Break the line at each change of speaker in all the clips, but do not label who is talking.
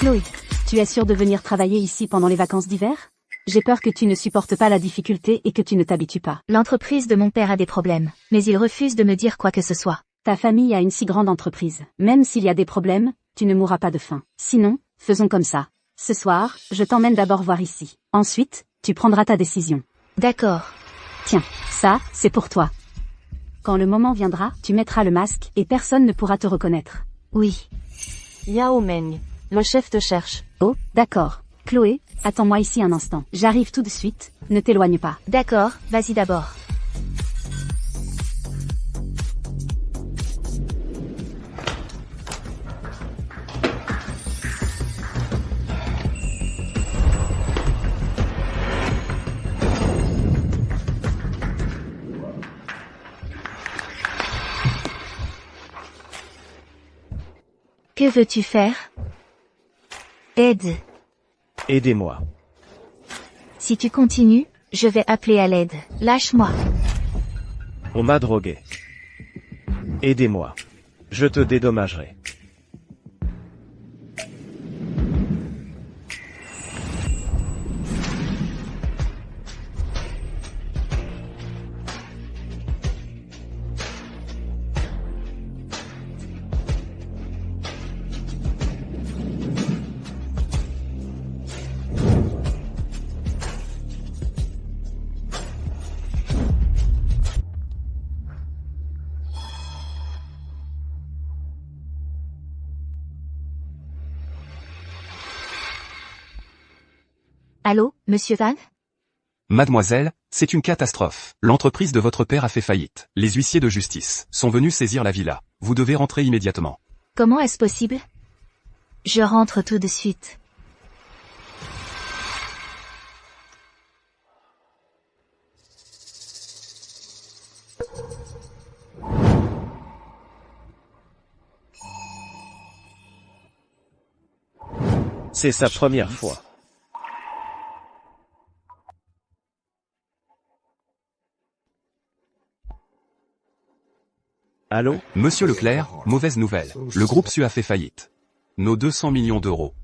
Chloé, tu es sûre de venir travailler ici pendant les vacances d'hiver? J'ai peur que tu ne supportes pas la difficulté et que tu ne t'habitues pas.
L'entreprise de mon père a des problèmes, mais il refuse de me dire quoi que ce soit.
Ta famille a une si grande entreprise. Même s'il y a des problèmes, tu ne mourras pas de faim. Sinon, faisons comme ça. Ce soir, je t'emmène d'abord voir ici. Ensuite, tu prendras ta décision.
D'accord.
Tiens, ça, c'est pour toi. Quand le moment viendra, tu mettras le masque et personne ne pourra te reconnaître.
Oui.
Yao Meng, le chef te cherche.
Oh, d'accord. Chloé, attends-moi ici un instant. J'arrive tout de suite, ne t'éloigne pas.
D'accord, vas-y d'abord. Que veux-tu faire? Aide.
Aidez-moi.
Si tu continues, je vais appeler à l'aide. Lâche-moi.
On m'a drogué. Aidez-moi. Je te dédommagerai.
Allô, monsieur Van?
Mademoiselle, c'est une catastrophe. L'entreprise de votre père a fait faillite. Les huissiers de justice sont venus saisir la villa. Vous devez rentrer immédiatement.
Comment est-ce possible? Je rentre tout de suite.
C'est sa première fois. Allô?
Monsieur Leclerc, mauvaise nouvelle. Le groupe Su a fait faillite. Nos 200 millions d'euros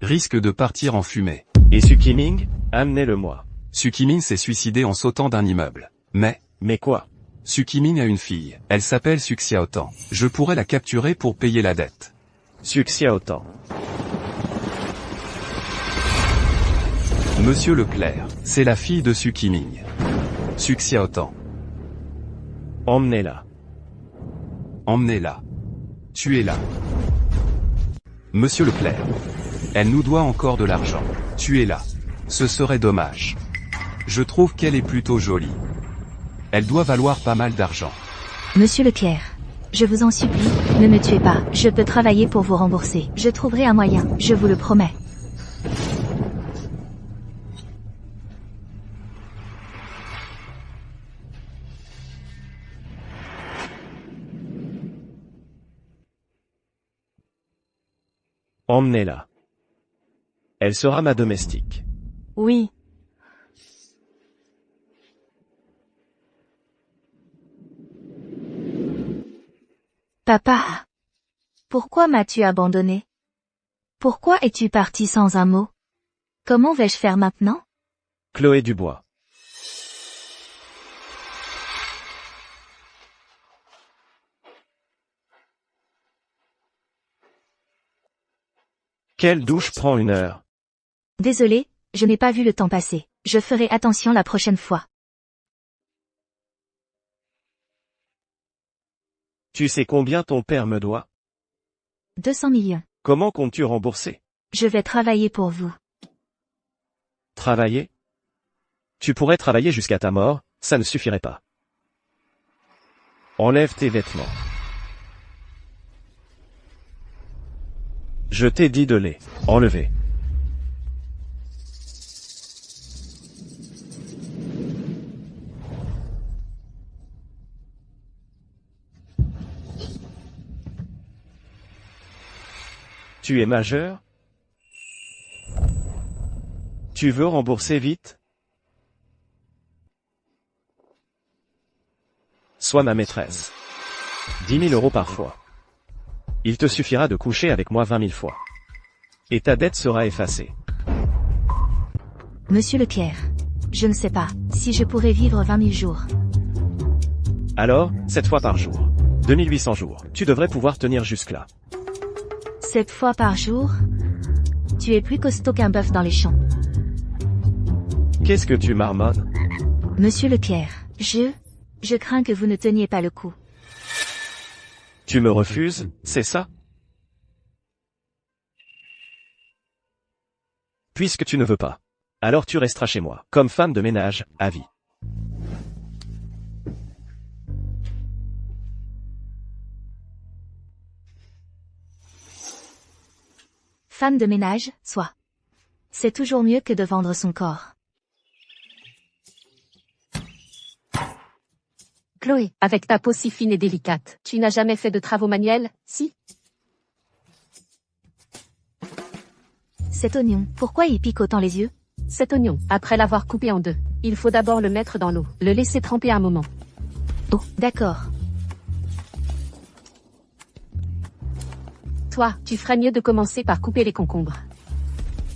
risquent de partir en fumée.
Et Sukiming? Amenez-le-moi.
Sukimin s'est suicidé en sautant d'un immeuble.
Mais quoi?
Sukimin a une fille. Elle s'appelle Suxiaotan. Je pourrais la capturer pour payer la dette.
Suxiaotan.
Monsieur Leclerc, c'est la fille de Sukiming. Suxiaotan.
Emmenez-la.
Emmenez-la. Tuez-la. Monsieur Leclerc. Elle nous doit encore de l'argent. Tuez-la. Ce serait dommage. Je trouve qu'elle est plutôt jolie. Elle doit valoir pas mal d'argent.
Monsieur Leclerc, je vous en supplie, ne me tuez pas. Je peux travailler pour vous rembourser. Je trouverai un moyen, je vous le promets.
Emmenez-la. Elle sera ma domestique.
Oui.
Papa. Pourquoi m'as-tu abandonné? Pourquoi es-tu parti sans un mot? Comment vais-je faire maintenant?
Chloé Dubois. Quelle douche prend 1 heure?
Désolé, je n'ai pas vu le temps passer. Je ferai attention la prochaine fois.
Tu sais combien ton père me doit?
200 millions.
Comment comptes-tu rembourser?
Je vais travailler pour vous.
Travailler? Tu pourrais travailler jusqu'à ta mort, ça ne suffirait pas. Enlève tes vêtements. Je t'ai dit de les enlever. Tu es majeur? Tu veux rembourser vite? Sois ma maîtresse. 10 000 euros par fois. Il te suffira de coucher avec moi 20 000 fois. et ta dette sera effacée.
Monsieur Leclerc. Je ne sais pas si je pourrais vivre 20 000 jours.
Alors, 7 fois par jour. 2800 jours. Tu devrais pouvoir tenir jusque-là.
7 fois par jour? Tu es plus costaud qu'un bœuf dans les champs.
Qu'est-ce que tu marmonnes?
Monsieur Leclerc, je crains que vous ne teniez pas le coup.
Tu me refuses, c'est ça? Puisque tu ne veux pas. Alors tu resteras chez moi, comme femme de ménage, à vie.
Femme de ménage, soit. C'est toujours mieux que de vendre son corps.
Chloé, avec ta peau si fine et délicate, tu n'as jamais fait de travaux manuels, si?
Cet oignon, pourquoi il pique autant les yeux?
Cet oignon, après l'avoir coupé en deux, il faut d'abord le mettre dans l'eau, le laisser tremper un moment.
Oh, d'accord.
Toi, tu ferais mieux de commencer par couper les concombres.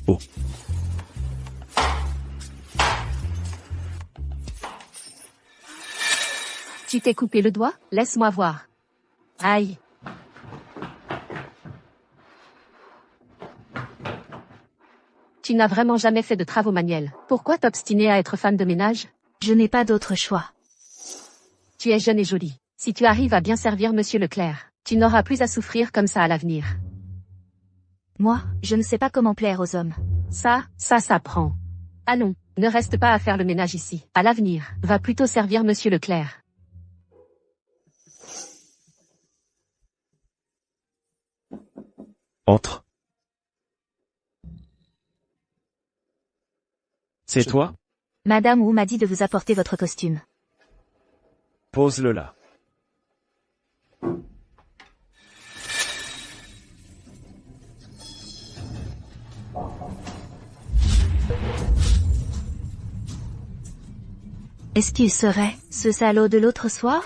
Oh.
Tu t'es coupé le doigt? Laisse-moi voir. Aïe. Tu n'as vraiment jamais fait de travaux manuels. Pourquoi t'obstiner à être femme de ménage?
Je n'ai pas d'autre choix.
Tu es jeune et jolie. Si tu arrives à bien servir Monsieur Leclerc, tu n'auras plus à souffrir comme ça à l'avenir.
Moi, je ne sais pas comment plaire aux hommes.
Ça s'apprend. Allons, ne reste pas à faire le ménage ici. À l'avenir, va plutôt servir Monsieur Leclerc.
Entre. C'est toi?
Madame Wu m'a dit de vous apporter votre costume.
Pose-le là.
Est-ce qu'il serait, ce salaud de l'autre soir?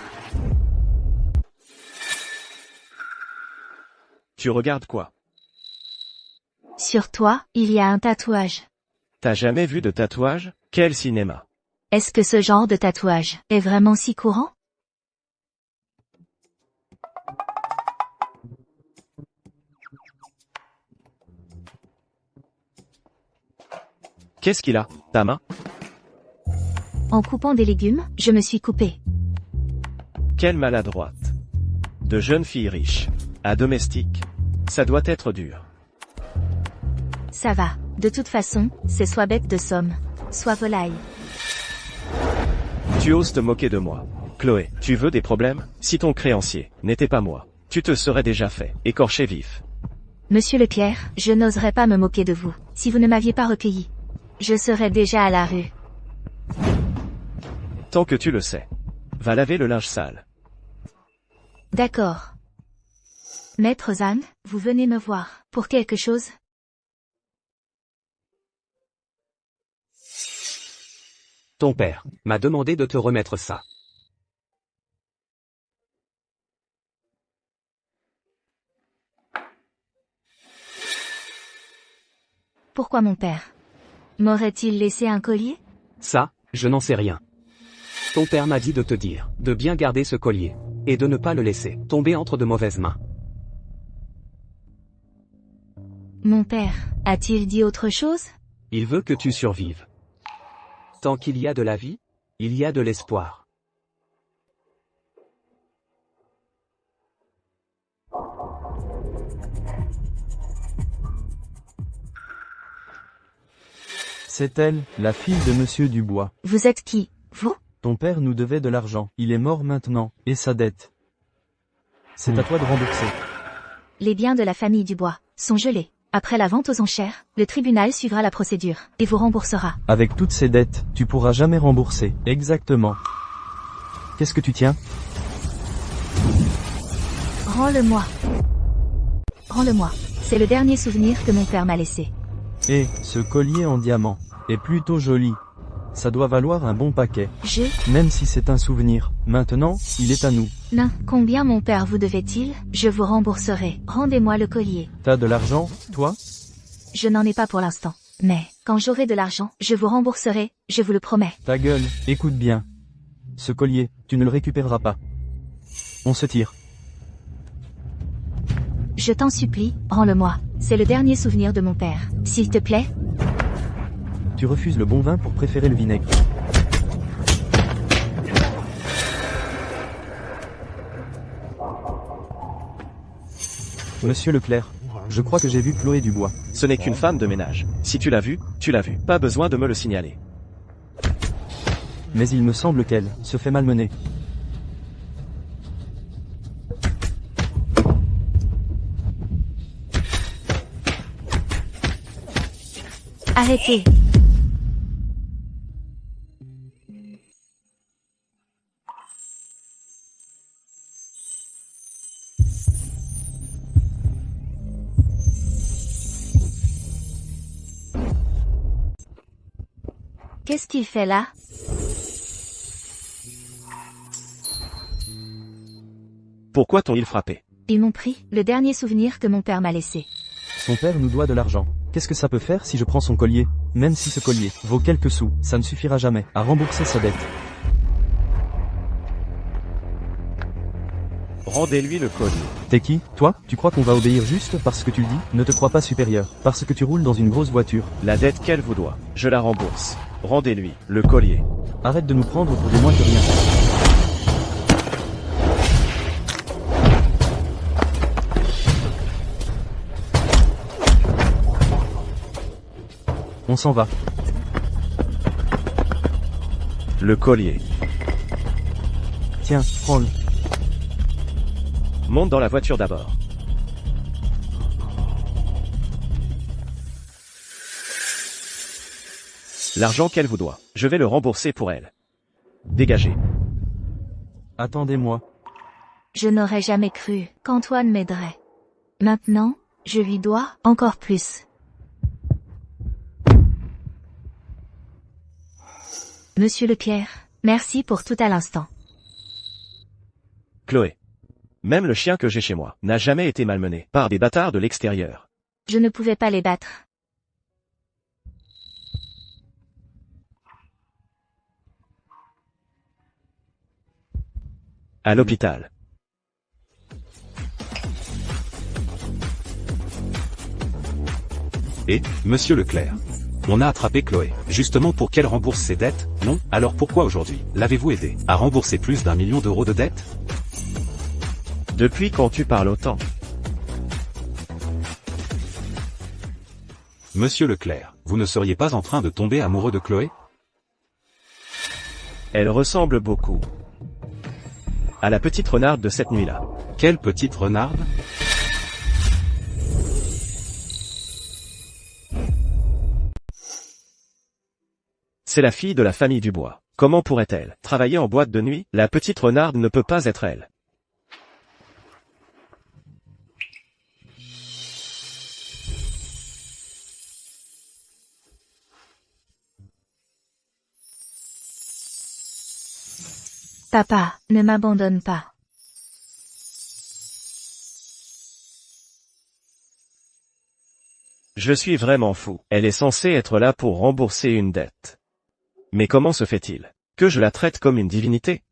Tu regardes quoi?
Sur toi, il y a un tatouage.
T'as jamais vu de tatouage? Quel cinéma?
Est-ce que ce genre de tatouage est vraiment si courant?
Qu'est-ce qu'il a? Ta main?
En coupant des légumes, je me suis coupée.
Quelle maladroite. De jeune fille riche à domestique. Ça doit être dur.
Ça va. De toute façon, c'est soit bête de somme, soit volaille.
Tu oses te moquer de moi. Chloé, tu veux des problèmes? Si ton créancier n'était pas moi, tu te serais déjà fait écorcher vif.
Monsieur Leclerc, je n'oserais pas me moquer de vous, si vous ne m'aviez pas recueilli. Je serais déjà à la rue.
Tant que tu le sais. Va laver le linge sale.
D'accord. Maître Zhang, vous venez me voir, pour quelque chose?
Ton père m'a demandé de te remettre ça.
Pourquoi mon père m'aurait-il laissé un collier?
Ça, je n'en sais rien. Ton père m'a dit de te dire de bien garder ce collier, et de ne pas le laisser tomber entre de mauvaises mains.
Mon père, a-t-il dit autre chose?
Il veut que tu survives. Tant qu'il y a de la vie, il y a de l'espoir.
C'est elle, la fille de Monsieur Dubois.
Vous êtes qui, vous?
Ton père nous devait de l'argent. Il est mort maintenant, et sa dette. C'est à toi de rembourser.
Les biens de la famille Dubois sont gelés. Après la vente aux enchères, le tribunal suivra la procédure et vous remboursera.
Avec toutes ces dettes, tu pourras jamais rembourser. Exactement. Qu'est-ce que tu tiens?
Rends-le-moi. Rends-le-moi. C'est le dernier souvenir que mon père m'a laissé.
Et, ce collier en diamant est plutôt joli. Ça doit valoir un bon paquet. Même si c'est un souvenir. Maintenant, il est à nous.
Nain, combien mon père vous devait-il? Je vous rembourserai. Rendez-moi le collier.
T'as de l'argent, toi?
Je n'en ai pas pour l'instant. Mais, quand j'aurai de l'argent, je vous rembourserai, je vous le promets.
Ta gueule, écoute bien. Ce collier, tu ne le récupéreras pas. On se tire.
Je t'en supplie, rends-le-moi. C'est le dernier souvenir de mon père. S'il te plaît.
Tu refuses le bon vin pour préférer le vinaigre. Monsieur Leclerc, je crois que j'ai vu Chloé Dubois.
Ce n'est qu'une femme de ménage. Si tu l'as vue, tu l'as vue. Pas besoin de me le signaler.
Mais il me semble qu'elle se fait malmener.
Arrêtez. Qu'est-ce qu'il fait là?
Pourquoi t'ont-ils frappé?
Ils m'ont pris le dernier souvenir que mon père m'a laissé.
Son père nous doit de l'argent. Qu'est-ce que ça peut faire si je prends son collier? Même si ce collier vaut quelques sous, ça ne suffira jamais à rembourser sa dette.
Rendez-lui le collier.
T'es qui, toi? Tu crois qu'on va obéir juste parce que tu le dis? Ne te crois pas supérieur, parce que tu roules dans une grosse voiture.
La dette qu'elle vous doit, je la rembourse. Rendez-lui le collier.
Arrête de nous prendre pour des moins que rien. On s'en va.
Le collier.
Tiens, prends-le.
Monte dans la voiture d'abord. L'argent qu'elle vous doit, je vais le rembourser pour elle. Dégagez.
Attendez-moi.
Je n'aurais jamais cru qu'Antoine m'aiderait. Maintenant, je lui dois encore plus. Monsieur Leclerc, merci pour tout à l'instant.
Chloé. Même le chien que j'ai chez moi n'a jamais été malmené par des bâtards de l'extérieur.
Je ne pouvais pas les battre.
À l'hôpital.
Et, monsieur Leclerc, on a attrapé Chloé, justement pour qu'elle rembourse ses dettes, non? Alors pourquoi aujourd'hui, l'avez-vous aidé à rembourser plus d'1 million d'euros de dettes?
Depuis quand tu parles autant?
Monsieur Leclerc, vous ne seriez pas en train de tomber amoureux de Chloé?
Elle ressemble beaucoup à la petite renarde de cette nuit-là.
Quelle petite renarde?
C'est la fille de la famille Dubois. Comment pourrait-elle travailler en boîte de nuit? La petite renarde ne peut pas être elle.
Papa, ne m'abandonne pas.
Je suis vraiment fou. Elle est censée être là pour rembourser une dette. Mais comment se fait-il que je la traite comme une divinité?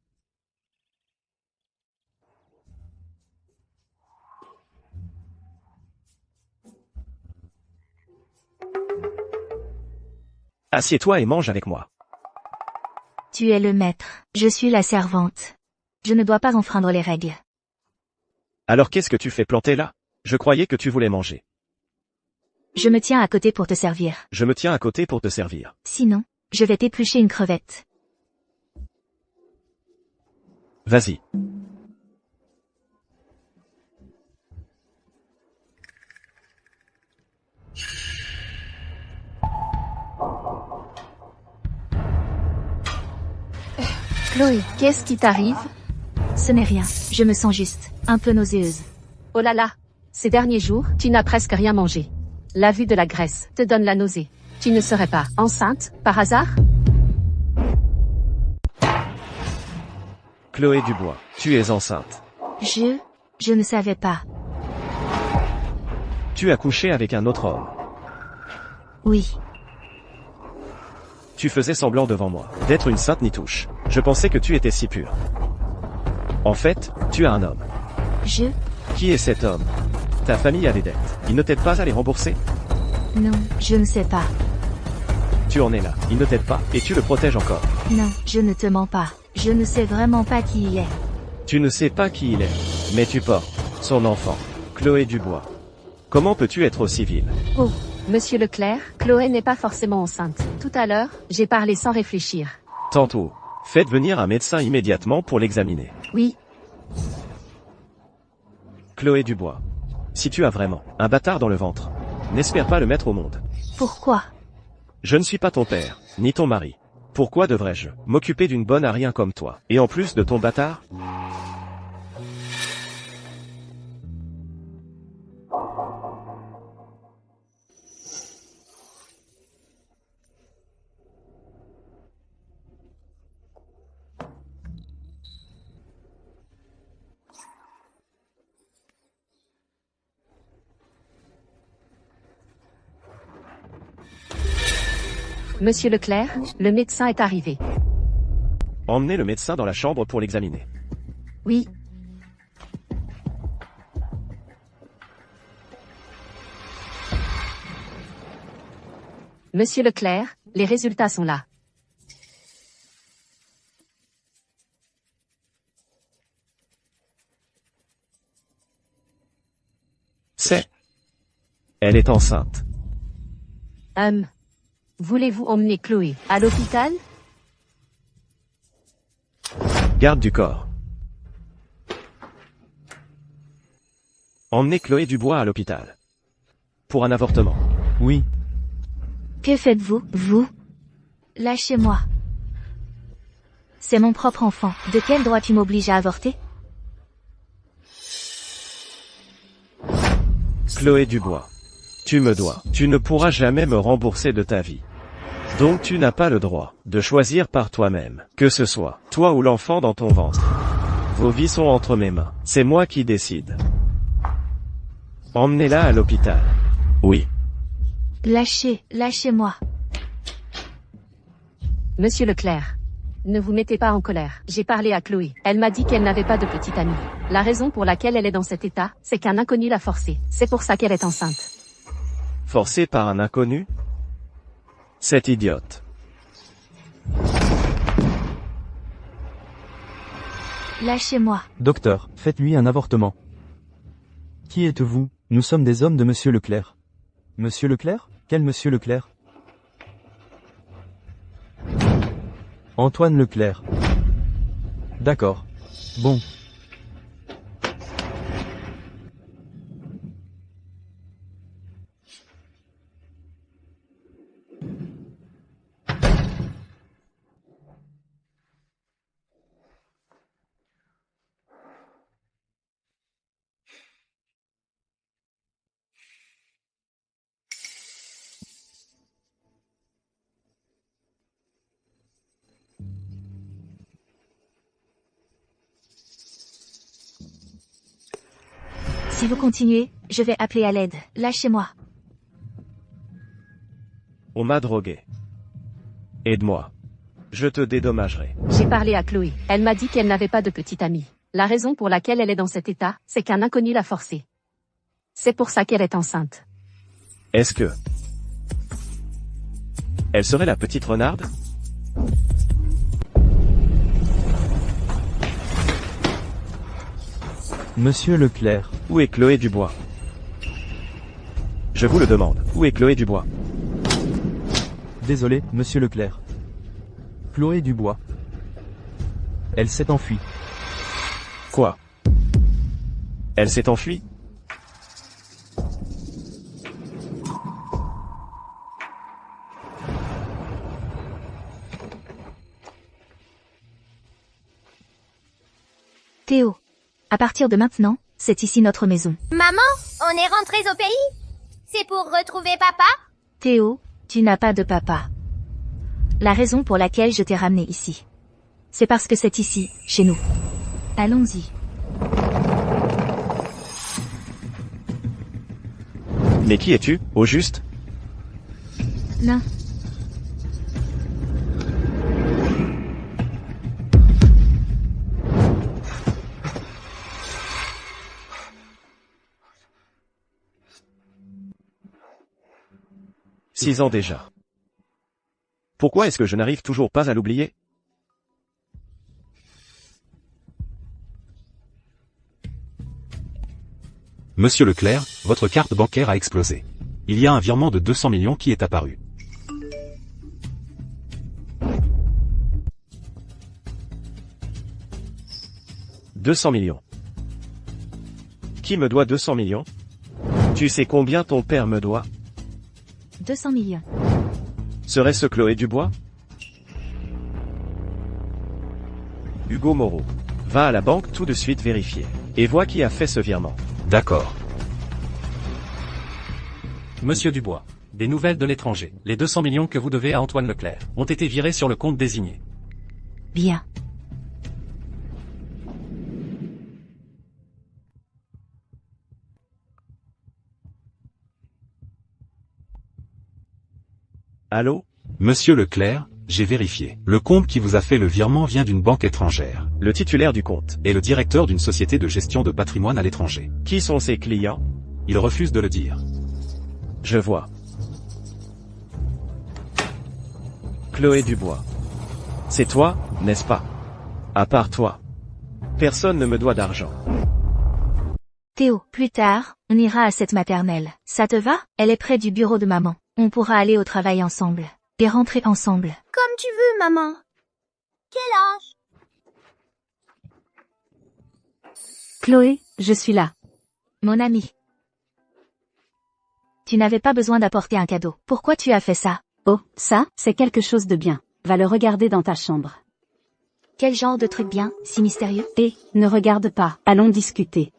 Assieds-toi et mange avec moi.
Tu es le maître, je suis la servante. Je ne dois pas enfreindre les règles.
Alors qu'est-ce que tu fais planter là? Je croyais que tu voulais manger.
Je me tiens à côté pour te servir.
Je me tiens à côté pour te servir.
Sinon, je vais t'éplucher une crevette.
Vas-y.
Chloé, qu'est-ce qui t'arrive?
Ce n'est rien, je me sens juste un peu nauséeuse.
Oh là là, ces derniers jours, tu n'as presque rien mangé. La vue de la graisse te donne la nausée. Tu ne serais pas enceinte, par hasard?
Chloé Dubois, tu es enceinte.
Je ne savais pas.
Tu as couché avec un autre homme.
Oui.
Tu faisais semblant devant moi d'être une sainte nitouche. Je pensais que tu étais si pure. En fait, tu as un homme.
Je...
Qui est cet homme? Ta famille a des dettes. Il ne t'aide pas à les rembourser?
Non, je ne sais pas.
Tu en es là. Il ne t'aide pas, et tu le protèges encore.
Non, je ne te mens pas. Je ne sais vraiment pas qui il est.
Tu ne sais pas qui il est, mais tu portes son enfant, Chloé Dubois. Comment peux-tu être aussi vil?
Oh, Monsieur Leclerc, Chloé n'est pas forcément enceinte. Tout à l'heure, j'ai parlé sans réfléchir.
Tantôt. Faites venir un médecin immédiatement pour l'examiner.
Oui,
Chloé Dubois. Si tu as vraiment un bâtard dans le ventre, n'espère pas le mettre au monde.
Pourquoi?
Je ne suis pas ton père, ni ton mari. Pourquoi devrais-je m'occuper d'une bonne à rien comme toi? Et en plus de ton bâtard?
Monsieur Leclerc, le médecin est arrivé.
Emmenez le médecin dans la chambre pour l'examiner.
Oui. Monsieur Leclerc, les résultats sont là.
Elle est enceinte.
Voulez-vous emmener Chloé à l'hôpital?
Garde du corps. Emmenez Chloé Dubois à l'hôpital. Pour un avortement.
Oui.
Que faites-vous, vous? Lâchez-moi. C'est mon propre enfant. De quel droit tu m'obliges à avorter?
Chloé Dubois. Tu me dois. Tu ne pourras jamais me rembourser de ta vie. Donc tu n'as pas le droit de choisir par toi-même, que ce soit toi ou l'enfant dans ton ventre. Vos vies sont entre mes mains. C'est moi qui décide. Emmenez-la à l'hôpital. Oui.
Lâchez-moi.
Monsieur Leclerc, ne vous mettez pas en colère. J'ai parlé à Chloé. Elle m'a dit qu'elle n'avait pas de petite amie. La raison pour laquelle elle est dans cet état, c'est qu'un inconnu l'a forcée. C'est pour ça qu'elle est enceinte.
Forcée par un inconnu? Cette idiote.
Lâchez-moi.
Docteur, faites-lui un avortement. Qui êtes-vous? Nous sommes des hommes de Monsieur Leclerc. Monsieur Leclerc? Quel Monsieur Leclerc? Antoine Leclerc. D'accord. Bon.
Si vous continuez, je vais appeler à l'aide. Lâchez-moi.
On m'a drogué. Aide-moi. Je te dédommagerai.
J'ai parlé à Chloé. Elle m'a dit qu'elle n'avait pas de petite amie. La raison pour laquelle elle est dans cet état, c'est qu'un inconnu l'a forcée. C'est pour ça qu'elle est enceinte.
Est-ce que... Elle serait la petite renarde?
Monsieur Leclerc.
Où est Chloé Dubois? Je vous le demande. Où est Chloé Dubois?
Désolé, Monsieur Leclerc. Chloé Dubois. Elle s'est enfuie.
Quoi? Elle s'est enfuie?
Théo. À partir de maintenant, c'est ici notre maison.
Maman, on est rentrés au pays? C'est pour retrouver papa?
Théo, tu n'as pas de papa. La raison pour laquelle je t'ai ramené ici, c'est parce que c'est ici, chez nous. Allons-y.
Mais qui es-tu, au juste?
Non.
« 6 ans déjà. Pourquoi est-ce que je n'arrive toujours pas à l'oublier?
Monsieur Leclerc, votre carte bancaire a explosé. Il y a un virement de 200 millions qui est apparu.
« 200 millions. Qui me doit 200 millions? Tu sais combien ton père me doit?
200 millions.
Serait-ce Chloé Dubois? Hugo Moreau. Va à la banque tout de suite vérifier. Et vois qui a fait ce virement.
D'accord.
Monsieur Dubois. Des nouvelles de l'étranger. Les 200 millions que vous devez à Antoine Leclerc ont été virés sur le compte désigné.
Bien.
Allô?
Monsieur Leclerc, j'ai vérifié. Le compte qui vous a fait le virement vient d'une banque étrangère.
Le titulaire du compte.
Et le directeur d'une société de gestion de patrimoine à l'étranger.
Qui sont ses clients?
Il refuse de le dire.
Je vois. Chloé Dubois. C'est toi, n'est-ce pas? À part toi. Personne ne me doit d'argent.
Théo, plus tard, on ira à cette maternelle. Ça te va? Elle est près du bureau de maman. On pourra aller au travail ensemble. Et rentrer ensemble.
Comme tu veux, maman. Quel âge?
Chloé, je suis là.
Mon ami. Tu n'avais pas besoin d'apporter un cadeau. Pourquoi tu as fait ça?
Oh, ça, c'est quelque chose de bien. Va le regarder dans ta chambre.
Quel genre de truc bien, si mystérieux?
Et, ne regarde pas, allons discuter.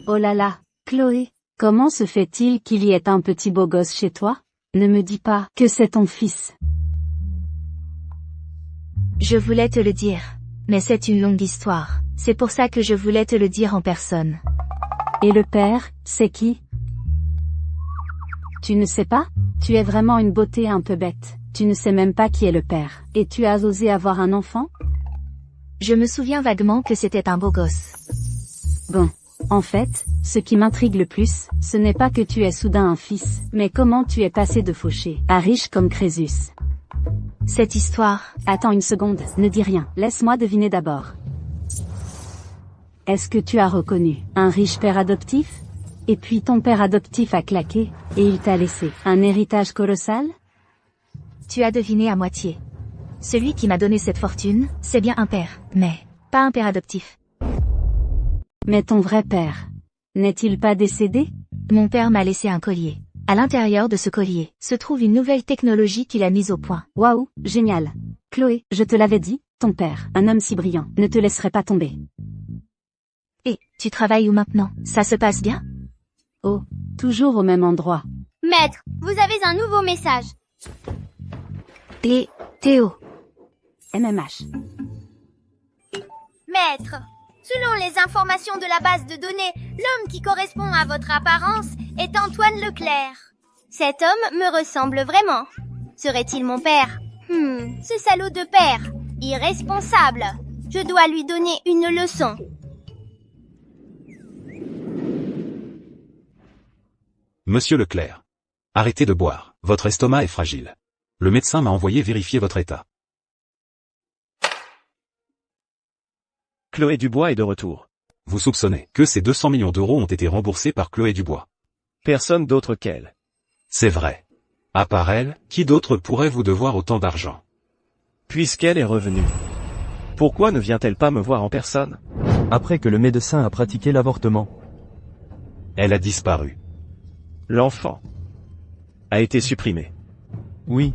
Oh là là, Chloé, comment se fait-il qu'il y ait un petit beau gosse chez toi? Ne me dis pas que c'est ton fils.
Je voulais te le dire. Mais c'est une longue histoire. C'est pour ça que je voulais te le dire en personne.
Et le père, c'est qui? Tu ne sais pas? Tu es vraiment une beauté un peu bête. Tu ne sais même pas qui est le père. Et tu as osé avoir un enfant?
Je me souviens vaguement que c'était un beau gosse.
Bon. En fait, ce qui m'intrigue le plus, ce n'est pas que tu aies soudain un fils, mais comment tu es passé de fauché à riche comme Crésus.
Cette histoire...
Attends une seconde, ne dis rien, laisse-moi deviner d'abord. Est-ce que tu as reconnu un riche père adoptif? Et puis ton père adoptif a claqué, et il t'a laissé un héritage colossal?
Tu as deviné à moitié. Celui qui m'a donné cette fortune, c'est bien un père, mais pas un père adoptif.
Mais ton vrai père, n'est-il pas décédé?
Mon père m'a laissé un collier. À l'intérieur de ce collier, se trouve une nouvelle technologie qu'il a mise au point.
Waouh, génial. Chloé, je te l'avais dit, ton père, un homme si brillant, ne te laisserait pas tomber.
Et, tu travailles où maintenant? Ça se passe bien?
Oh, toujours au même endroit.
Maître, vous avez un nouveau message.
Et, Théo.
MMH.
Maître, selon les informations de la base de données, l'homme qui correspond à votre apparence est Antoine Leclerc. Cet homme me ressemble vraiment. Serait-il mon père? Ce salaud de père. Irresponsable. Je dois lui donner une leçon.
Monsieur Leclerc. Arrêtez de boire. Votre estomac est fragile. Le médecin m'a envoyé vérifier votre état.
Chloé Dubois est de retour.
Vous soupçonnez que ces 200 millions d'euros ont été remboursés par Chloé Dubois.
Personne d'autre qu'elle.
C'est vrai. À part elle, qui d'autre pourrait vous devoir autant d'argent?
Puisqu'elle est revenue. Pourquoi ne vient-elle pas me voir en personne?
Après que le médecin a pratiqué l'avortement.
Elle a disparu.
L'enfant a été supprimé.
Oui.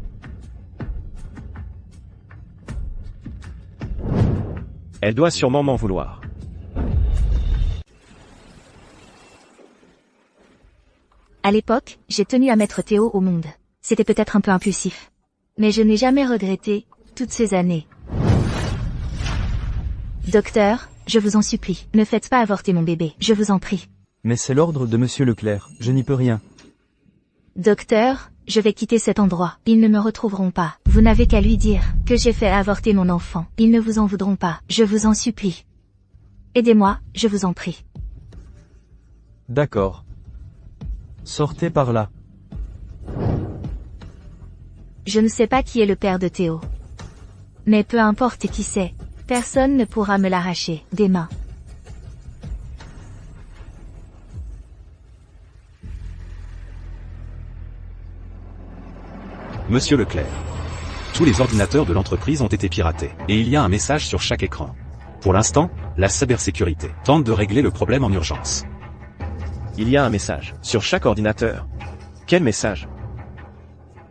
Elle doit sûrement m'en vouloir.
À l'époque, j'ai tenu à mettre Théo au monde. C'était peut-être un peu impulsif. Mais je n'ai jamais regretté, toutes ces années. Docteur, je vous en supplie, ne faites pas avorter mon bébé, je vous en prie.
Mais c'est l'ordre de Monsieur Leclerc, je n'y peux rien.
Docteur, je vais quitter cet endroit. Ils ne me retrouveront pas. Vous n'avez qu'à lui dire que j'ai fait avorter mon enfant. Ils ne vous en voudront pas. Je vous en supplie. Aidez-moi, je vous en prie.
D'accord. Sortez par là.
Je ne sais pas qui est le père de Théo. Mais peu importe qui c'est, personne ne pourra me l'arracher des mains.
Monsieur Leclerc. Tous les ordinateurs de l'entreprise ont été piratés, et il y a un message sur chaque écran. Pour l'instant, la cybersécurité tente de régler le problème en urgence.
Il y a un message sur chaque ordinateur. Quel message?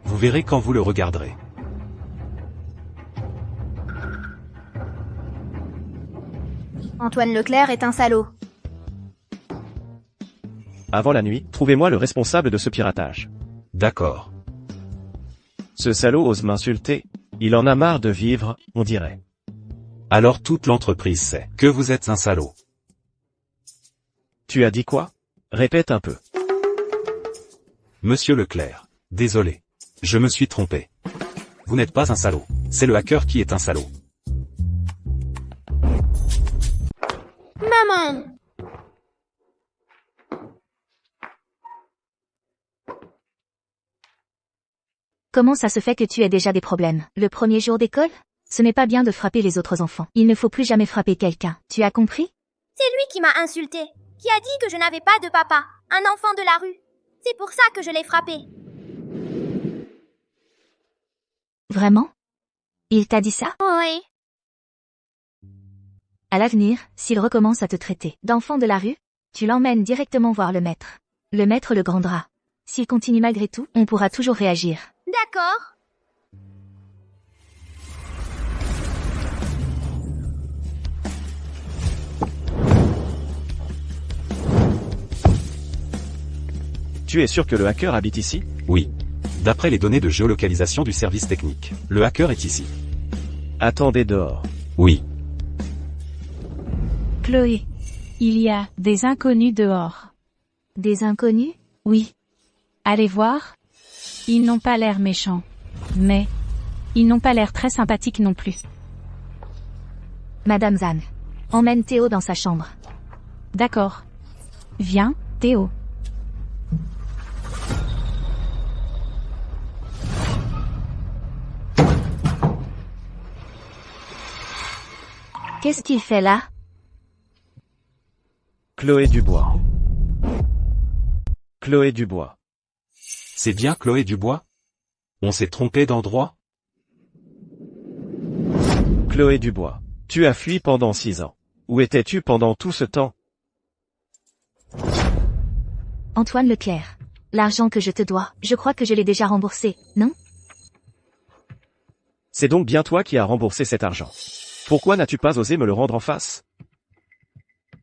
Vous verrez quand vous le regarderez.
Antoine Leclerc est un salaud.
Avant la nuit, trouvez-moi le responsable de ce piratage.
D'accord.
Ce salaud ose m'insulter. Il en a marre de vivre, on dirait.
Alors toute l'entreprise sait que vous êtes un salaud.
Tu as dit quoi? Répète un peu.
Monsieur Leclerc, désolé. Je me suis trompé. Vous n'êtes pas un salaud. C'est le hacker qui est un salaud.
Maman!
Comment ça se fait que tu aies déjà des problèmes? Le premier jour d'école? Ce n'est pas bien de frapper les autres enfants. Il ne faut plus jamais frapper quelqu'un. Tu as compris?
C'est lui qui m'a insulté, qui a dit que je n'avais pas de papa, un enfant de la rue. C'est pour ça que je l'ai frappé.
Vraiment? Il t'a dit ça?
Oui.
À l'avenir, s'il recommence à te traiter d'enfant de la rue, tu l'emmènes directement voir le maître. Le maître le grondera. S'il continue malgré tout, on pourra toujours réagir.
D'accord.
Tu es sûr que le hacker habite ici?
Oui. D'après les données de géolocalisation du service technique, le hacker est ici.
Attendez dehors.
Oui.
Chloé. Il y a des inconnus dehors.
Des inconnus?
Oui. Allez voir. Ils n'ont pas l'air méchants. Mais ils n'ont pas l'air très sympathiques non plus.
Madame Zhang. Emmène Théo dans sa chambre.
D'accord. Viens, Théo.
Qu'est-ce qu'il fait là?
Chloé Dubois. Chloé Dubois.
C'est bien Chloé Dubois? On s'est trompé d'endroit?
Chloé Dubois. Tu as fui pendant 6 ans. Où étais-tu pendant tout ce temps?
Antoine Leclerc. L'argent que je te dois, je crois que je l'ai déjà remboursé, non?
C'est donc bien toi qui as remboursé cet argent. Pourquoi n'as-tu pas osé me le rendre en face?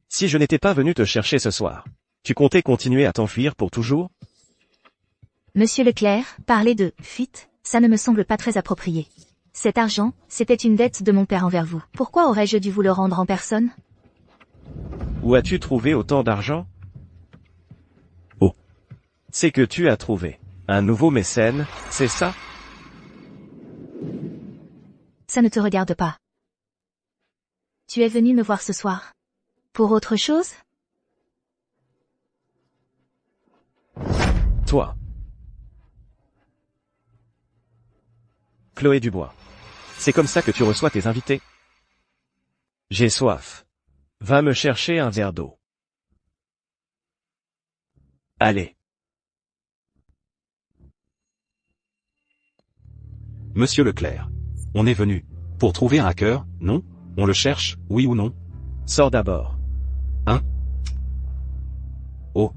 Si je n'étais pas venu te chercher ce soir, tu comptais continuer à t'enfuir pour toujours?
Monsieur Leclerc, parler de « fuite », ça ne me semble pas très approprié. Cet argent, c'était une dette de mon père envers vous. Pourquoi aurais-je dû vous le rendre en personne?
Où as-tu trouvé autant d'argent? Oh. C'est que tu as trouvé un nouveau mécène, c'est ça?
Ça ne te regarde pas. Tu es venu me voir ce soir. Pour autre chose?
Toi. Chloé Dubois. C'est comme ça que tu reçois tes invités? J'ai soif. Va me chercher un verre d'eau. Allez.
Monsieur Leclerc. On est venu pour trouver un hacker, non? On le cherche, oui ou non?
Sors d'abord.
Hein? Oh.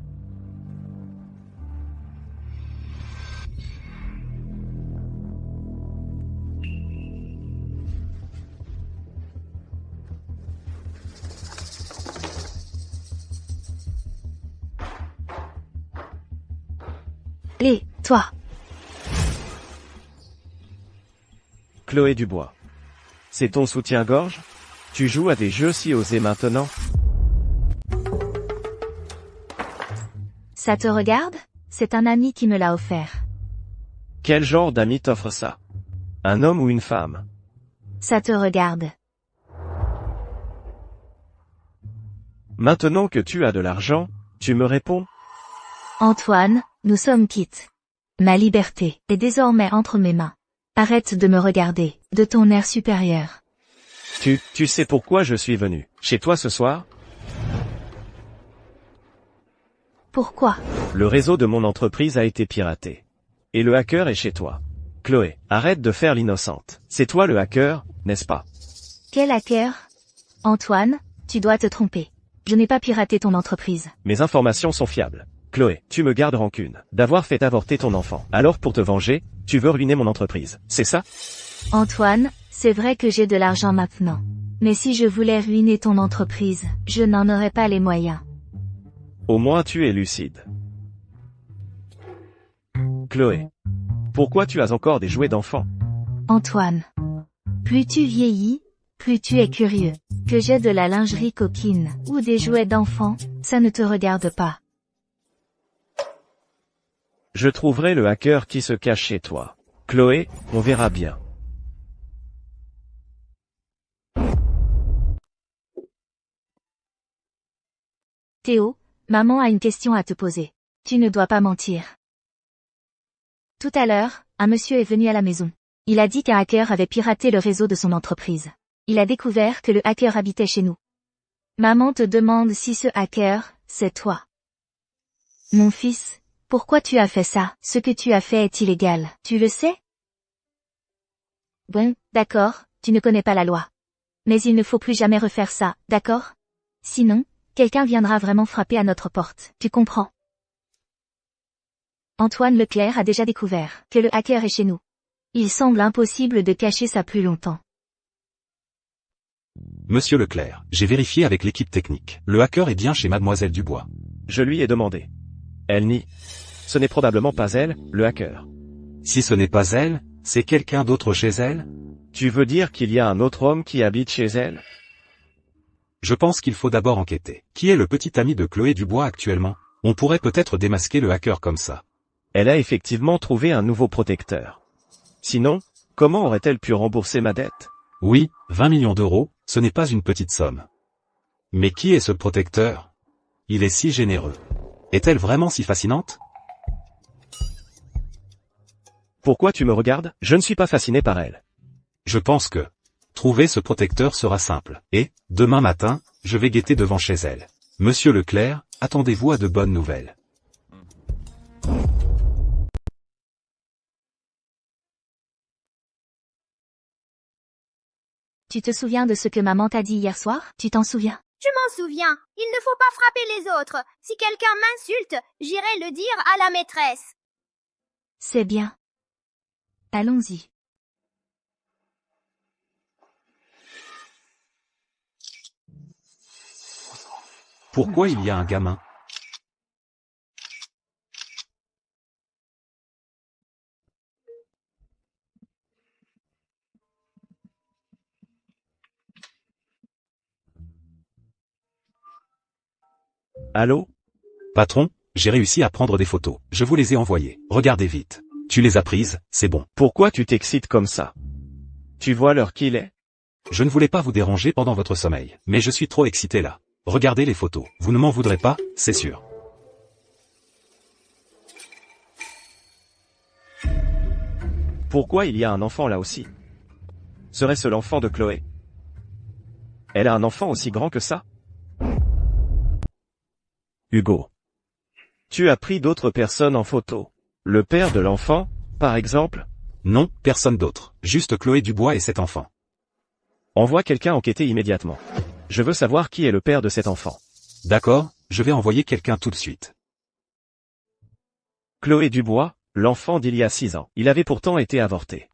Allez, toi.
Chloé Dubois. C'est ton soutien-gorge? Tu joues à des jeux si osés maintenant?
Ça te regarde? C'est un ami qui me l'a offert.
Quel genre d'ami t'offre ça? Un homme ou une femme?
Ça te regarde.
Maintenant que tu as de l'argent, tu me réponds?
Antoine, nous sommes quittes. Ma liberté est désormais entre mes mains. Arrête de me regarder, de ton air supérieur.
Tu sais pourquoi je suis venu chez toi ce soir?
Pourquoi?
Le réseau de mon entreprise a été piraté. Et le hacker est chez toi. Chloé, arrête de faire l'innocente. C'est toi le hacker, n'est-ce pas?
Quel hacker? Antoine, tu dois te tromper. Je n'ai pas piraté ton entreprise.
Mes informations sont fiables. Chloé, tu me gardes rancune d'avoir fait avorter ton enfant. Alors pour te venger, tu veux ruiner mon entreprise, c'est ça?
Antoine, c'est vrai que j'ai de l'argent maintenant. Mais si je voulais ruiner ton entreprise, je n'en aurais pas les moyens.
Au moins tu es lucide. Chloé, pourquoi tu as encore des jouets d'enfant?
Antoine, plus tu vieillis, plus tu es curieux. Que j'ai de la lingerie coquine ou des jouets d'enfant, ça ne te regarde pas.
Je trouverai le hacker qui se cache chez toi. Chloé, on verra bien.
Théo, maman a une question à te poser. Tu ne dois pas mentir. Tout à l'heure, un monsieur est venu à la maison. Il a dit qu'un hacker avait piraté le réseau de son entreprise. Il a découvert que le hacker habitait chez nous. Maman te demande si ce hacker, c'est toi. Mon fils, pourquoi tu as fait ça? Ce que tu as fait est illégal, tu le sais? Bon, d'accord, tu ne connais pas la loi. Mais il ne faut plus jamais refaire ça, d'accord? Sinon, quelqu'un viendra vraiment frapper à notre porte, tu comprends? Antoine Leclerc a déjà découvert que le hacker est chez nous. Il semble impossible de cacher ça plus longtemps.
Monsieur Leclerc, j'ai vérifié avec l'équipe technique. Le hacker est bien chez Mademoiselle Dubois.
Je lui ai demandé. Elle nie. Ce n'est probablement pas elle, le hacker.
Si ce n'est pas elle, c'est quelqu'un d'autre chez elle?
Tu veux dire qu'il y a un autre homme qui habite chez elle?
Je pense qu'il faut d'abord enquêter. Qui est le petit ami de Chloé Dubois actuellement? On pourrait peut-être démasquer le hacker comme ça.
Elle a effectivement trouvé un nouveau protecteur. Sinon, comment aurait-elle pu rembourser ma dette?
Oui, 20 millions d'euros, ce n'est pas une petite somme. Mais qui est ce protecteur? Il est si généreux. Est-elle vraiment si fascinante?
Pourquoi tu me regardes? Je ne suis pas fasciné par elle.
Je pense que trouver ce protecteur sera simple. Et, demain matin, je vais guetter devant chez elle. Monsieur Leclerc, attendez-vous à de bonnes nouvelles.
Tu te souviens de ce que maman t'a dit hier soir? Tu t'en souviens?
Je m'en souviens. Il ne faut pas frapper les autres. Si quelqu'un m'insulte, j'irai le dire à la maîtresse.
C'est bien. Allons-y.
Pourquoi il y a un gamin?
Allô?
Patron, j'ai réussi à prendre des photos. Je vous les ai envoyées. Regardez vite. Tu les as prises, c'est bon.
Pourquoi tu t'excites comme ça? Tu vois l'heure qu'il est?
Je ne voulais pas vous déranger pendant votre sommeil, mais je suis trop excité là. Regardez les photos. Vous ne m'en voudrez pas, c'est sûr.
Pourquoi il y a un enfant là aussi? Serait-ce l'enfant de Chloé? Elle a un enfant aussi grand que ça? Hugo. Tu as pris d'autres personnes en photo. Le père de l'enfant, par exemple?
Non, personne d'autre. Juste Chloé Dubois et cet enfant.
Envoie quelqu'un enquêter immédiatement. Je veux savoir qui est le père de cet enfant.
D'accord, je vais envoyer quelqu'un tout de suite.
Chloé Dubois, l'enfant d'il y a 6 ans. Il avait pourtant été avorté.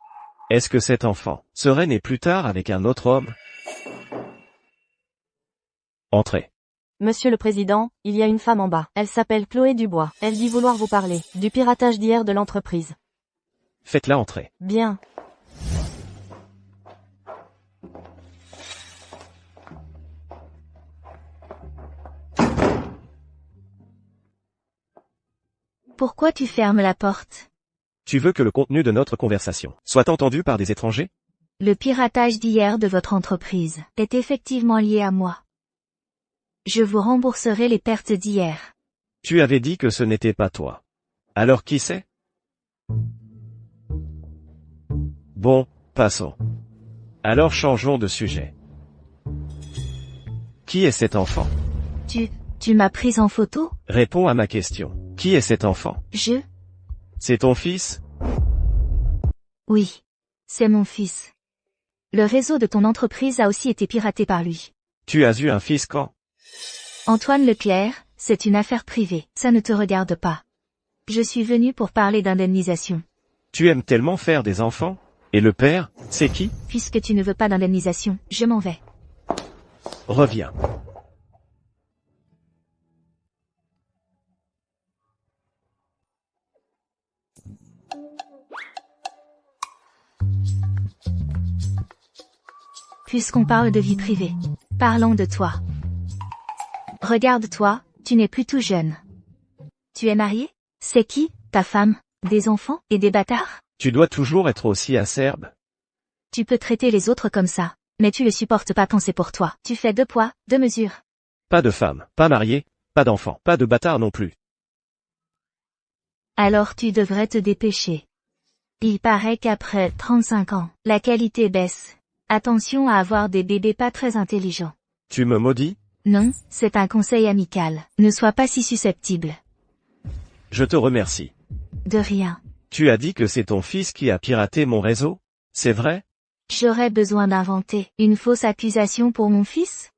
Est-ce que cet enfant serait né plus tard avec un autre homme? Entrez.
Monsieur le Président, il y a une femme en bas. Elle s'appelle Chloé Dubois. Elle dit vouloir vous parler du piratage d'hier de l'entreprise.
Faites-la entrer.
Bien.
Pourquoi tu fermes la porte?
Tu veux que le contenu de notre conversation soit entendu par des étrangers?
Le piratage d'hier de votre entreprise est effectivement lié à moi. Je vous rembourserai les pertes d'hier.
Tu avais dit que ce n'était pas toi. Alors qui c'est? Bon, passons. Alors changeons de sujet. Qui est cet enfant?
Tu m'as prise en photo?
Réponds à ma question. Qui est cet enfant? C'est ton fils?
Oui. C'est mon fils. Le réseau de ton entreprise a aussi été piraté par lui.
Tu as eu un fils quand?
Antoine Leclerc, c'est une affaire privée, ça ne te regarde pas. Je suis venu pour parler d'indemnisation.
Tu aimes tellement faire des enfants? Et le père, c'est qui?
Puisque tu ne veux pas d'indemnisation, je m'en vais.
Reviens.
Puisqu'on parle de vie privée, parlons de toi. Regarde-toi, tu n'es plus tout jeune. Tu es marié? C'est qui, ta femme, des enfants et des bâtards?
Tu dois toujours être aussi acerbe.
Tu peux traiter les autres comme ça, mais tu le supportes pas quand c'est pour toi. Tu fais 2 poids, 2 mesures.
Pas de femme, pas mariée, pas d'enfant, pas de bâtard non plus.
Alors tu devrais te dépêcher. Il paraît qu'après 35 ans, la qualité baisse. Attention à avoir des bébés pas très intelligents.
Tu me maudis?
Non, c'est un conseil amical. Ne sois pas si susceptible.
Je te remercie.
De rien.
Tu as dit que c'est ton fils qui a piraté mon réseau? C'est vrai?
J'aurais besoin d'inventer une fausse accusation pour mon fils?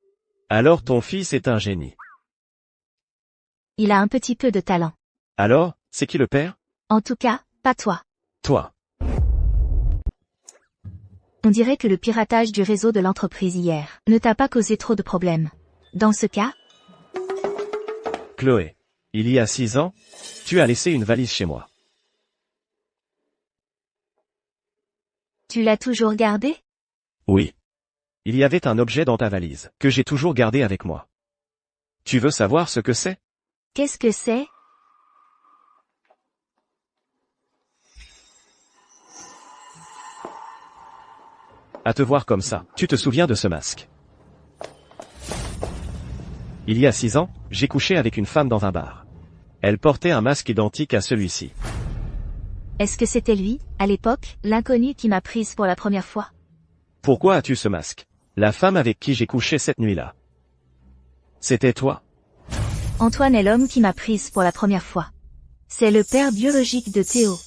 Alors ton fils est un génie.
Il a un petit peu de talent.
Alors, c'est qui le père?
En tout cas, pas toi.
Toi.
On dirait que le piratage du réseau de l'entreprise hier ne t'a pas causé trop de problèmes. Dans ce cas?
Chloé. Il y a 6 ans, tu as laissé une valise chez moi.
Tu l'as toujours gardée?
Oui. Il y avait un objet dans ta valise, que j'ai toujours gardé avec moi. Tu veux savoir ce que c'est?
Qu'est-ce que c'est?
À te voir comme ça, tu te souviens de ce masque? Il y a 6 ans, j'ai couché avec une femme dans un bar. Elle portait un masque identique à celui-ci.
Est-ce que c'était lui, à l'époque, l'inconnu qui m'a prise pour la première fois?
Pourquoi as-tu ce masque? La femme avec qui j'ai couché cette nuit-là. C'était toi?
Antoine est l'homme qui m'a prise pour la première fois. C'est le père biologique de Théo.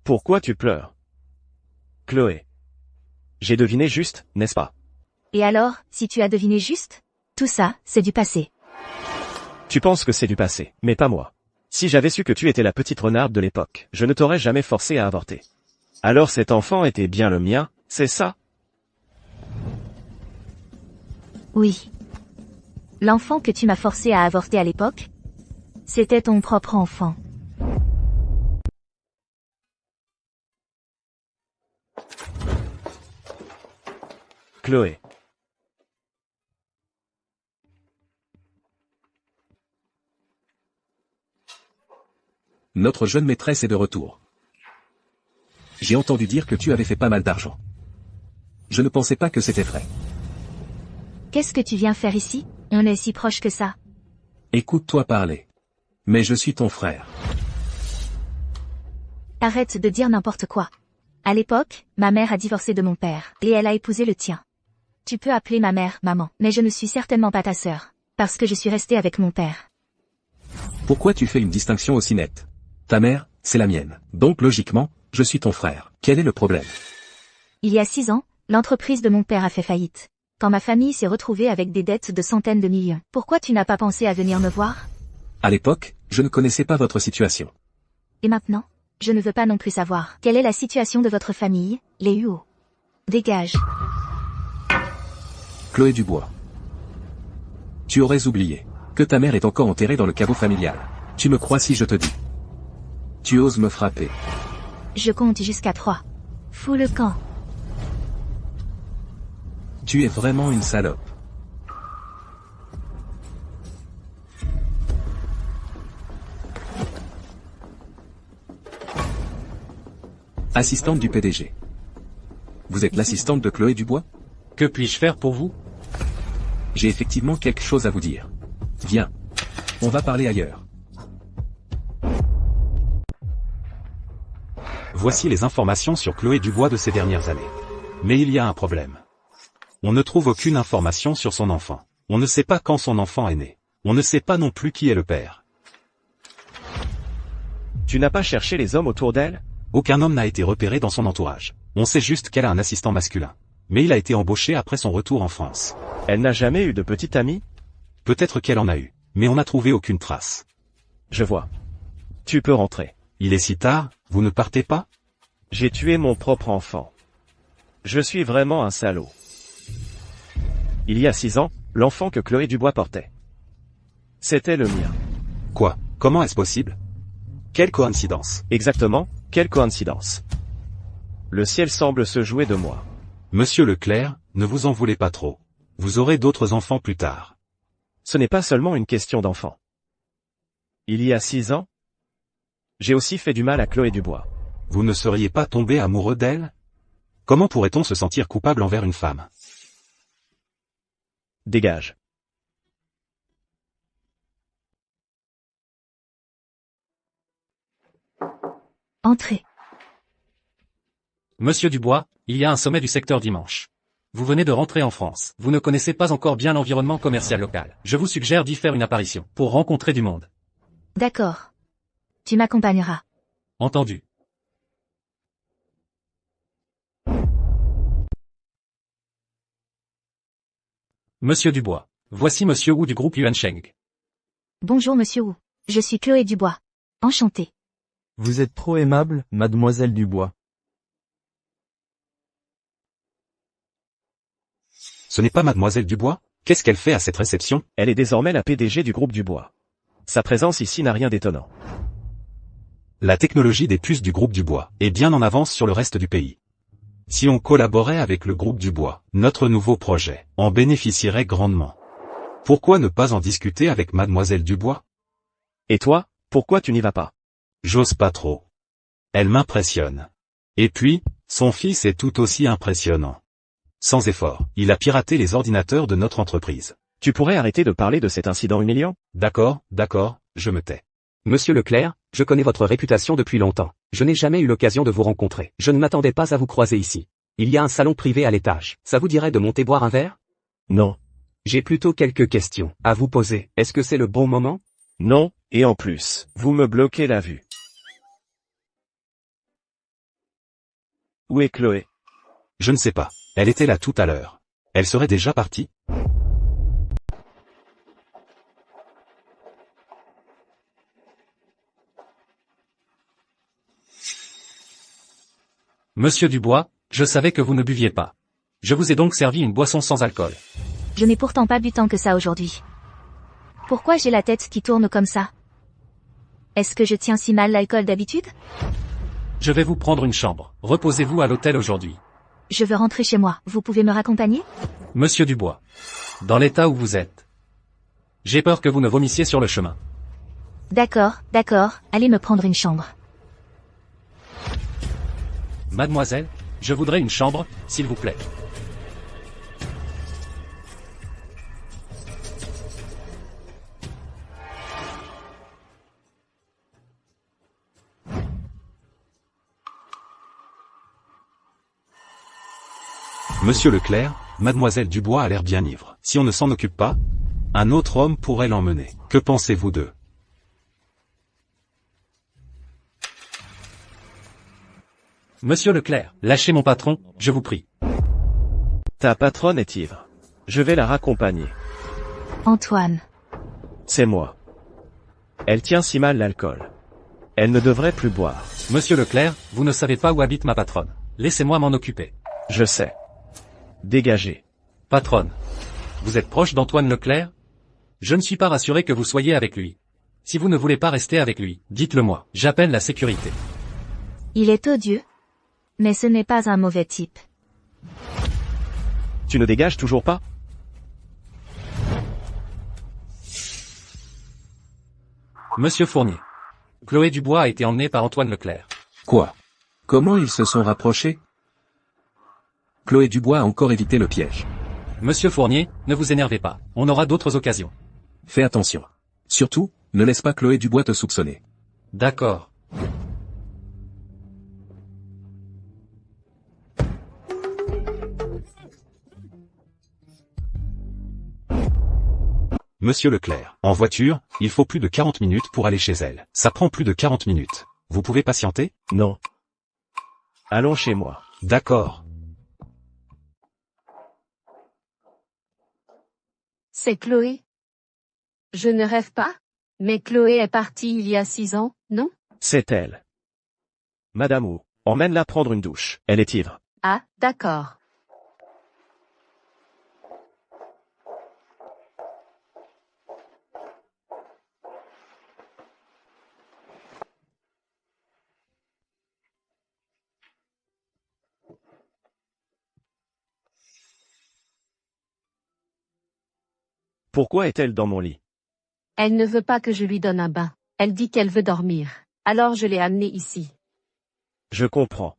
Pourquoi tu pleures? Chloé. J'ai deviné juste, n'est-ce pas?
Et alors, si tu as deviné juste? Tout ça, c'est du passé.
Tu penses que c'est du passé, mais pas moi. Si j'avais su que tu étais la petite renarde de l'époque, je ne t'aurais jamais forcé à avorter. Alors cet enfant était bien le mien, c'est ça?
Oui. L'enfant que tu m'as forcé à avorter à l'époque? C'était ton propre enfant.
Chloé.
Notre jeune maîtresse est de retour. J'ai entendu dire que tu avais fait pas mal d'argent. Je ne pensais pas que c'était vrai.
Qu'est-ce que tu viens faire ici? On est si proche que ça.
Écoute-toi parler. Mais je suis ton frère.
Arrête de dire n'importe quoi. À l'époque, ma mère a divorcé de mon père, et elle a épousé le tien. Tu peux appeler ma mère maman, mais je ne suis certainement pas ta sœur, parce que je suis restée avec mon père.
Pourquoi tu fais une distinction aussi nette? Ta mère, c'est la mienne. Donc logiquement, je suis ton frère. Quel est le problème?
Il y a 6 ans, l'entreprise de mon père a fait faillite. Quand ma famille s'est retrouvée avec des dettes de centaines de millions. Pourquoi tu n'as pas pensé à venir me voir?
À l'époque, je ne connaissais pas votre situation.
Et maintenant? Je ne veux pas non plus savoir. Quelle est la situation de votre famille, les Huo? Dégage.
Chloé Dubois. Tu aurais oublié que ta mère est encore enterrée dans le caveau familial. Tu me crois si je te dis? Tu oses me frapper?
Je compte jusqu'à 3. Fous le camp.
Tu es vraiment une salope. Assistante du PDG. Vous êtes l'assistante de Chloé Dubois?
Que puis-je faire pour vous?
J'ai effectivement quelque chose à vous dire. Viens. On va parler ailleurs.
Voici les informations sur Chloé Dubois de ces dernières années. Mais il y a un problème. On ne trouve aucune information sur son enfant. On ne sait pas quand son enfant est né. On ne sait pas non plus qui est le père.
Tu n'as pas cherché les hommes autour d'elle?
Aucun homme n'a été repéré dans son entourage. On sait juste qu'elle a un assistant masculin. Mais il a été embauché après son retour en France.
Elle n'a jamais eu de petite amie?
Peut-être qu'elle en a eu, mais on n'a trouvé aucune trace.
Je vois. Tu peux rentrer.
Il est si tard, vous ne partez pas?
J'ai tué mon propre enfant. Je suis vraiment un salaud. Il y a 6 ans, l'enfant que Chloé Dubois portait. C'était le mien.
Quoi? Comment est-ce possible? Quelle coïncidence?
Exactement, quelle coïncidence. Le ciel semble se jouer de moi.
Monsieur Leclerc, ne vous en voulez pas trop. Vous aurez d'autres enfants plus tard.
Ce n'est pas seulement une question d'enfant. Il y a 6 ans, j'ai aussi fait du mal à Chloé Dubois.
Vous ne seriez pas tombé amoureux d'elle? Comment pourrait-on se sentir coupable envers une femme?
Dégage.
Entrez.
Monsieur Dubois, il y a un sommet du secteur dimanche. Vous venez de rentrer en France. Vous ne connaissez pas encore bien l'environnement commercial local. Je vous suggère d'y faire une apparition, pour rencontrer du monde.
D'accord. Tu m'accompagneras.
Entendu. Monsieur Dubois, voici Monsieur Wu du groupe Yuansheng.
Bonjour Monsieur Wu. Je suis Chloé Dubois. Enchantée.
Vous êtes trop aimable, mademoiselle Dubois.
Ce n'est pas mademoiselle Dubois? Qu'est-ce qu'elle fait à cette réception?
Elle est désormais la PDG du groupe Dubois. Sa présence ici n'a rien d'étonnant.
La technologie des puces du groupe Dubois est bien en avance sur le reste du pays. Si on collaborait avec le groupe Dubois, notre nouveau projet en bénéficierait grandement. Pourquoi ne pas en discuter avec mademoiselle Dubois?
Et toi, pourquoi tu n'y vas pas?
J'ose pas trop. Elle m'impressionne. Et puis, son fils est tout aussi impressionnant. Sans effort, il a piraté les ordinateurs de notre entreprise.
Tu pourrais arrêter de parler de cet incident humiliant?
D'accord, je me tais.
Monsieur Leclerc, je connais votre réputation depuis longtemps. Je n'ai jamais eu l'occasion de vous rencontrer. Je ne m'attendais pas à vous croiser ici. Il y a un salon privé à l'étage. Ça vous dirait de monter boire un verre?
Non.
J'ai plutôt quelques questions à vous poser. Est-ce que c'est le bon moment?
Non, et en plus, vous me bloquez la vue. Où est Chloé?
Je ne sais pas. Elle était là tout à l'heure. Elle serait déjà partie?
Monsieur Dubois, je savais que vous ne buviez pas. Je vous ai donc servi une boisson sans alcool.
Je n'ai pourtant pas bu tant que ça aujourd'hui. Pourquoi j'ai la tête qui tourne comme ça? Est-ce que je tiens si mal l'alcool d'habitude?
Je vais vous prendre une chambre. Reposez-vous à l'hôtel aujourd'hui.
Je veux rentrer chez moi. Vous pouvez me raccompagner?
Monsieur Dubois, dans l'état où vous êtes, j'ai peur que vous ne vomissiez sur le chemin.
D'accord, allez me prendre une chambre.
Mademoiselle, je voudrais une chambre, s'il vous plaît.
Monsieur Leclerc, mademoiselle Dubois a l'air bien ivre. Si on ne s'en occupe pas, un autre homme pourrait l'emmener. Que pensez-vous d'eux?
Monsieur Leclerc, lâchez mon patron, je vous prie.
Ta patronne est ivre. Je vais la raccompagner.
Antoine.
C'est moi. Elle tient si mal l'alcool. Elle ne devrait plus boire.
Monsieur Leclerc, vous ne savez pas où habite ma patronne. Laissez-moi m'en occuper.
Je sais. Dégagez.
Patronne. Vous êtes proche d'Antoine Leclerc? Je ne suis pas rassuré que vous soyez avec lui. Si vous ne voulez pas rester avec lui, dites-le moi. J'appelle la sécurité.
Il est odieux. Mais ce n'est pas un mauvais type.
Tu ne dégages toujours pas?
Monsieur Fournier. Chloé Dubois a été emmenée par Antoine Leclerc.
Quoi? Comment ils se sont rapprochés? Chloé Dubois a encore évité le piège.
Monsieur Fournier, ne vous énervez pas. On aura d'autres occasions.
Fais attention. Surtout, ne laisse pas Chloé Dubois te soupçonner.
D'accord.
Monsieur Leclerc, en voiture, il faut plus de 40 minutes pour aller chez elle. Ça prend plus de 40 minutes. Vous pouvez patienter?
Non. Allons chez moi.
D'accord.
C'est Chloé? Je ne rêve pas? Mais Chloé est partie il y a 6 ans, non?
C'est elle. Madame Wu, emmène-la prendre une douche. Elle est ivre.
Ah, d'accord.
Pourquoi est-elle dans mon lit?
Elle ne veut pas que je lui donne un bain. Elle dit qu'elle veut dormir. Alors je l'ai amenée ici.
Je comprends.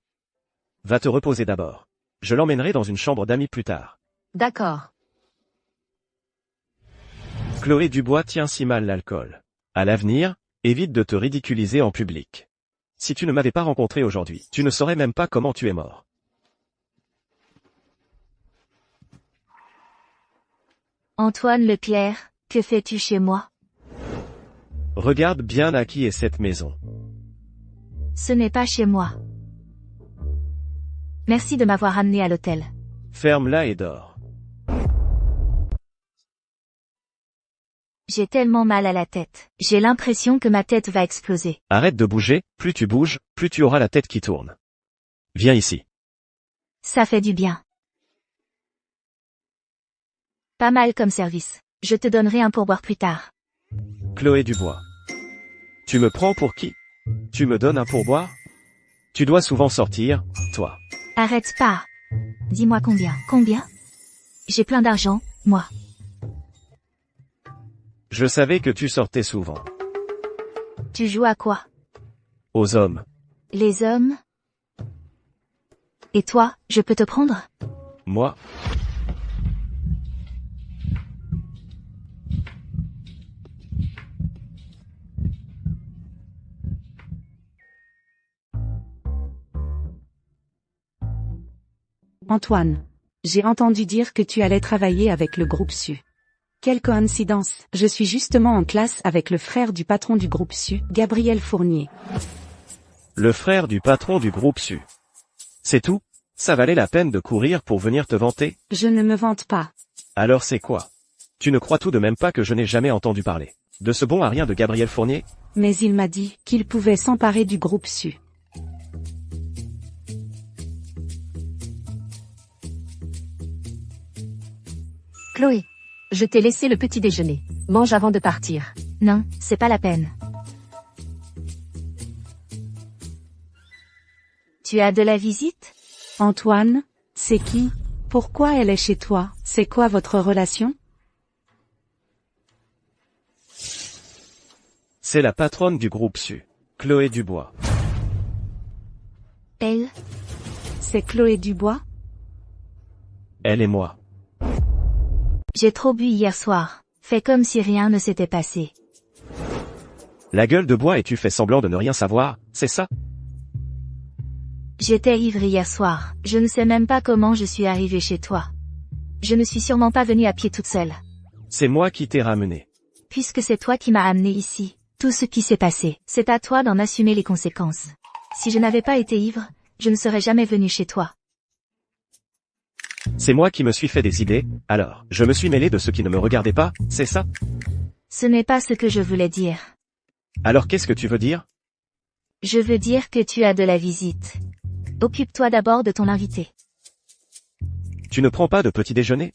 Va te reposer d'abord. Je l'emmènerai dans une chambre d'amis plus tard.
D'accord.
Chloé Dubois tient si mal l'alcool. À l'avenir, évite de te ridiculiser en public. Si tu ne m'avais pas rencontré aujourd'hui, tu ne saurais même pas comment tu es mort.
Antoine Leclerc, que fais-tu chez moi?
Regarde bien à qui est cette maison.
Ce n'est pas chez moi. Merci de m'avoir amené à l'hôtel.
Ferme-la et dors.
J'ai tellement mal à la tête. J'ai l'impression que ma tête va exploser.
Arrête de bouger, plus tu bouges, plus tu auras la tête qui tourne. Viens ici.
Ça fait du bien. Pas mal comme service. Je te donnerai un pourboire plus tard.
Chloé Dubois. Tu me prends pour qui? Tu me donnes un pourboire? Tu dois souvent sortir, toi.
Arrête pas. Dis-moi combien. Combien? J'ai plein d'argent, moi.
Je savais que tu sortais souvent.
Tu joues à quoi?
Aux hommes.
Les hommes? Et toi, je peux te prendre?
Moi?
Antoine. J'ai entendu dire que tu allais travailler avec le groupe Su. Quelle coïncidence, je suis justement en classe avec le frère du patron du groupe Su, Gabriel Fournier.
Le frère du patron du groupe Su. C'est tout? Ça valait la peine de courir pour venir te vanter?
Je ne me vante pas.
Alors c'est quoi? Tu ne crois tout de même pas que je n'ai jamais entendu parler de ce bon à rien de Gabriel Fournier?
Mais il m'a dit qu'il pouvait s'emparer du groupe Su.
Chloé, je t'ai laissé le petit déjeuner. Mange avant de partir.
Non, c'est pas la peine. Tu as de la visite?
Antoine, c'est qui? Pourquoi elle est chez toi? C'est quoi votre relation?
C'est la patronne du groupe Su, Chloé Dubois.
Elle?
C'est Chloé Dubois?
Elle et moi.
J'ai trop bu hier soir. Fais comme si rien ne s'était passé.
La gueule de bois et tu fais semblant de ne rien savoir, c'est ça?
J'étais ivre hier soir. Je ne sais même pas comment je suis arrivée chez toi. Je ne suis sûrement pas venue à pied toute seule.
C'est moi qui t'ai ramené.
Puisque c'est toi qui m'as amenée ici, tout ce qui s'est passé, c'est à toi d'en assumer les conséquences. Si je n'avais pas été ivre, je ne serais jamais venue chez toi.
C'est moi qui me suis fait des idées, alors, je me suis mêlé de ce qui ne me regardait pas, c'est ça?
Ce n'est pas ce que je voulais dire.
Alors qu'est-ce que tu veux dire?
Je veux dire que tu as de la visite. Occupe-toi d'abord de ton invité.
Tu ne prends pas de petit déjeuner?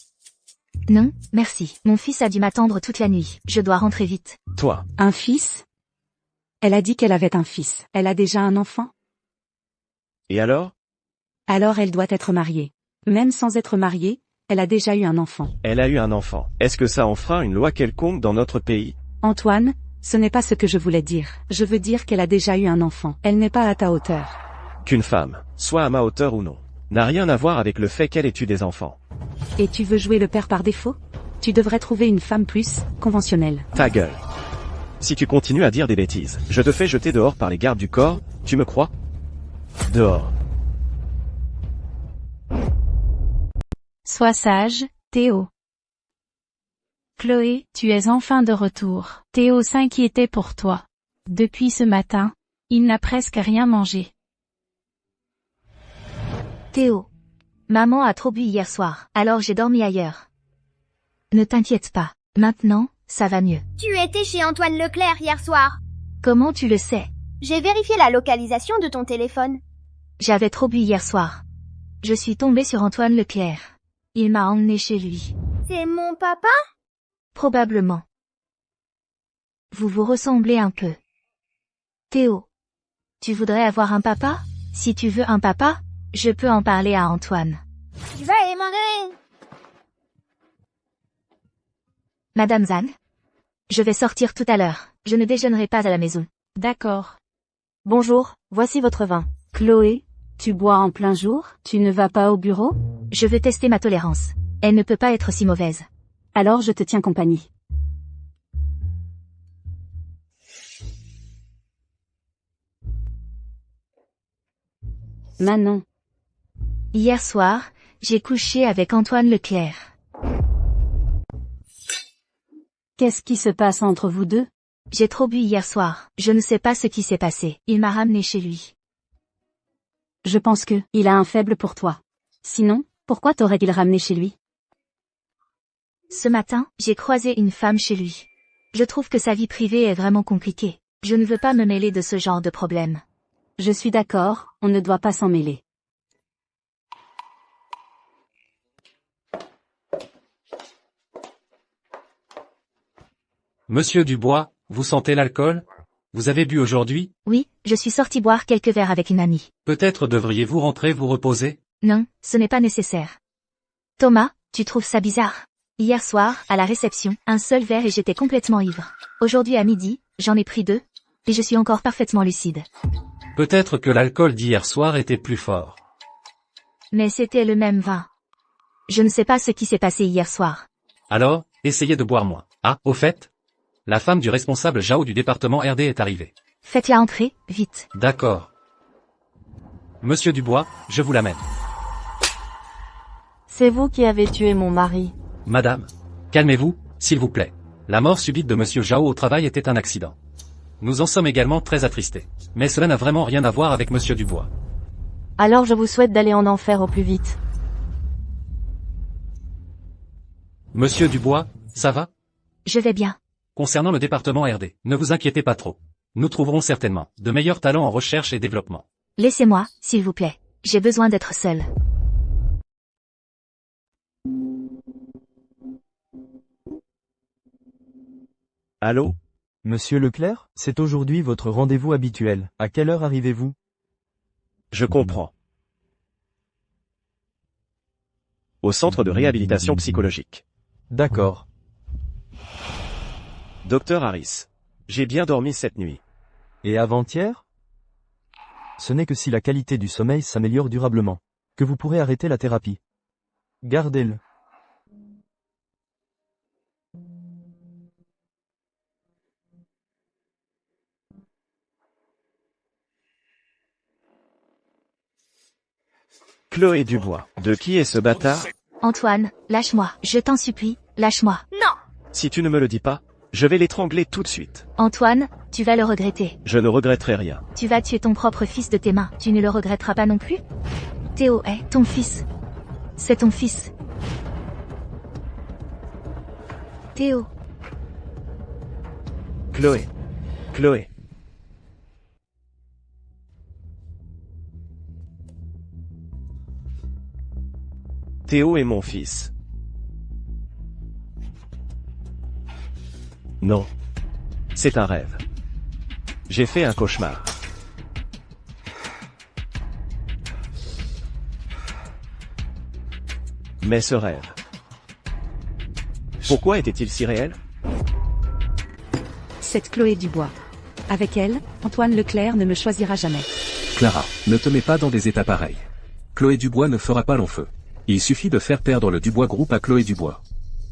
Non, merci. Mon fils a dû m'attendre toute la nuit. Je dois rentrer vite.
Toi.
Un fils? Elle a dit qu'elle avait un fils. Elle a déjà un enfant?
Et alors?
Alors elle doit être mariée. Même sans être mariée, elle a déjà eu un enfant.
Elle a eu un enfant. Est-ce que ça en fera une loi quelconque dans notre pays?
Antoine, ce n'est pas ce que je voulais dire. Je veux dire qu'elle a déjà eu un enfant. Elle n'est pas à ta hauteur.
qu'une femme, soit à ma hauteur ou non, n'a rien à voir avec le fait qu'elle ait eu des enfants.
Et tu veux jouer le père par défaut? Tu devrais trouver une femme plus conventionnelle.
Ta gueule. Si tu continues à dire des bêtises, je te fais jeter dehors par les gardes du corps, tu me crois? Dehors.
Sois sage, Théo. Chloé, tu es enfin de retour. Théo s'inquiétait pour toi. Depuis ce matin, il n'a presque rien mangé.
Théo. Maman a trop bu hier soir, alors j'ai dormi ailleurs. Ne t'inquiète pas. Maintenant, ça va mieux.
Tu étais chez Antoine Leclerc hier soir.
Comment tu le sais?
J'ai vérifié la localisation de ton téléphone.
J'avais trop bu hier soir. Je suis tombée sur Antoine Leclerc. Il m'a emmené chez lui.
C'est mon papa?
Probablement. Vous vous ressemblez un peu. Théo. Tu voudrais avoir un papa? Si tu veux un papa, je peux en parler à Antoine.
Tu vas demander.
Madame Zhang? Je vais sortir tout à l'heure. Je ne déjeunerai pas à la maison.
D'accord.
Bonjour, voici votre vin.
Chloé, tu bois en plein jour? Tu ne vas pas au bureau?
Je veux tester ma tolérance. Elle ne peut pas être si mauvaise.
Alors je te tiens compagnie. Manon.
Hier soir, j'ai couché avec Antoine Leclerc.
Qu'est-ce qui se passe entre vous deux?
J'ai trop bu hier soir. Je ne sais pas ce qui s'est passé. Il m'a ramené chez lui.
Je pense que il a un faible pour toi. Sinon, pourquoi t'aurait-il ramené chez lui?
Ce matin, j'ai croisé une femme chez lui. Je trouve que sa vie privée est vraiment compliquée. Je ne veux pas me mêler de ce genre de problème.
Je suis d'accord, on ne doit pas s'en mêler.
Monsieur Dubois, vous sentez l'alcool? Vous avez bu aujourd'hui?
Oui, je suis sortie boire quelques verres avec une amie.
Peut-être devriez-vous rentrer vous reposer?
Non, ce n'est pas nécessaire. Thomas, tu trouves ça bizarre? Hier soir, à la réception, un seul verre et j'étais complètement ivre. Aujourd'hui à midi, j'en ai pris 2, et je suis encore parfaitement lucide.
Peut-être que l'alcool d'hier soir était plus fort.
Mais c'était le même vin. Je ne sais pas ce qui s'est passé hier soir.
Alors, essayez de boire moins. Ah, au fait, la femme du responsable Zhao du département RD est arrivée.
Faites-la entrer, vite.
D'accord. Monsieur Dubois, je vous l'amène.
C'est vous qui avez tué mon mari.
Madame, calmez-vous, s'il vous plaît. La mort subite de Monsieur Zhao au travail était un accident. Nous en sommes également très attristés. Mais cela n'a vraiment rien à voir avec Monsieur Dubois.
Alors je vous souhaite d'aller en enfer au plus vite.
Monsieur Dubois, ça va?
Je vais bien.
Concernant le département RD, ne vous inquiétez pas trop. Nous trouverons certainement de meilleurs talents en recherche et développement.
Laissez-moi, s'il vous plaît. J'ai besoin d'être seule.
Allô?
Monsieur Leclerc, c'est aujourd'hui votre rendez-vous habituel. À quelle heure arrivez-vous?
Je comprends. Au centre de réhabilitation psychologique.
D'accord.
Docteur Harris. J'ai bien dormi cette nuit.
Et avant-hier? Ce n'est que si la qualité du sommeil s'améliore durablement que vous pourrez arrêter la thérapie. Gardez-le.
Chloé Dubois. De qui est ce bâtard?
Antoine, lâche-moi. Je t'en supplie, lâche-moi.
Non!
Si tu ne me le dis pas, je vais l'étrangler tout de suite.
Antoine, tu vas le regretter.
Je ne regretterai rien.
Tu vas tuer ton propre fils de tes mains. Tu ne le regretteras pas non plus? Théo est ton fils. C'est ton fils. Théo.
Chloé. Chloé. Théo est mon fils. Non. C'est un rêve. J'ai fait un cauchemar. Mais ce rêve. Pourquoi était-il si réel?
C'est Chloé Dubois. Avec elle, Antoine Leclerc ne me choisira jamais.
Clara, ne te mets pas dans des états pareils. Chloé Dubois ne fera pas long feu. Il suffit de faire perdre le Dubois Group à Chloé Dubois.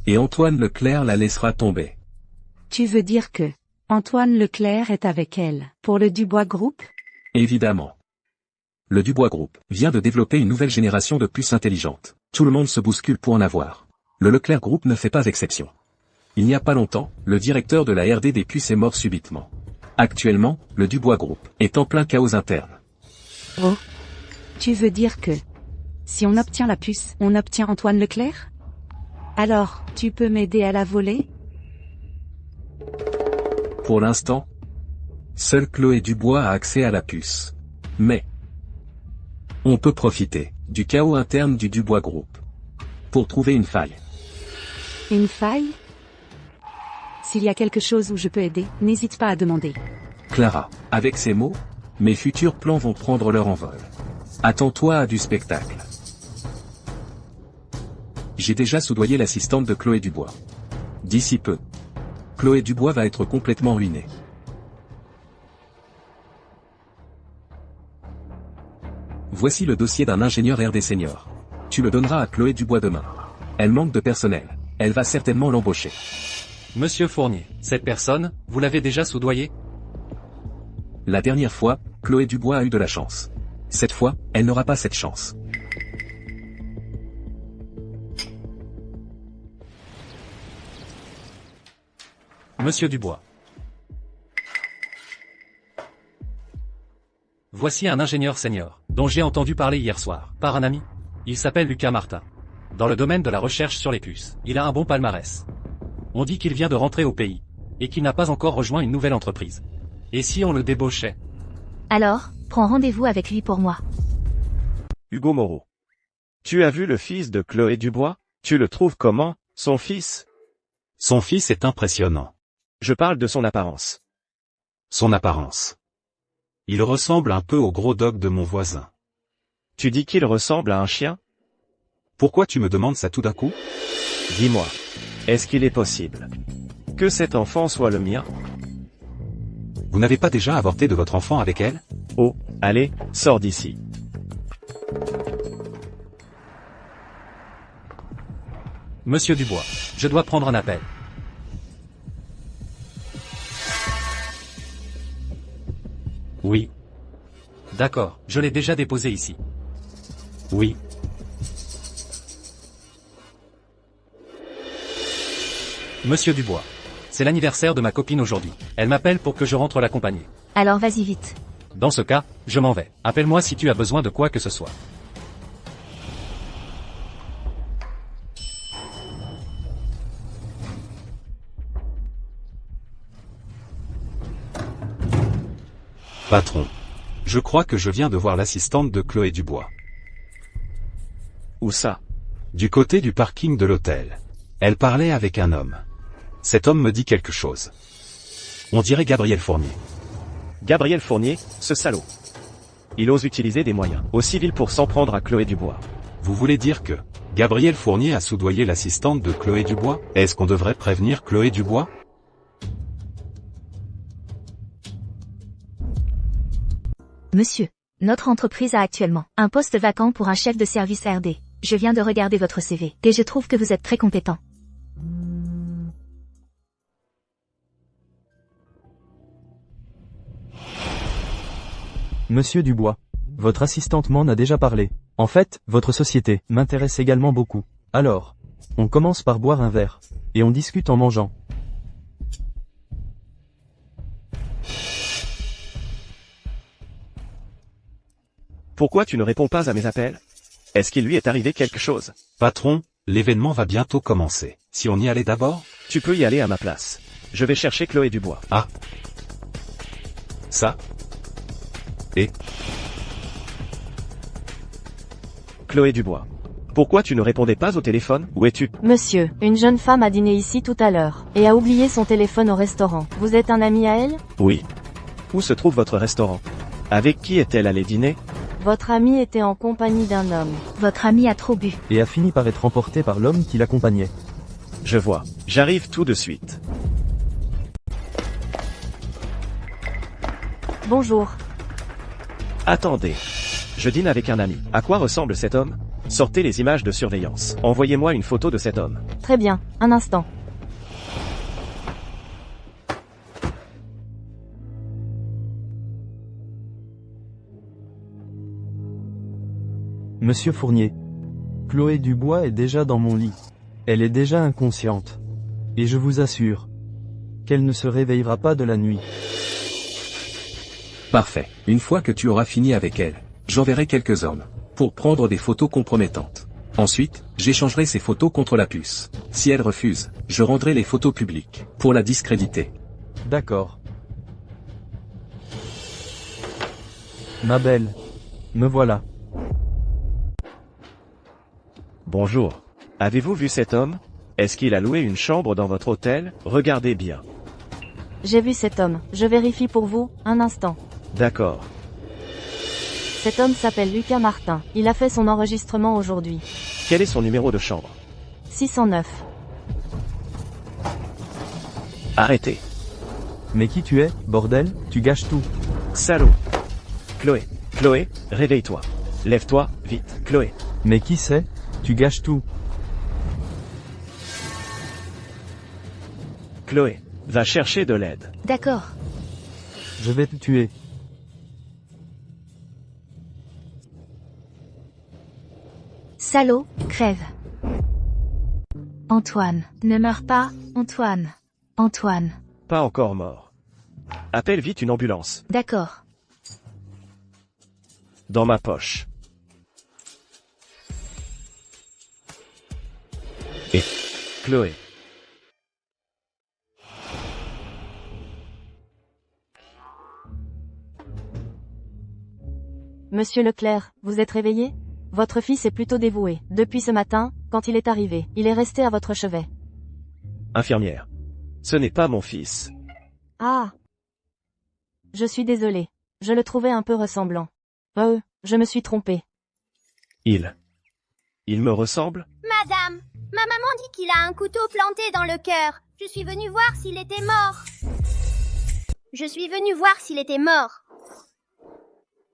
Et Antoine Leclerc la laissera tomber.
Tu veux dire que Antoine Leclerc est avec elle, pour le Dubois Group?
Évidemment. Le Dubois Group vient de développer une nouvelle génération de puces intelligentes. Tout le monde se bouscule pour en avoir. Le Leclerc Group ne fait pas exception. Il n'y a pas longtemps, le directeur de la RD des puces est mort subitement. Actuellement, le Dubois Group est en plein chaos interne.
Oh. Tu veux dire que si on obtient la puce, on obtient Antoine Leclerc? Alors, tu peux m'aider à la voler?
Pour l'instant, seule Chloé Dubois a accès à la puce. Mais on peut profiter du chaos interne du Dubois Group pour trouver une faille.
Une faille? S'il y a quelque chose où je peux aider, n'hésite pas à demander.
Clara, avec ces mots, mes futurs plans vont prendre leur envol. Attends-toi à du spectacle. J'ai déjà soudoyé l'assistante de Chloé Dubois. D'ici peu, Chloé Dubois va être complètement ruinée. Voici le dossier d'un ingénieur RD senior. Tu le donneras à Chloé Dubois demain. Elle manque de personnel. Elle va certainement l'embaucher.
Monsieur Fournier, cette personne, vous l'avez déjà soudoyée?
La dernière fois, Chloé Dubois a eu de la chance. Cette fois, elle n'aura pas cette chance.
Monsieur Dubois. Voici un ingénieur senior, dont j'ai entendu parler hier soir, par un ami. Il s'appelle Lucas Martin. Dans le domaine de la recherche sur les puces, il a un bon palmarès. On dit qu'il vient de rentrer au pays, et qu'il n'a pas encore rejoint une nouvelle entreprise. Et si on le débauchait?
Alors, prends rendez-vous avec lui pour moi.
Hugo Moreau. Tu as vu le fils de Chloé Dubois? Tu le trouves comment, son fils?
Son fils est impressionnant.
Je parle de son apparence.
Son apparence. Il ressemble un peu au gros dog de mon voisin.
Tu dis qu'il ressemble à un chien?
Pourquoi tu me demandes ça tout d'un coup?
Dis-moi, est-ce qu'il est possible que cet enfant soit le mien?
Vous n'avez pas déjà avorté de votre enfant avec elle?
Oh, allez, sors d'ici.
Monsieur Dubois, je dois prendre un appel.
Oui.
D'accord, je l'ai déjà déposé ici.
Oui.
Monsieur Dubois, c'est l'anniversaire de ma copine aujourd'hui. Elle m'appelle pour que je rentre l'accompagner.
Alors vas-y vite.
Dans ce cas, je m'en vais. Appelle-moi si tu as besoin de quoi que ce soit.
Patron. Je crois que je viens de voir l'assistante de Chloé Dubois.
Où ça?
Du côté du parking de l'hôtel. Elle parlait avec un homme. Cet homme me dit quelque chose. On dirait Gabriel Fournier.
Gabriel Fournier, ce salaud. Il ose utiliser des moyens aussi vils pour s'en prendre à Chloé Dubois.
Vous voulez dire que Gabriel Fournier a soudoyé l'assistante de Chloé Dubois? Est-ce qu'on devrait prévenir Chloé Dubois?
Monsieur, notre entreprise a actuellement un poste vacant pour un chef de service RD. Je viens de regarder votre CV, et je trouve que vous êtes très compétent.
Monsieur Dubois, votre assistante m'en a déjà parlé. En fait, votre société m'intéresse également beaucoup. Alors, on commence par boire un verre, et on discute en mangeant.
Pourquoi tu ne réponds pas à mes appels? Est-ce qu'il lui est arrivé quelque chose?
Patron, l'événement va bientôt commencer. Si on y allait d'abord?
Tu peux y aller à ma place. Je vais chercher Chloé Dubois.
Ah. Ça? Et?
Chloé Dubois. Pourquoi tu ne répondais pas au téléphone? Où es-tu?
Monsieur, une jeune femme a dîné ici tout à l'heure, et a oublié son téléphone au restaurant. Vous êtes un ami à elle?
Oui. Où se trouve votre restaurant? Avec qui est-elle allée dîner?
Votre ami était en compagnie d'un homme.
Votre ami a trop bu.
Et a fini par être emporté par l'homme qui l'accompagnait.
Je vois. J'arrive tout de suite.
Bonjour.
Attendez. Je dîne avec un ami. À quoi ressemble cet homme? Sortez les images de surveillance. Envoyez-moi une photo de cet homme.
Très bien, un instant.
Monsieur Fournier. Chloé Dubois est déjà dans mon lit. Elle est déjà inconsciente. Et je vous assure qu'elle ne se réveillera pas de la nuit.
Parfait. Une fois que tu auras fini avec elle, j'enverrai quelques hommes pour prendre des photos compromettantes. Ensuite, j'échangerai ces photos contre la puce. Si elle refuse, je rendrai les photos publiques pour la discréditer.
D'accord. Ma belle. Me voilà.
Bonjour. Avez-vous vu cet homme? Est-ce qu'il a loué une chambre dans votre hôtel? Regardez bien.
J'ai vu cet homme. Je vérifie pour vous, un instant.
D'accord.
Cet homme s'appelle Lucas Martin. Il a fait son enregistrement aujourd'hui.
Quel est son numéro de chambre?
609.
Arrêtez.
Mais qui tu es, bordel? Tu gâches tout.
Salaud. Chloé. Chloé, réveille-toi. Lève-toi, vite. Chloé.
Mais qui c'est? Tu gâches tout.
Chloé, va chercher de l'aide.
D'accord.
Je vais te tuer.
Salaud, crève. Antoine, ne meurs pas, Antoine. Antoine.
Pas encore mort. Appelle vite une ambulance.
D'accord.
Dans ma poche. Et Chloé.
Monsieur Leclerc, vous êtes réveillé? Votre fils est plutôt dévoué. Depuis ce matin, quand il est arrivé, il est resté à votre chevet.
Infirmière. Ce n'est pas mon fils.
Ah. Je suis désolé. Je le trouvais un peu ressemblant. Je me suis trompé.
Il me ressemble?
Madame, ma maman dit qu'il a un couteau planté dans le cœur. Je suis venue voir s'il était mort. Je suis venue voir s'il était mort.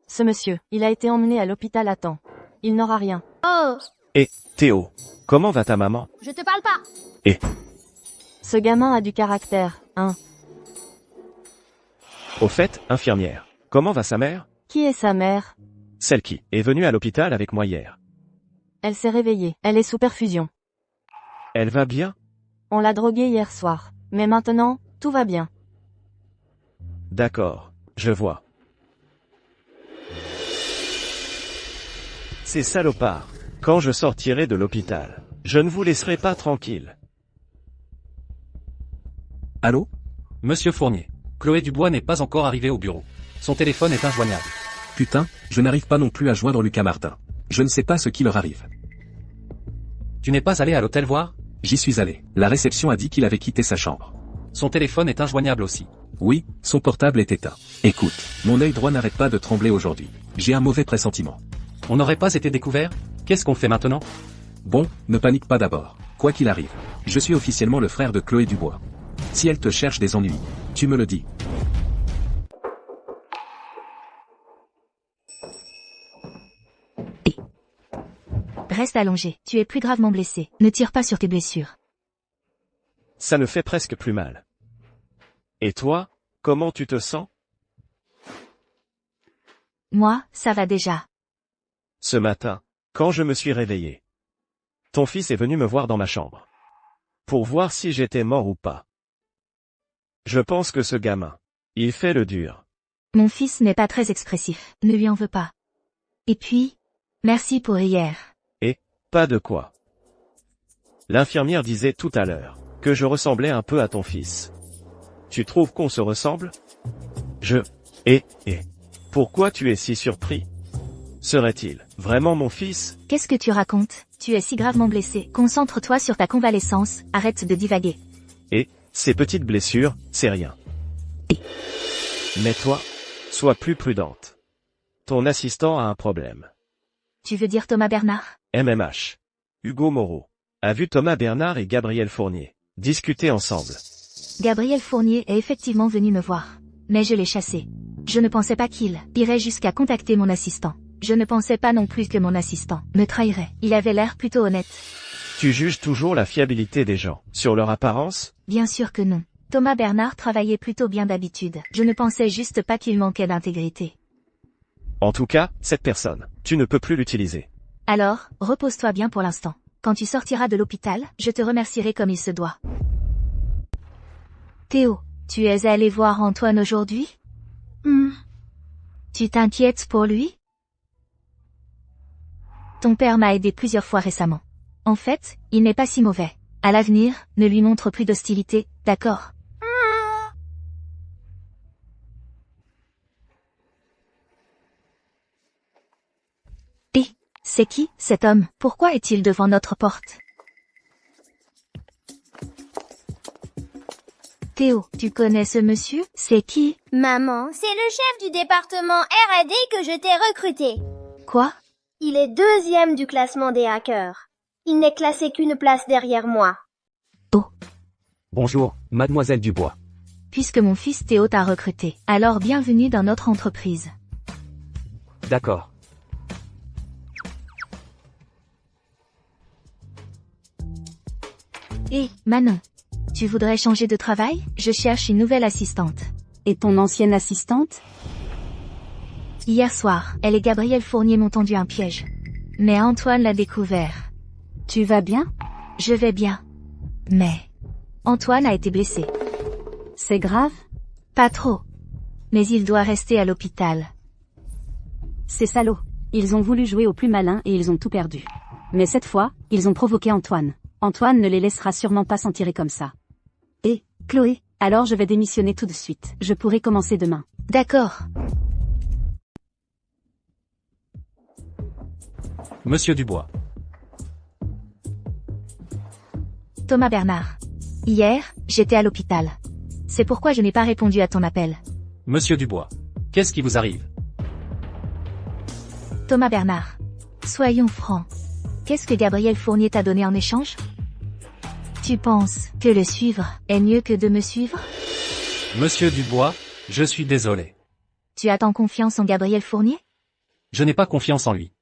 Ce monsieur, il a été emmené à l'hôpital à temps. Il n'aura rien.
Oh.
Et, Théo, comment va ta maman?
Je te parle pas.
Et,
Ce gamin a du caractère, hein.
au fait, infirmière, comment va sa mère?
Qui est sa mère?
Celle qui est venue à l'hôpital avec moi hier.
Elle s'est réveillée. Elle est sous perfusion.
Elle va bien?
On l'a droguée hier soir. Mais maintenant, tout va bien.
D'accord, je vois. Ces salopards. Quand je sortirai de l'hôpital, je ne vous laisserai pas tranquille.
Allô?
Monsieur Fournier. Chloé Dubois n'est pas encore arrivée au bureau. Son téléphone est injoignable.
Putain, je n'arrive pas non plus à joindre Lucas Martin. Je ne sais pas ce qui leur arrive.
Tu n'es pas allé à l'hôtel voir?
J'y suis allé. La réception a dit qu'il avait quitté sa chambre.
Son téléphone est injoignable aussi.
Oui, son portable est éteint. Écoute, mon œil droit n'arrête pas de trembler aujourd'hui. J'ai un mauvais pressentiment.
On n'aurait pas été découvert? Qu'est-ce qu'on fait maintenant?
Bon, ne panique pas d'abord. Quoi qu'il arrive, je suis officiellement le frère de Chloé Dubois. Si elle te cherche des ennuis, tu me le dis.
Reste allongé. Tu es plus gravement blessé. Ne tire pas sur tes blessures.
Ça ne fait presque plus mal. Et toi, comment tu te sens?
Moi, ça va déjà.
Ce matin, quand je me suis réveillé, ton fils est venu me voir dans ma chambre. Pour voir si j'étais mort ou pas. Je pense que ce gamin, il fait le dur.
Mon fils n'est pas très expressif. Ne lui en veux pas. Et puis, merci pour hier.
Et, pas de quoi. L'infirmière disait tout à l'heure que je ressemblais un peu à ton fils. Tu trouves qu'on se ressemble? Et, pourquoi tu es si surpris? Serait-il vraiment mon fils?
Qu'est-ce que tu racontes? Tu es si gravement blessé. Concentre-toi sur ta convalescence, arrête de divaguer.
Et, ces petites blessures, c'est rien. Mais toi, sois plus prudente. Ton assistant a un problème.
Tu veux dire Thomas Bernard?
MMH. Hugo Moreau a vu Thomas Bernard et Gabriel Fournier discuter ensemble.
Gabriel Fournier est effectivement venu me voir. Mais je l'ai chassé. Je ne pensais pas qu'il irait jusqu'à contacter mon assistant. Je ne pensais pas non plus que mon assistant me trahirait. Il avait l'air plutôt honnête.
Tu juges toujours la fiabilité des gens, sur leur apparence?
Bien sûr que non. Thomas Bernard travaillait plutôt bien d'habitude. Je ne pensais juste pas qu'il manquait d'intégrité.
En tout cas, cette personne, tu ne peux plus l'utiliser.
Alors, repose-toi bien pour l'instant. Quand tu sortiras de l'hôpital, je te remercierai comme il se doit. Théo, tu es allé voir Antoine aujourd'hui? Tu t'inquiètes pour lui? Ton père m'a aidé plusieurs fois récemment. En fait, il n'est pas si mauvais. À l'avenir, ne lui montre plus d'hostilité, d'accord? Et, c'est qui, cet homme? Pourquoi est-il devant notre porte? Théo, tu connais ce monsieur? C'est qui?
Maman, c'est le chef du département R&D que je t'ai recruté.
Quoi?
Il est 2e du classement des hackers. Il n'est classé qu'une place derrière moi.
Bonjour, mademoiselle Dubois.
Puisque mon fils Théo t'a recruté, alors bienvenue dans notre entreprise.
D'accord.
Hé, Manon. Tu voudrais changer de travail? Je cherche une nouvelle assistante.
Et ton ancienne assistante?
Hier soir, elle et Gabriel Fournier m'ont tendu un piège. Mais Antoine l'a découvert.
Tu vas bien?
Je vais bien. Mais Antoine a été blessé.
C'est grave?
Pas trop. Mais il doit rester à l'hôpital.
Ces salauds. Ils ont voulu jouer au plus malin et ils ont tout perdu. Mais cette fois, ils ont provoqué Antoine. Antoine ne les laissera sûrement pas s'en tirer comme ça. Et, Chloé, alors je vais démissionner tout de suite. Je pourrai commencer demain.
D'accord.
Monsieur Dubois.
Thomas Bernard. Hier, j'étais à l'hôpital. C'est pourquoi je n'ai pas répondu à ton appel.
Monsieur Dubois. Qu'est-ce qui vous arrive?
Thomas Bernard. Soyons francs. Qu'est-ce que Gabriel Fournier t'a donné en échange? Tu penses que le suivre est mieux que de me suivre?
Monsieur Dubois, je suis désolé.
Tu as tant confiance en Gabriel Fournier?
Je n'ai pas confiance en lui.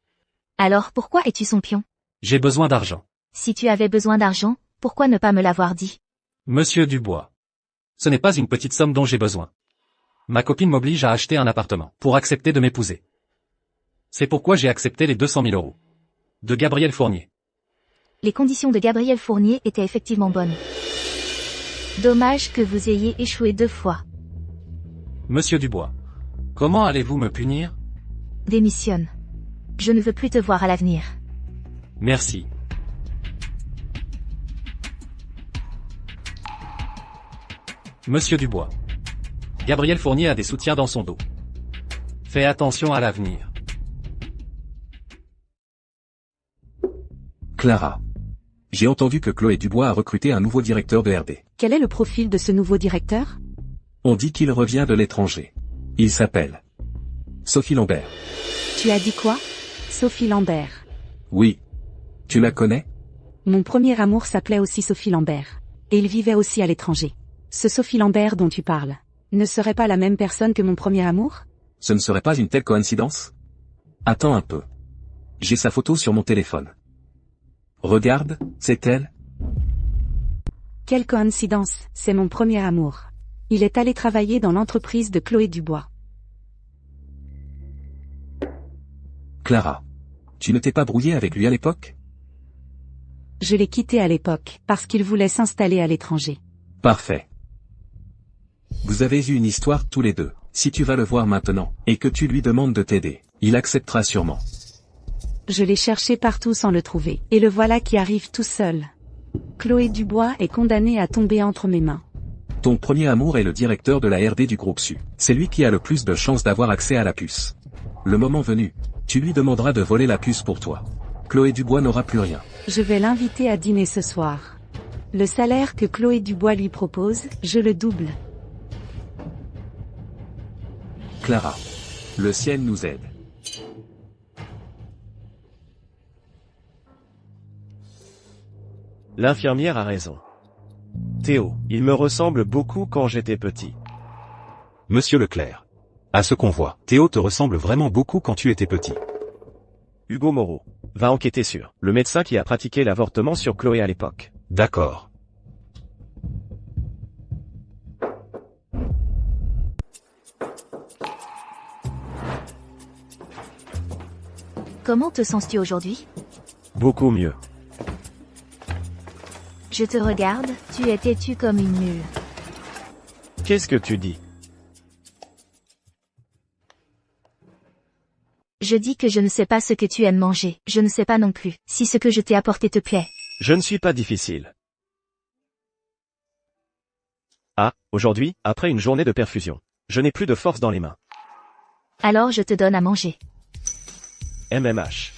Alors pourquoi es-tu son pion?
J'ai besoin d'argent.
Si tu avais besoin d'argent, pourquoi ne pas me l'avoir dit?
Monsieur Dubois. Ce n'est pas une petite somme dont j'ai besoin. Ma copine m'oblige à acheter un appartement pour accepter de m'épouser. C'est pourquoi j'ai accepté les 200 000 € de Gabriel Fournier.
Les conditions de Gabriel Fournier étaient effectivement bonnes. Dommage que vous ayez échoué 2 fois.
Monsieur Dubois. Comment allez-vous me punir?
Démissionne. Je ne veux plus te voir à l'avenir.
Merci. Monsieur Dubois. Gabriel Fournier a des soutiens dans son dos. Fais attention à l'avenir.
Clara. J'ai entendu que Chloé Dubois a recruté un nouveau directeur de RD.
Quel est le profil de ce nouveau directeur?
On dit qu'il revient de l'étranger. Il s'appelle Sophie Lambert.
Tu as dit quoi? Sophie Lambert.
Oui. Tu la connais?
Mon premier amour s'appelait aussi Sophie Lambert. Et il vivait aussi à l'étranger. Ce Sophie Lambert dont tu parles ne serait pas la même personne que mon premier amour?
Ce ne serait pas une telle coïncidence? Attends un peu. J'ai sa photo sur mon téléphone. Regarde, c'est elle?
Quelle coïncidence, c'est mon premier amour. Il est allé travailler dans l'entreprise de Chloé Dubois.
Clara. Tu ne t'es pas brouillé avec lui à l'époque?
Je l'ai quitté à l'époque, parce qu'il voulait s'installer à l'étranger.
Parfait. Vous avez eu une histoire tous les deux. Si tu vas le voir maintenant, et que tu lui demandes de t'aider, il acceptera sûrement.
Je l'ai cherché partout sans le trouver, et le voilà qui arrive tout seul. Chloé Dubois est condamnée à tomber entre mes mains.
Ton premier amour est le directeur de la RD du groupe Su. C'est lui qui a le plus de chances d'avoir accès à la puce. Le moment venu, tu lui demanderas de voler la puce pour toi. Chloé Dubois n'aura plus rien.
Je vais l'inviter à dîner ce soir. Le salaire que Chloé Dubois lui propose, je le double.
Clara. Le ciel nous aide.
L'infirmière a raison. Théo, il me ressemble beaucoup quand j'étais petit.
Monsieur Leclerc. À ce qu'on voit, Théo te ressemble vraiment beaucoup quand tu étais petit.
Hugo Moreau va enquêter sur le médecin qui a pratiqué l'avortement sur Chloé à l'époque.
D'accord.
Comment te sens-tu aujourd'hui?
Beaucoup mieux.
Je te regarde, tu es têtu comme une mule.
Qu'est-ce que tu dis?
Je dis que je ne sais pas ce que tu aimes manger, je ne sais pas non plus si ce que je t'ai apporté te plaît.
Je ne suis pas difficile. Ah, aujourd'hui, après une journée de perfusion, je n'ai plus de force dans les mains.
Alors je te donne à manger.
MMH.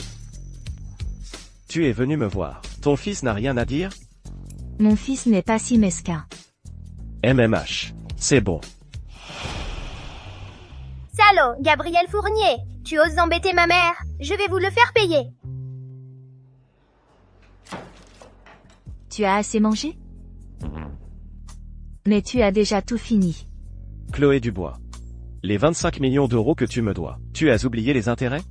Tu es venu me voir. Ton fils n'a rien à dire?
Mon fils n'est pas si mesquin.
MMH. C'est bon.
Salaud, Gabriel Fournier, tu oses embêter ma mère, je vais vous le faire payer.
Tu as assez mangé? Mais tu as déjà tout fini.
Chloé Dubois. Les 25 millions d'euros que tu me dois, tu as oublié les intérêts?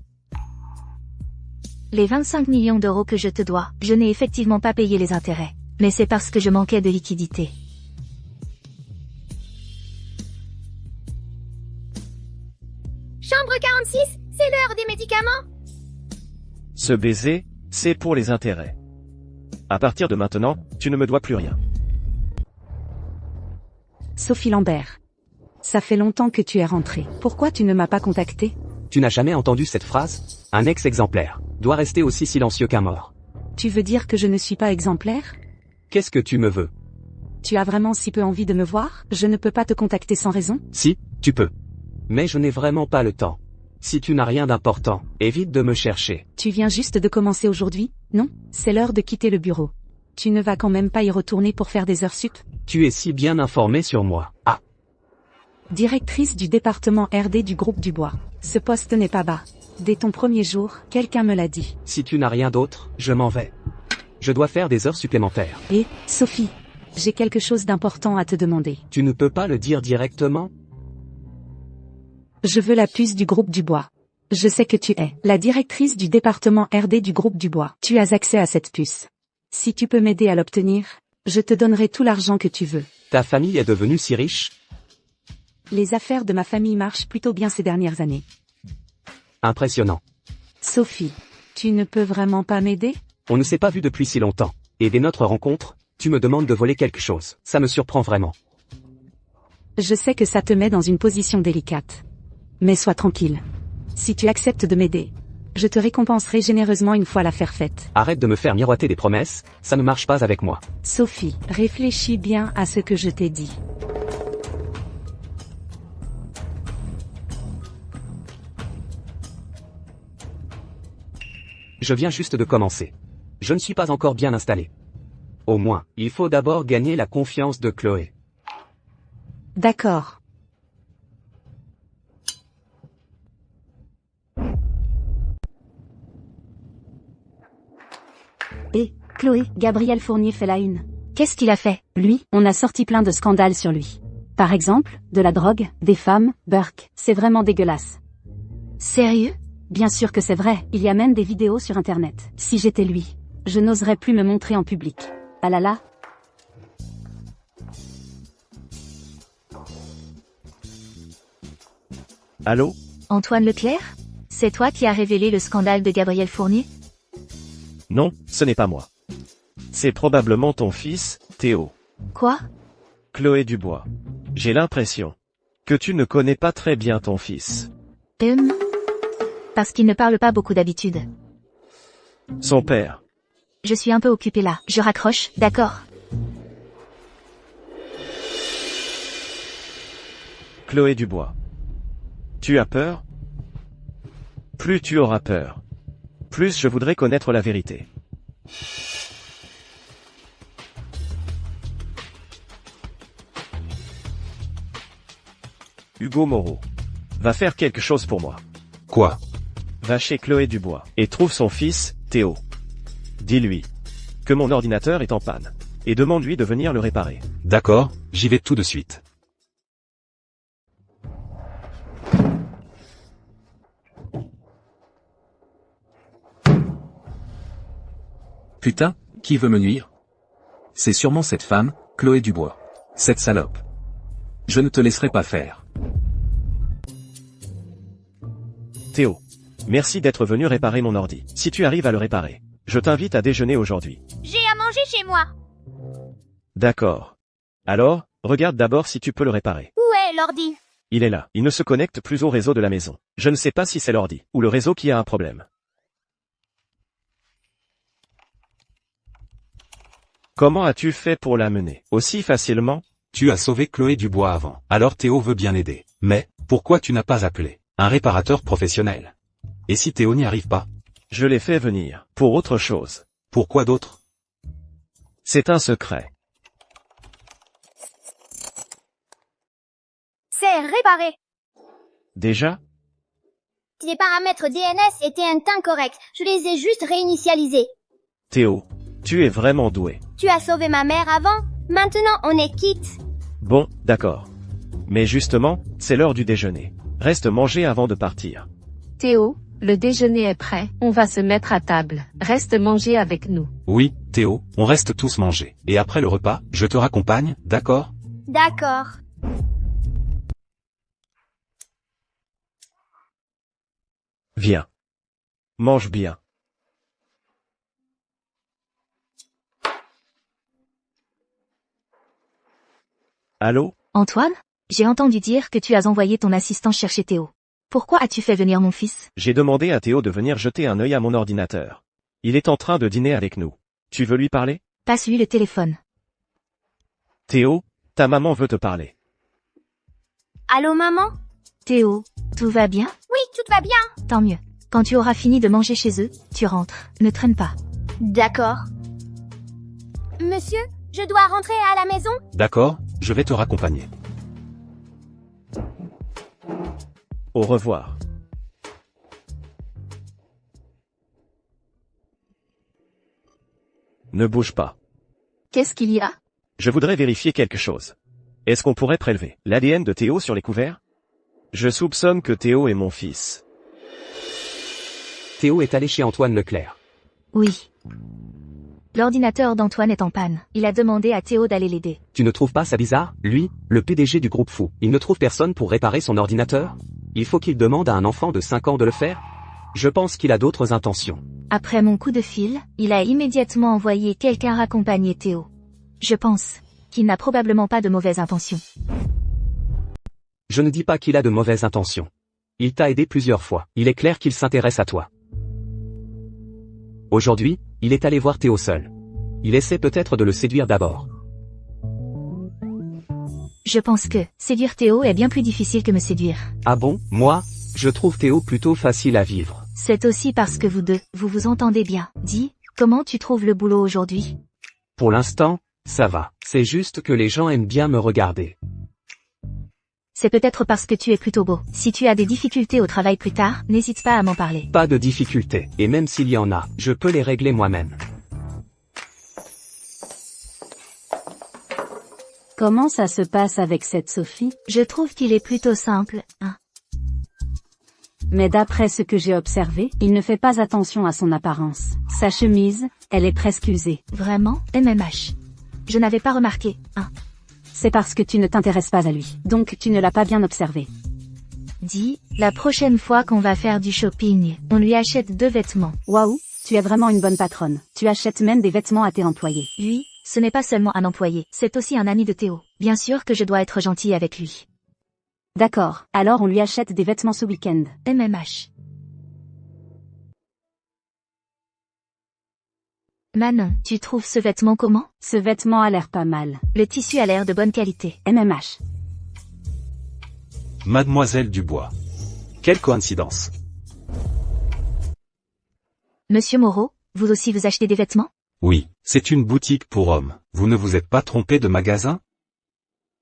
Les 25 millions d'euros que je te dois, je n'ai effectivement pas payé les intérêts. Mais c'est parce que je manquais de liquidité.
Chambre 46, c'est l'heure des médicaments.
Ce baiser, c'est pour les intérêts. À partir de maintenant, tu ne me dois plus rien.
Sophie Lambert. Ça fait longtemps que tu es rentrée. Pourquoi tu ne m'as pas contacté?
Tu n'as jamais entendu cette phrase? Un ex-exemplaire doit rester aussi silencieux qu'un mort.
Tu veux dire que je ne suis pas exemplaire?
Qu'est-ce que tu me veux?
Tu as vraiment si peu envie de me voir? Je ne peux pas te contacter sans raison?
Si, tu peux. Mais je n'ai vraiment pas le temps. Si tu n'as rien d'important, évite de me chercher.
Tu viens juste de commencer aujourd'hui? Non, c'est l'heure de quitter le bureau. Tu ne vas quand même pas y retourner pour faire des heures sup?
Tu es si bien informé sur moi. Ah.
Directrice du département RD du groupe Dubois. Ce poste n'est pas bas. Dès ton premier jour, quelqu'un me l'a dit.
Si tu n'as rien d'autre, je m'en vais. Je dois faire des heures supplémentaires.
Et, Sophie, j'ai quelque chose d'important à te demander.
Tu ne peux pas le dire directement?
Je veux la puce du groupe Dubois. Je sais que tu es la directrice du département RD du groupe Dubois. Tu as accès à cette puce. Si tu peux m'aider à l'obtenir, je te donnerai tout l'argent que tu veux.
Ta famille est devenue si riche?
Les affaires de ma famille marchent plutôt bien ces dernières années.
Impressionnant.
Sophie, tu ne peux vraiment pas m'aider?
On ne s'est pas vu depuis si longtemps. Et dès notre rencontre, tu me demandes de voler quelque chose. Ça me surprend vraiment.
Je sais que ça te met dans une position délicate. Mais sois tranquille. Si tu acceptes de m'aider, je te récompenserai généreusement une fois l'affaire faite.
Arrête de me faire miroiter des promesses, ça ne marche pas avec moi.
Sophie, réfléchis bien à ce que je t'ai dit.
Je viens juste de commencer. Je ne suis pas encore bien installé. Au moins, il faut d'abord gagner la confiance de Chloé.
D'accord.
Et, Chloé, Gabriel Fournier fait la une.
Qu'est-ce qu'il a fait?
Lui, on a sorti plein de scandales sur lui. Par exemple, de la drogue, des femmes, Burke, c'est vraiment dégueulasse.
Sérieux?
Bien sûr que c'est vrai, il y a même des vidéos sur internet. Si j'étais lui, je n'oserais plus me montrer en public. Ah là là.
Allô?
Antoine Leclerc? C'est toi qui as révélé le scandale de Gabriel Fournier?
Non, ce n'est pas moi. C'est probablement ton fils, Théo.
Quoi?
Chloé Dubois. J'ai l'impression que tu ne connais pas très bien ton fils.
Parce qu'il ne parle pas beaucoup d'habitude.
Son père.
Je suis un peu occupé là. Je raccroche, d'accord?
Chloé Dubois. Tu as peur? Plus tu auras peur, plus je voudrais connaître la vérité. Hugo Moreau. Va faire quelque chose pour moi.
Quoi?
Va chez Chloé Dubois et trouve son fils, Théo. Dis-lui que mon ordinateur est en panne et demande-lui de venir le réparer.
D'accord, j'y vais tout de suite.
Putain, qui veut me nuire? C'est sûrement cette femme, Chloé Dubois. Cette salope. Je ne te laisserai pas faire.
Théo. Merci d'être venu réparer mon ordi. Si tu arrives à le réparer, je t'invite à déjeuner aujourd'hui.
J'ai à manger chez moi.
D'accord. Alors, regarde d'abord si tu peux le réparer.
Où est l'ordi?
Il est là. Il ne se connecte plus au réseau de la maison. Je ne sais pas si c'est l'ordi ou le réseau qui a un problème. Comment as-tu fait pour l'amener aussi facilement?
Tu as sauvé Chloé Dubois avant. Alors Théo veut bien aider. Mais, pourquoi tu n'as pas appelé un réparateur professionnel? Et si Théo n'y arrive pas?
Je l'ai fait venir. Pour autre chose.
Pourquoi d'autre?
C'est un secret.
C'est réparé.
Déjà?
Les paramètres DNS étaient incorrects. Je les ai juste réinitialisés.
Théo, tu es vraiment doué.
Tu as sauvé ma mère avant. Maintenant, on est quitte.
Bon, d'accord. Mais justement, c'est l'heure du déjeuner. Reste manger avant de partir.
Théo, le déjeuner est prêt. On va se mettre à table. Reste manger avec nous.
Oui, Théo, on reste tous manger. Et après le repas, je te raccompagne, d'accord?
D'accord.
Viens. Mange bien. Allô?
Antoine? J'ai entendu dire que tu as envoyé ton assistant chercher Théo. Pourquoi as-tu fait venir mon fils?
J'ai demandé à Théo de venir jeter un œil à mon ordinateur. Il est en train de dîner avec nous. Tu veux lui parler?
Passe-lui le téléphone.
Théo, ta maman veut te parler.
Allô maman?
Théo, tout va bien?
Oui, tout va bien.
Tant mieux. Quand tu auras fini de manger chez eux, tu rentres. Ne traîne pas.
D'accord. Monsieur, je dois rentrer à la maison?
D'accord, je vais te raccompagner.
Au revoir. Ne bouge pas.
Qu'est-ce qu'il y a?
Je voudrais vérifier quelque chose. Est-ce qu'on pourrait prélever l'ADN de Théo sur les couverts? Je soupçonne que Théo est mon fils.
Théo est allé chez Antoine Leclerc.
Oui. L'ordinateur d'Antoine est en panne. Il a demandé à Théo d'aller l'aider.
Tu ne trouves pas ça bizarre? Lui, le PDG du groupe fou, il ne trouve personne pour réparer son ordinateur? Il faut qu'il demande à un enfant de 5 ans de le faire? Je pense qu'il a d'autres intentions.
Après mon coup de fil, il a immédiatement envoyé quelqu'un raccompagner Théo. Je pense qu'il n'a probablement pas de mauvaises intentions.
Je ne dis pas qu'il a de mauvaises intentions. Il t'a aidé plusieurs fois. Il est clair qu'il s'intéresse à toi. Aujourd'hui, il est allé voir Théo seul. Il essaie peut-être de le séduire d'abord.
Je pense que séduire Théo est bien plus difficile que me séduire.
Ah bon? Moi, je trouve Théo plutôt facile à vivre.
C'est aussi parce que vous deux, vous vous entendez bien. Dis, comment tu trouves le boulot aujourd'hui?
Pour l'instant, ça va. C'est juste que les gens aiment bien me regarder.
C'est peut-être parce que tu es plutôt beau. Si tu as des difficultés au travail plus tard, n'hésite pas à m'en parler.
Pas de difficultés. Et même s'il y en a, je peux les régler moi-même.
Comment ça se passe avec cette Sophie?
Je trouve qu'il est plutôt simple, hein.
Mais d'après ce que j'ai observé, il ne fait pas attention à son apparence. Sa chemise, elle est presque usée.
Vraiment? MMH. Je n'avais pas remarqué, hein.
C'est parce que tu ne t'intéresses pas à lui. Donc tu ne l'as pas bien observé.
Dis, la prochaine fois qu'on va faire du shopping, on lui achète 2 vêtements.
Waouh, tu es vraiment une bonne patronne. Tu achètes même des vêtements à tes employés.
Lui, ce n'est pas seulement un employé, c'est aussi un ami de Théo. Bien sûr que je dois être gentille avec lui.
D'accord, alors on lui achète des vêtements ce week-end.
MMH. Manon, tu trouves ce vêtement comment?
Ce vêtement a l'air pas mal.
Le tissu a l'air de bonne qualité.
MMH.
Mademoiselle Dubois. Quelle coïncidence.
Monsieur Moreau, vous aussi vous achetez des vêtements?
Oui, c'est une boutique pour hommes. Vous ne vous êtes pas trompé de magasin?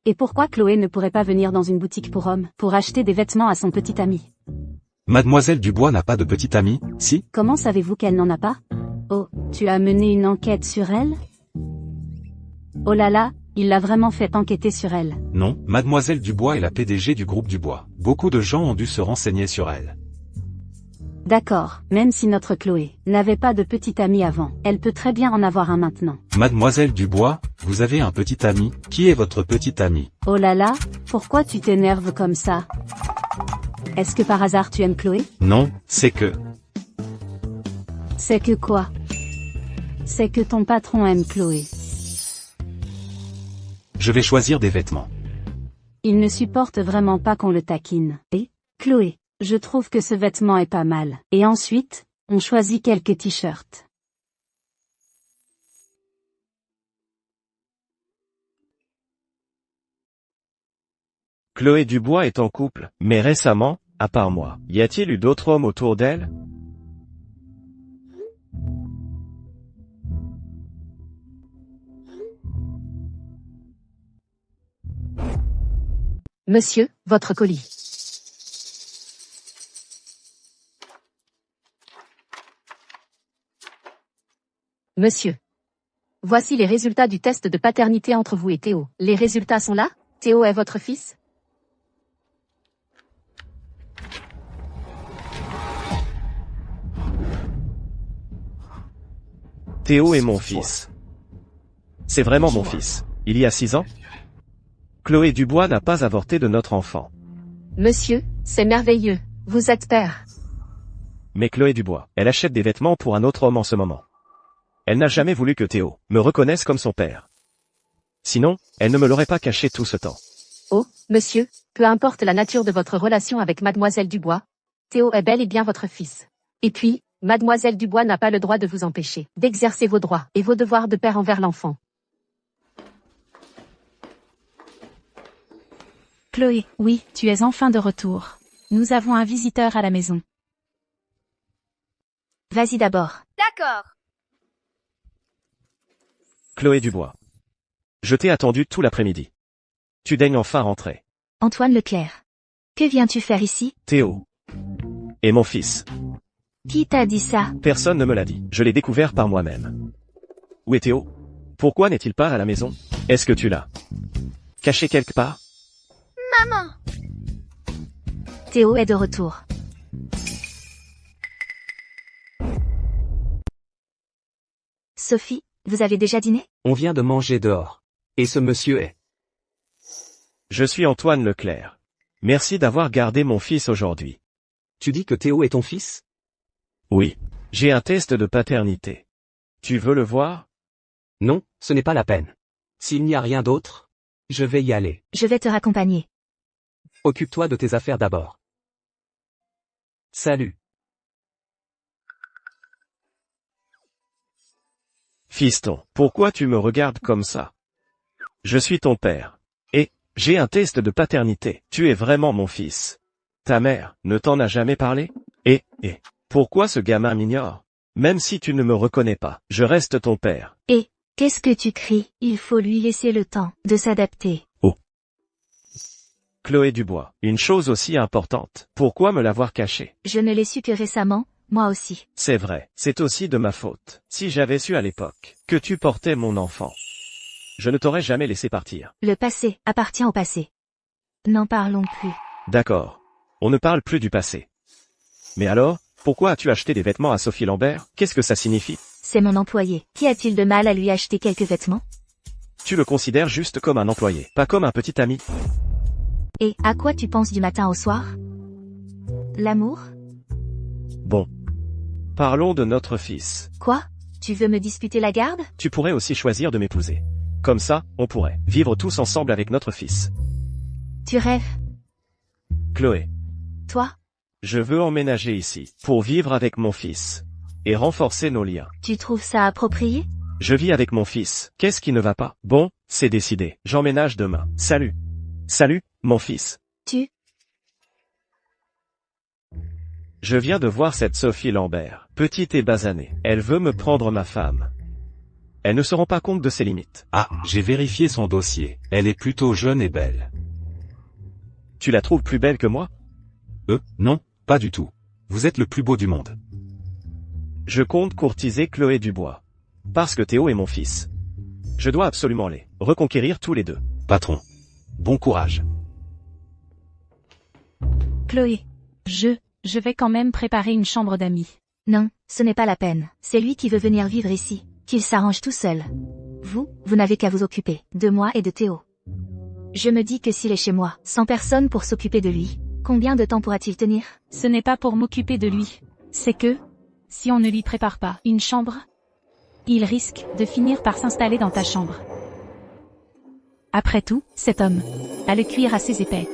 Et pourquoi Chloé ne pourrait pas venir dans une boutique pour hommes, pour acheter des vêtements à son petit ami?
Mademoiselle Dubois n'a pas de petit ami, si?
Comment savez-vous qu'elle n'en a pas? Oh, tu as mené une enquête sur elle? Oh là là, il l'a vraiment fait enquêter sur elle.
Non, Mademoiselle Dubois est la PDG du groupe Dubois. Beaucoup de gens ont dû se renseigner sur elle.
D'accord, même si notre Chloé n'avait pas de petit ami avant, elle peut très bien en avoir un maintenant.
Mademoiselle Dubois, vous avez un petit ami. Qui est votre petit ami?
Oh là là, pourquoi tu t'énerves comme ça? Est-ce que par hasard tu aimes Chloé?
Non, c'est que...
C'est que quoi? C'est que ton patron aime Chloé.
Je vais choisir des vêtements.
Il ne supporte vraiment pas qu'on le taquine. Et, Chloé, je trouve que ce vêtement est pas mal. Et ensuite, on choisit quelques t-shirts.
Chloé Dubois est en couple, mais récemment, à part moi, y a-t-il eu d'autres hommes autour d'elle?
Monsieur, votre colis. Monsieur. Voici les résultats du test de paternité entre vous et Théo. Les résultats sont là? Théo est votre fils?
Théo est mon fils. C'est vraiment mon fils. Il y a 6 ans? Chloé Dubois n'a pas avorté de notre enfant.
Monsieur, c'est merveilleux. Vous êtes père.
Mais Chloé Dubois, elle achète des vêtements pour un autre homme en ce moment. Elle n'a jamais voulu que Théo me reconnaisse comme son père. Sinon, elle ne me l'aurait pas caché tout ce temps.
Oh, monsieur, peu importe la nature de votre relation avec mademoiselle Dubois, Théo est bel et bien votre fils. Et puis, mademoiselle Dubois n'a pas le droit de vous empêcher d'exercer vos droits et vos devoirs de père envers l'enfant.
Chloé, oui, tu es enfin de retour. Nous avons un visiteur à la maison.
Vas-y d'abord.
D'accord.
Chloé Dubois. Je t'ai attendu tout l'après-midi. Tu daignes enfin rentrer.
Antoine Leclerc. Que viens-tu faire ici?
Théo. Et mon fils.
Qui t'a dit ça?
Personne ne me l'a dit. Je l'ai découvert par moi-même. Où est Théo? Pourquoi n'est-il pas à la maison? Est-ce que tu l'as caché quelque part?
Maman.
Théo est de retour. Sophie, vous avez déjà dîné?
On vient de manger dehors. Et ce monsieur est...
Je suis Antoine Leclerc. Merci d'avoir gardé mon fils aujourd'hui.
Tu dis que Théo est ton fils?
Oui. J'ai un test de paternité. Tu veux le voir?
Non, ce n'est pas la peine. S'il n'y a rien d'autre, je vais y aller.
Je vais te raccompagner.
Occupe-toi de tes affaires d'abord. Salut.
Fiston, pourquoi tu me regardes comme ça? Je suis ton père. Et, j'ai un test de paternité. Tu es vraiment mon fils. Ta mère ne t'en a jamais parlé? Et, pourquoi ce gamin m'ignore? Même si tu ne me reconnais pas, je reste ton père.
Et, qu'est-ce que tu cries? Il faut lui laisser le temps de s'adapter.
Oh. Chloé Dubois, une chose aussi importante. Pourquoi me l'avoir caché?
Je ne l'ai su que récemment, moi aussi.
C'est vrai, c'est aussi de ma faute. Si j'avais su à l'époque que tu portais mon enfant, je ne t'aurais jamais laissé partir.
Le passé appartient au passé. N'en parlons plus.
D'accord. On ne parle plus du passé. Mais alors, pourquoi as-tu acheté des vêtements à Sophie Lambert? Qu'est-ce que ça signifie?
C'est mon employé. Qu'y a-t-il de mal à lui acheter quelques vêtements?
Tu le considères juste comme un employé, pas comme un petit ami.
Et, à quoi tu penses du matin au soir? L'amour?
Bon. Parlons de notre fils.
Quoi? Tu veux me disputer la garde?
Tu pourrais aussi choisir de m'épouser. Comme ça, on pourrait vivre tous ensemble avec notre fils.
Tu rêves?
Chloé.
Toi?
Je veux emménager ici, pour vivre avec mon fils. Et renforcer nos liens.
Tu trouves ça approprié?
Je vis avec mon fils. Qu'est-ce qui ne va pas? Bon, c'est décidé. J'emménage demain. Salut. Salut, mon fils. Je viens de voir cette Sophie Lambert, petite et basanée. Elle veut me prendre ma femme. Elle ne se rend pas compte de ses limites.
Ah, j'ai vérifié son dossier. Elle est plutôt jeune et belle.
Tu la trouves plus belle que moi?
Non, pas du tout. Vous êtes le plus beau du monde.
Je compte courtiser Chloé Dubois. Parce que Théo est mon fils. Je dois absolument les reconquérir tous les deux.
Patron. Bon courage.
Chloé. Je vais quand même préparer une chambre d'amis.
Non, ce n'est pas la peine. C'est lui qui veut venir vivre ici. Qu'il s'arrange tout seul. Vous n'avez qu'à vous occuper de moi et de Théo. Je me dis que s'il est chez moi, sans personne pour s'occuper de lui, combien de temps pourra-t-il tenir?
Ce n'est pas pour m'occuper de lui. C'est que, si on ne lui prépare pas une chambre, il risque de finir par s'installer dans ta chambre. Après tout, cet homme a le cuir assez épais.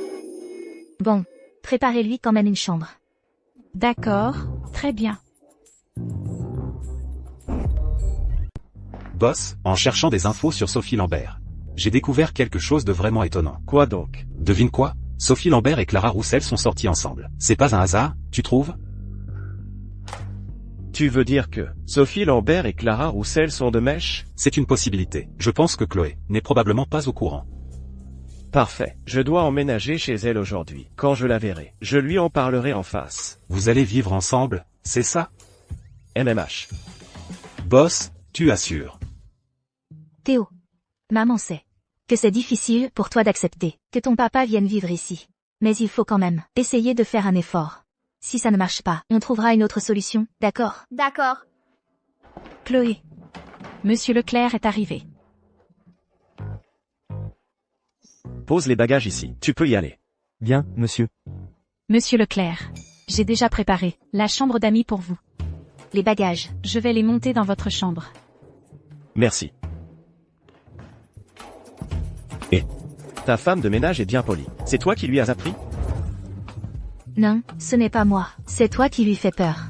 Bon, préparez-lui quand même une chambre.
D'accord, très bien.
Boss, en cherchant des infos sur Sophie Lambert, j'ai découvert quelque chose de vraiment étonnant.
Quoi donc?
Devine quoi? Sophie Lambert et Clara Roussel sont sortis ensemble. C'est pas un hasard, tu trouves?
Tu veux dire que Sophie Lambert et Clara Roussel sont de mèche?
C'est une possibilité. Je pense que Chloé n'est probablement pas au courant.
Parfait. Je dois emménager chez elle aujourd'hui. Quand je la verrai, je lui en parlerai en face.
Vous allez vivre ensemble, c'est ça?
MMH.
Boss, tu assures.
Théo. Maman sait que c'est difficile pour toi d'accepter que ton papa vienne vivre ici. Mais il faut quand même essayer de faire un effort. Si ça ne marche pas, on trouvera une autre solution, d'accord?
D'accord.
Chloé. Monsieur Leclerc est arrivé.
Pose les bagages ici. Tu peux y aller.
Bien, monsieur.
Monsieur Leclerc. J'ai déjà préparé la chambre d'amis pour vous.
Les bagages.
Je vais les monter dans votre chambre.
Merci. Et ta femme de ménage est bien polie. C'est toi qui lui as appris?
Non, ce n'est pas moi. C'est toi qui lui fais peur.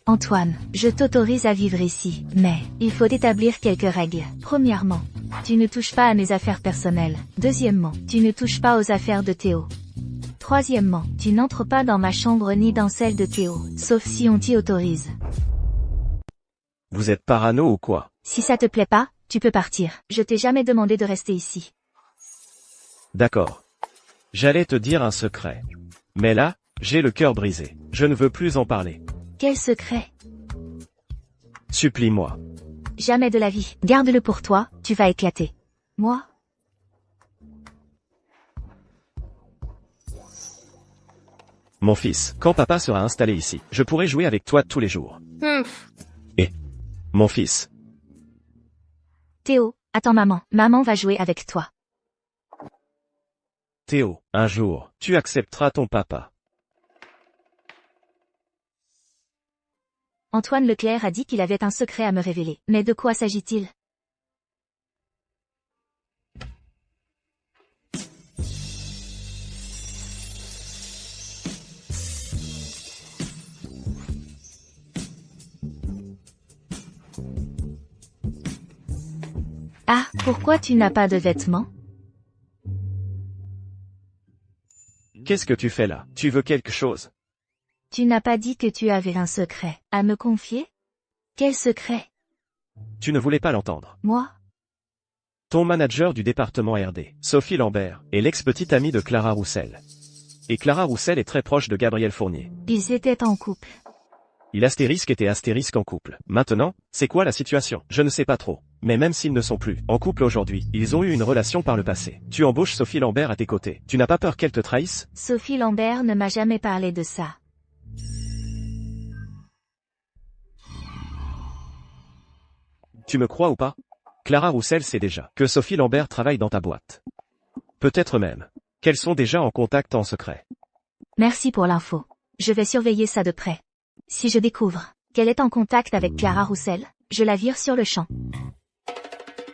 Antoine, je t'autorise à vivre ici, mais il faut établir quelques règles. Premièrement, tu ne touches pas à mes affaires personnelles. Deuxièmement, tu ne touches pas aux affaires de Théo. Troisièmement, tu n'entres pas dans ma chambre ni dans celle de Théo, sauf si on t'y autorise.
Vous êtes parano ou quoi?
Si ça te plaît pas, tu peux partir. Je t'ai jamais demandé de rester ici.
D'accord. J'allais te dire un secret. Mais là, j'ai le cœur brisé. Je ne veux plus en parler.
Quel secret?
Supplie-moi.
Jamais de la vie. Garde-le pour toi, tu vas éclater. Moi?
Mon fils, quand papa sera installé ici, je pourrai jouer avec toi tous les jours. Et mon fils.
Théo, attends maman. Maman va jouer avec toi.
Théo, un jour, tu accepteras ton papa.
Antoine Leclerc a dit qu'il avait un secret à me révéler. Mais de quoi s'agit-il? Ah, pourquoi tu n'as pas de vêtements?
Qu'est-ce que tu fais là? Tu veux quelque chose?
Tu n'as pas dit que tu avais un secret à me confier? Quel secret?
Tu ne voulais pas l'entendre.
Moi?
Ton manager du département RD, Sophie Lambert, est l'ex-petite amie de Clara Roussel. Et Clara Roussel est très proche de Gabriel Fournier.
Ils étaient en couple.
Il astérisque était astérisque en couple. Maintenant, c'est quoi la situation? Je ne sais pas trop. Mais même s'ils ne sont plus en couple aujourd'hui, ils ont eu une relation par le passé. Tu embauches Sophie Lambert à tes côtés. Tu n'as pas peur qu'elle te trahisse?
Sophie Lambert ne m'a jamais parlé de ça.
Tu me crois ou pas? Clara Roussel sait déjà que Sophie Lambert travaille dans ta boîte. Peut-être même qu'elles sont déjà en contact en secret.
Merci pour l'info. Je vais surveiller ça de près. Si je découvre qu'elle est en contact avec Clara Roussel, je la vire sur le champ.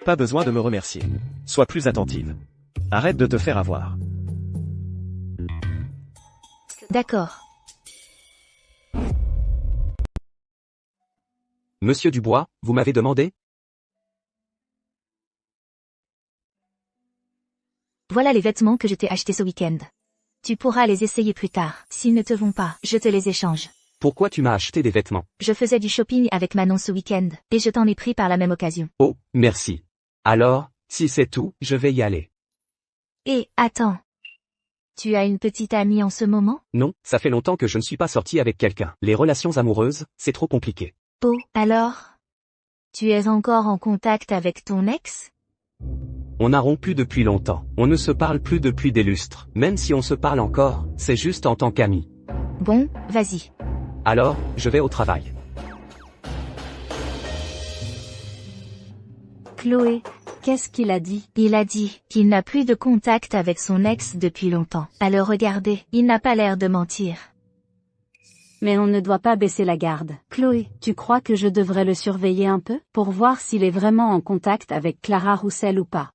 Pas besoin de me remercier. Sois plus attentive. Arrête de te faire avoir.
D'accord.
Monsieur Dubois, vous m'avez demandé?
Voilà les vêtements que je t'ai achetés ce week-end. Tu pourras les essayer plus tard. S'ils ne te vont pas, je te les échange.
Pourquoi tu m'as acheté des vêtements?
Je faisais du shopping avec Manon ce week-end, et je t'en ai pris par la même occasion.
Oh, merci. Alors, si c'est tout, je vais y aller.
Et, attends. Tu as une petite amie en ce moment?
Non, ça fait longtemps que je ne suis pas sorti avec quelqu'un. Les relations amoureuses, c'est trop compliqué.
Oh, alors? Tu es encore en contact avec ton ex?
On a rompu depuis longtemps. On ne se parle plus depuis des lustres. Même si on se parle encore, c'est juste en tant qu'amis.
Bon, vas-y.
Alors, je vais au travail.
Chloé, qu'est-ce qu'il a dit?
Il a dit qu'il n'a plus de contact avec son ex depuis longtemps. À le regarder, il n'a pas l'air de mentir.
Mais on ne doit pas baisser la garde. Chloé, tu crois que je devrais le surveiller un peu, pour voir s'il est vraiment en contact avec Clara Roussel ou pas?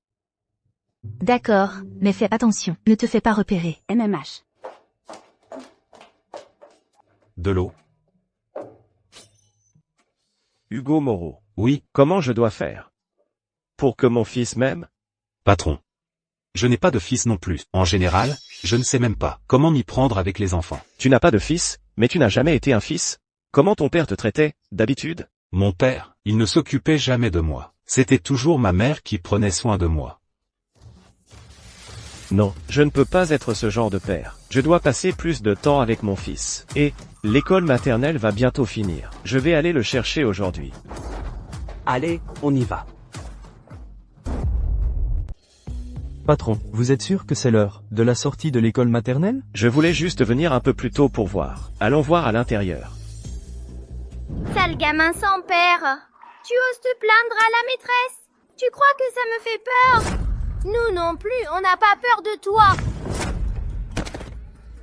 D'accord, mais fais attention, ne te fais pas repérer.
MMH.
De l'eau.
Hugo Moreau.
Oui,
Comment je dois faire? Pour que mon fils m'aime?
patron. Je n'ai pas de fils non plus. En général, je ne sais même pas comment m'y prendre avec les enfants.
Tu n'as pas de fils, mais tu n'as jamais été un fils? Comment ton père te traitait, d'habitude?
Mon père, il ne s'occupait jamais de moi. C'était toujours ma mère qui prenait soin de moi.
Non, je ne peux pas être ce genre de père. Je dois passer plus de temps avec mon fils. Et, l'école maternelle va bientôt finir. Je vais aller le chercher aujourd'hui.
Allez, on y va.
Patron, vous êtes sûr que c'est l'heure de la sortie de l'école maternelle?
Je voulais juste venir un peu plus tôt pour voir. Allons voir à l'intérieur.
Sale gamin sans père. Tu oses te plaindre à la maîtresse? Tu crois que ça me fait peur? Nous non plus, on n'a pas peur de toi.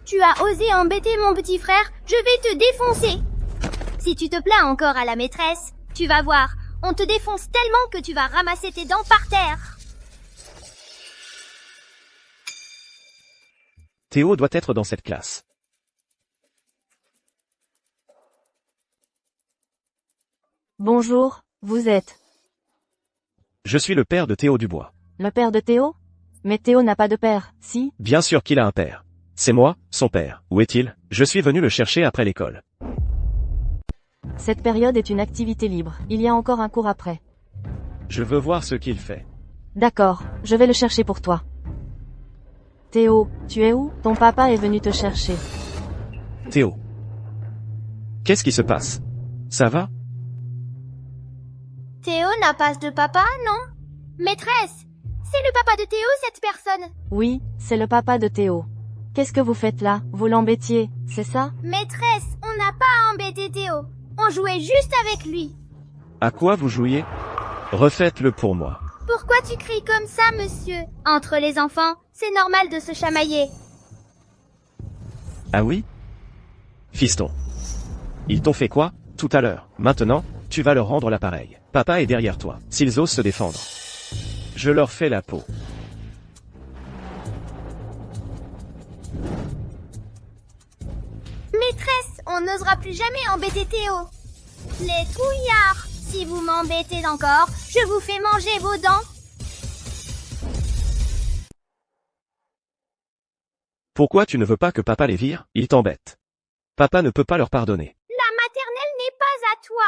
Tu as osé embêter mon petit frère, je vais te défoncer. Si tu te plains encore à la maîtresse, tu vas voir, on te défonce tellement que tu vas ramasser tes dents par terre.
Théo doit être dans cette classe.
Bonjour, vous êtes
Je suis le père de Théo Dubois.
le père de Théo? Mais Théo n'a pas de père, si?
Bien sûr qu'il a un père. C'est moi, son père. Où est-il? Je suis venu le chercher après l'école.
Cette période est une activité libre. Il y a encore un cours après.
Je veux voir ce qu'il fait.
D'accord, je vais le chercher pour toi. Théo, tu es où? Ton papa est venu te chercher.
Théo. Qu'est-ce qui se passe? Ça va?
Théo n'a pas de papa, non? Maîtresse, c'est le papa de Théo, cette personne.
Oui, c'est le papa de Théo. Qu'est-ce que vous faites là? Vous l'embêtiez, c'est ça?
Maîtresse, on n'a pas embêté Théo. On jouait juste avec lui.
À quoi vous jouiez? Refaites-le pour moi.
Pourquoi tu cries comme ça, monsieur? Entre les enfants, c'est normal de se chamailler.
Ah oui? Fiston. Ils t'ont fait quoi, tout à l'heure? Maintenant, tu vas leur rendre l'appareil. Papa est derrière toi. S'ils osent se défendre, je leur fais la peau.
Maîtresse, on n'osera plus jamais embêter Théo. Les trouillards, si vous m'embêtez encore, je vous fais manger vos dents.
Pourquoi tu ne veux pas que papa les vire? Ils t'embêtent. Papa ne peut pas leur pardonner.
La maternelle n'est pas à toi.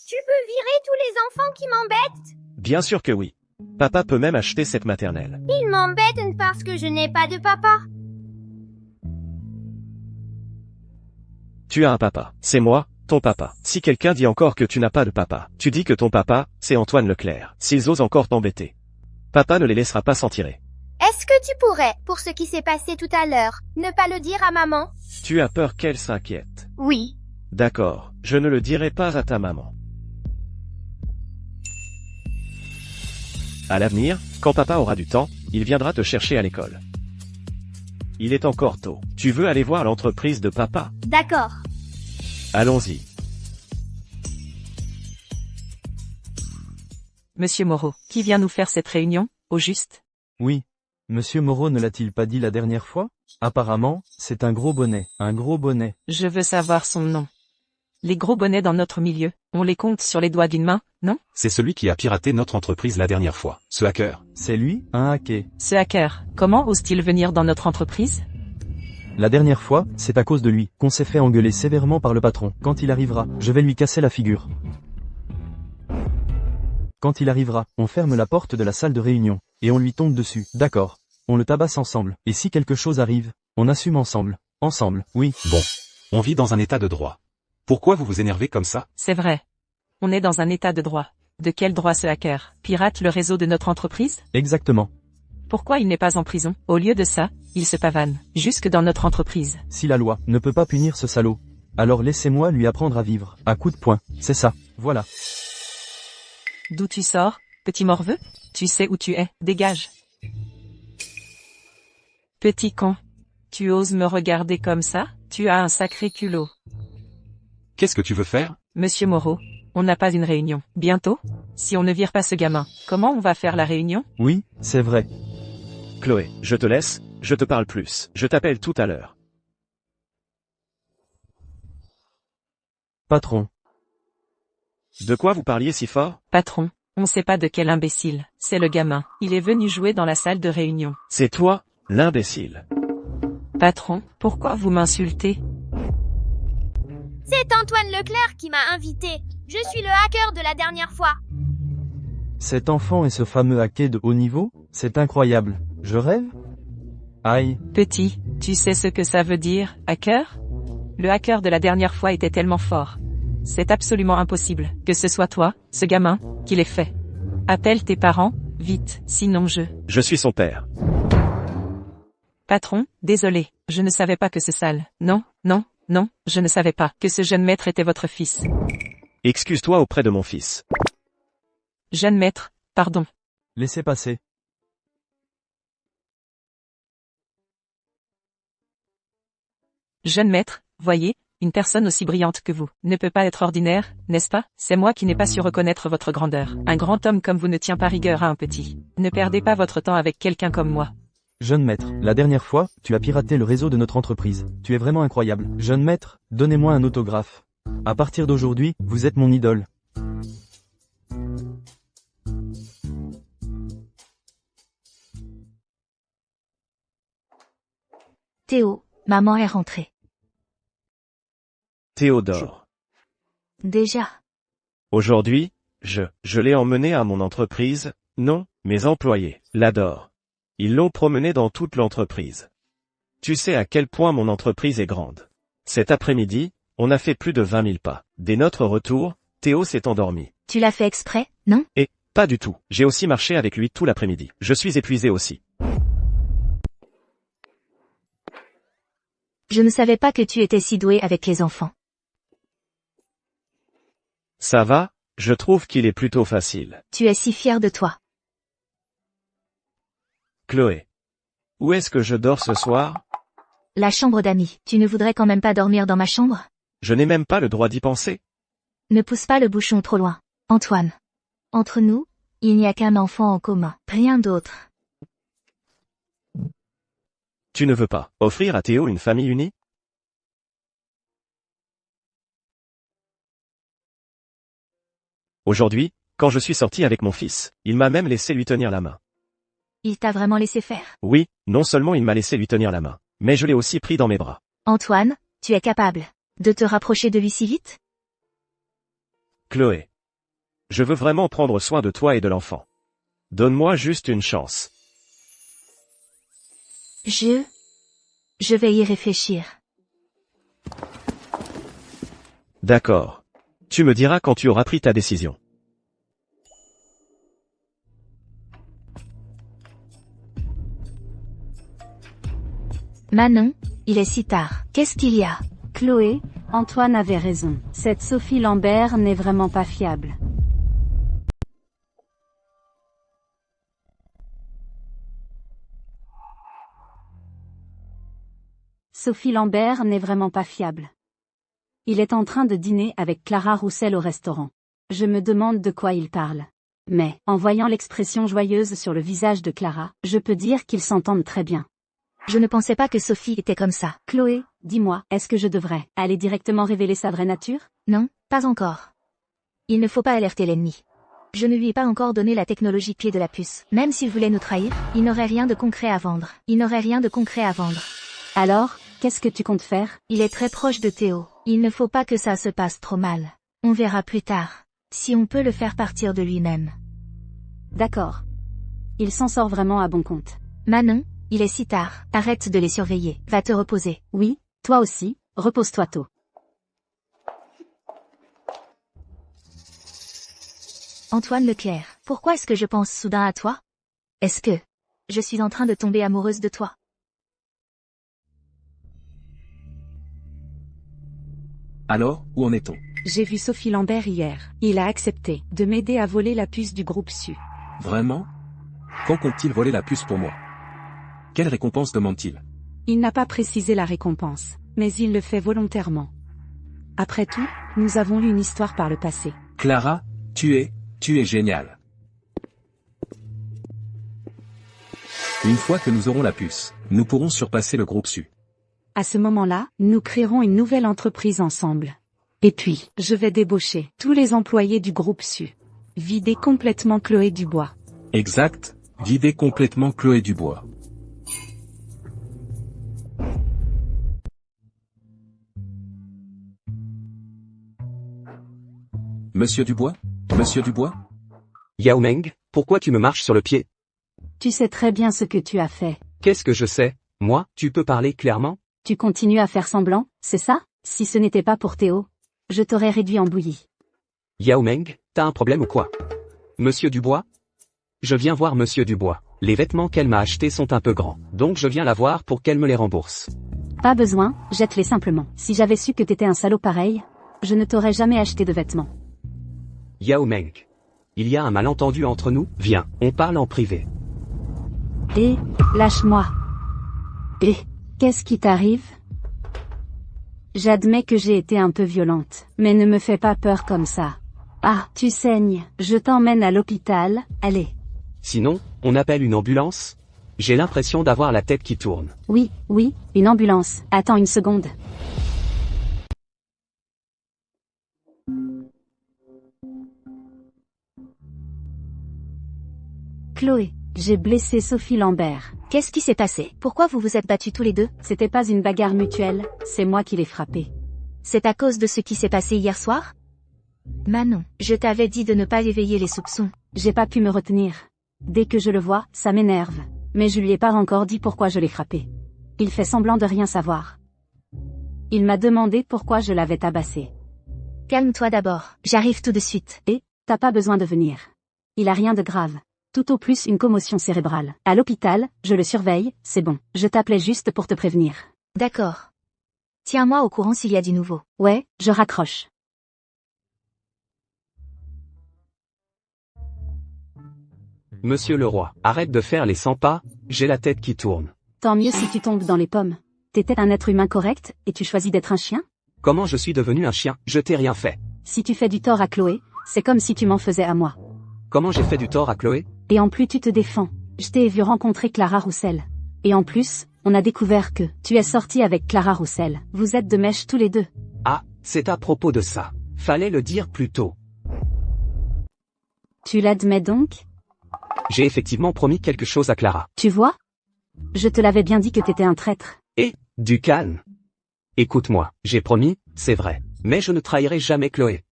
Tu peux virer tous les enfants qui m'embêtent.
Bien sûr que oui. Papa peut même acheter cette maternelle.
Ils m'embêtent parce que je n'ai pas de papa.
Tu as un papa. C'est moi, ton papa. Si quelqu'un dit encore que tu n'as pas de papa, tu dis que ton papa, c'est Antoine Leclerc. S'ils osent encore t'embêter, papa ne les laissera pas s'en tirer.
Est-ce que tu pourrais, pour ce qui s'est passé tout à l'heure, ne pas le dire à maman?
Tu as peur qu'elle s'inquiète.
Oui.
D'accord, je ne le dirai pas à ta maman. À l'avenir, quand papa aura du temps, il viendra te chercher à l'école. Il est encore tôt. Tu veux aller voir l'entreprise de papa?
D'accord.
Allons-y.
Monsieur Moreau, qui vient nous faire cette réunion, au juste?
Oui. Monsieur Moreau ne l'a-t-il pas dit la dernière fois? Apparemment, c'est un gros bonnet. Un gros bonnet.
Je veux savoir son nom. Les gros bonnets dans notre milieu, on les compte sur les doigts d'une main, non?
C'est celui qui a piraté notre entreprise la dernière fois. Ce hacker.
C'est lui, un hacker.
Ce hacker, comment ose-t-il venir dans notre entreprise?
La dernière fois, c'est à cause de lui qu'on s'est fait engueuler sévèrement par le patron. Quand il arrivera, je vais lui casser la figure. Quand il arrivera, on ferme la porte de la salle de réunion, et on lui tombe dessus. D'accord. On le tabasse ensemble. Et si quelque chose arrive, on assume ensemble. Ensemble, oui.
Bon. On vit dans un état de droit. Pourquoi vous vous énervez comme ça?
C'est vrai. On est dans un état de droit. De quel droit ce hacker pirate le réseau de notre entreprise?
Exactement.
Pourquoi il n'est pas en prison? Au lieu de ça, il se pavane, jusque dans notre entreprise.
Si la loi ne peut pas punir ce salaud, alors laissez-moi lui apprendre à vivre, à coups de poing, c'est ça, voilà.
D'où tu sors, petit morveux? Tu sais où tu es, dégage. Petit con. Tu oses me regarder comme ça? Tu as un sacré culot.
Qu'est-ce que tu veux faire?
Monsieur Moreau, on n'a pas une réunion. Bientôt? Si on ne vire pas ce gamin, comment on va faire la réunion?
Oui, c'est vrai.
Chloé, je te laisse, je te parle plus. Je t'appelle tout à l'heure.
Patron.
De quoi vous parliez si fort?
Patron, on sait pas de quel imbécile. C'est le gamin. Il est venu jouer dans la salle de réunion.
C'est toi, l'imbécile.
Patron, pourquoi vous m'insultez?
C'est Antoine Leclerc qui m'a invité. Je suis le hacker de la dernière fois.
Cet enfant est ce fameux hacker de haut niveau? C'est incroyable. Je rêve? Aïe.
Petit, tu sais ce que ça veut dire, hacker? Le hacker de la dernière fois était tellement fort. C'est absolument impossible que ce soit toi, ce gamin, qui l'ait fait. Appelle tes parents, vite, sinon
Je suis son père.
Patron, désolé, je ne savais pas que ce sale. Non, je ne savais pas que ce jeune maître était votre fils.
Excuse-toi auprès de mon fils.
Jeune maître, pardon.
Laissez passer.
Jeune maître, voyez, une personne aussi brillante que vous ne peut pas être ordinaire, n'est-ce pas? C'est moi qui n'ai pas su reconnaître votre grandeur. Un grand homme comme vous ne tient pas rigueur à un petit. Ne perdez pas votre temps avec quelqu'un comme moi.
Jeune maître, la dernière fois, tu as piraté le réseau de notre entreprise. Tu es vraiment incroyable. Jeune maître, donnez-moi un autographe. À partir d'aujourd'hui, vous êtes mon idole.
Théo, maman est rentrée.
Théodore.
Déjà.
Aujourd'hui, je l'ai emmené à mon entreprise. Non, mes employés l'adorent. Ils l'ont promené dans toute l'entreprise. Tu sais à quel point mon entreprise est grande. Cet après-midi, on a fait plus de 20 000 pas. Dès notre retour, Théo s'est endormi.
Tu l'as fait exprès, non?
Et, pas du tout. J'ai aussi marché avec lui tout l'après-midi. Je suis épuisé aussi.
Je ne savais pas que tu étais si doué avec les enfants.
Ça va, je trouve qu'il est plutôt facile.
Tu es si fier de toi.
Chloé. Où est-ce que je dors ce soir?
La chambre d'amis. Tu ne voudrais quand même pas dormir dans ma chambre?
Je n'ai même pas le droit d'y penser.
Ne pousse pas le bouchon trop loin. Antoine. Entre nous, il n'y a qu'un enfant en commun. Rien d'autre.
Tu ne veux pas offrir à Théo une famille unie? Aujourd'hui, quand je suis sorti avec mon fils, il m'a même laissé lui tenir la main.
Il t'a vraiment laissé faire?
Oui, non seulement il m'a laissé lui tenir la main, mais je l'ai aussi pris dans mes bras.
Antoine, tu es capable de te rapprocher de lui si vite?
Chloé. Je veux vraiment prendre soin de toi et de l'enfant. Donne-moi juste une chance.
Je vais y réfléchir.
D'accord. Tu me diras quand tu auras pris ta décision.
Manon, il est si tard. Qu'est-ce qu'il y a?
Chloé, Antoine avait raison. Cette Sophie Lambert n'est vraiment pas fiable. Sophie Lambert n'est vraiment pas fiable. Il est en train de dîner avec Clara Roussel au restaurant. Je me demande de quoi il parle. Mais, en voyant l'expression joyeuse sur le visage de Clara, je peux dire qu'ils s'entendent très bien.
Je ne pensais pas que Sophie était comme ça.
Chloé, dis-moi, est-ce que je devrais aller directement révéler sa vraie nature?
Non, pas encore. Il ne faut pas alerter l'ennemi. Je ne lui ai pas encore donné la technologie clé de la puce. Même s'il voulait nous trahir, il n'aurait rien de concret à vendre.
Alors, qu'est-ce que tu comptes faire?
Il est très proche de Théo. Il ne faut pas que ça se passe trop mal. On verra plus tard. Si on peut le faire partir de lui-même.
D'accord. Il s'en sort vraiment à bon compte.
Manon, il est si tard. Arrête de les surveiller. Va te reposer.
Oui, toi aussi, repose-toi tôt.
Antoine Leclerc, pourquoi est-ce que je pense soudain à toi? Est-ce que je suis en train de tomber amoureuse de toi.
Alors, où en est-on?
J'ai vu Sophie Lambert hier. Il a accepté de m'aider à voler la puce du groupe Su.
Vraiment? Quand compte-t-il voler la puce pour moi? Quelle récompense demande-t-il?
Il n'a pas précisé la récompense, mais il le fait volontairement. Après tout, nous avons eu une histoire par le passé.
Clara, tu es géniale. Une fois que nous aurons la puce, nous pourrons surpasser le groupe Su.
À ce moment-là, nous créerons une nouvelle entreprise ensemble. Et puis, je vais débaucher tous les employés du groupe Su. Vider complètement Chloé Dubois.
Exact, vider complètement Chloé Dubois. Monsieur Dubois? Monsieur Dubois?
Yao Meng, pourquoi tu me marches sur le pied?
Tu sais très bien ce que tu as fait.
Qu'est-ce que je sais? Moi, tu peux parler clairement?
Tu continues à faire semblant, c'est ça? Si ce n'était pas pour Théo, je t'aurais réduit en bouillie.
Yao Meng, t'as un problème ou quoi? Monsieur Dubois? Je viens voir Monsieur Dubois. Les vêtements qu'elle m'a achetés sont un peu grands, donc je viens la voir pour qu'elle me les rembourse.
Pas besoin, jette-les simplement. Si j'avais su que t'étais un salaud pareil, je ne t'aurais jamais acheté de vêtements.
Yao Meng. Il y a un malentendu entre nous, viens, on parle en privé.
Et, lâche-moi. Et, qu'est-ce qui t'arrive? J'admets que j'ai été un peu violente, mais ne me fais pas peur comme ça. Ah, tu saignes, je t'emmène à l'hôpital, allez.
Sinon, on appelle une ambulance? J'ai l'impression d'avoir la tête qui tourne.
Oui, une ambulance. Attends une seconde. Chloé, j'ai blessé Sophie Lambert.
Qu'est-ce qui s'est passé? Pourquoi vous vous êtes battus tous les deux?
C'était pas une bagarre mutuelle, c'est moi qui l'ai frappé.
C'est à cause de ce qui s'est passé hier soir? Manon, je t'avais dit de ne pas éveiller les soupçons.
J'ai pas pu me retenir. Dès que je le vois, ça m'énerve. Mais je lui ai pas encore dit pourquoi je l'ai frappé. Il fait semblant de rien savoir. Il m'a demandé pourquoi je l'avais tabassé.
Calme-toi d'abord, j'arrive tout de suite.
Et, t'as pas besoin de venir. Il a rien de grave. Tout au plus une commotion cérébrale. À l'hôpital, je le surveille, c'est bon. Je t'appelais juste pour te prévenir.
D'accord. Tiens-moi au courant s'il y a du nouveau.
Ouais, je raccroche.
Monsieur le roi, arrête de faire les 100 pas, j'ai la tête qui tourne.
Tant mieux si tu tombes dans les pommes. T'étais un être humain correct, et tu choisis d'être un chien?
Comment je suis devenu un chien? Je t'ai rien fait.
Si tu fais du tort à Chloé, c'est comme si tu m'en faisais à moi.
Comment j'ai fait du tort à Chloé?
Et en plus tu te défends. Je t'ai vu rencontrer Clara Roussel. Et en plus, on a découvert que tu es sorti avec Clara Roussel. Vous êtes de mèche tous les deux.
Ah, c'est à propos de ça. Fallait le dire plus tôt.
Tu l'admets donc?
J'ai effectivement promis quelque chose à Clara.
Tu vois? Je te l'avais bien dit que t'étais un traître.
Et, du calme. Écoute-moi, j'ai promis, c'est vrai. Mais je ne trahirai jamais Chloé.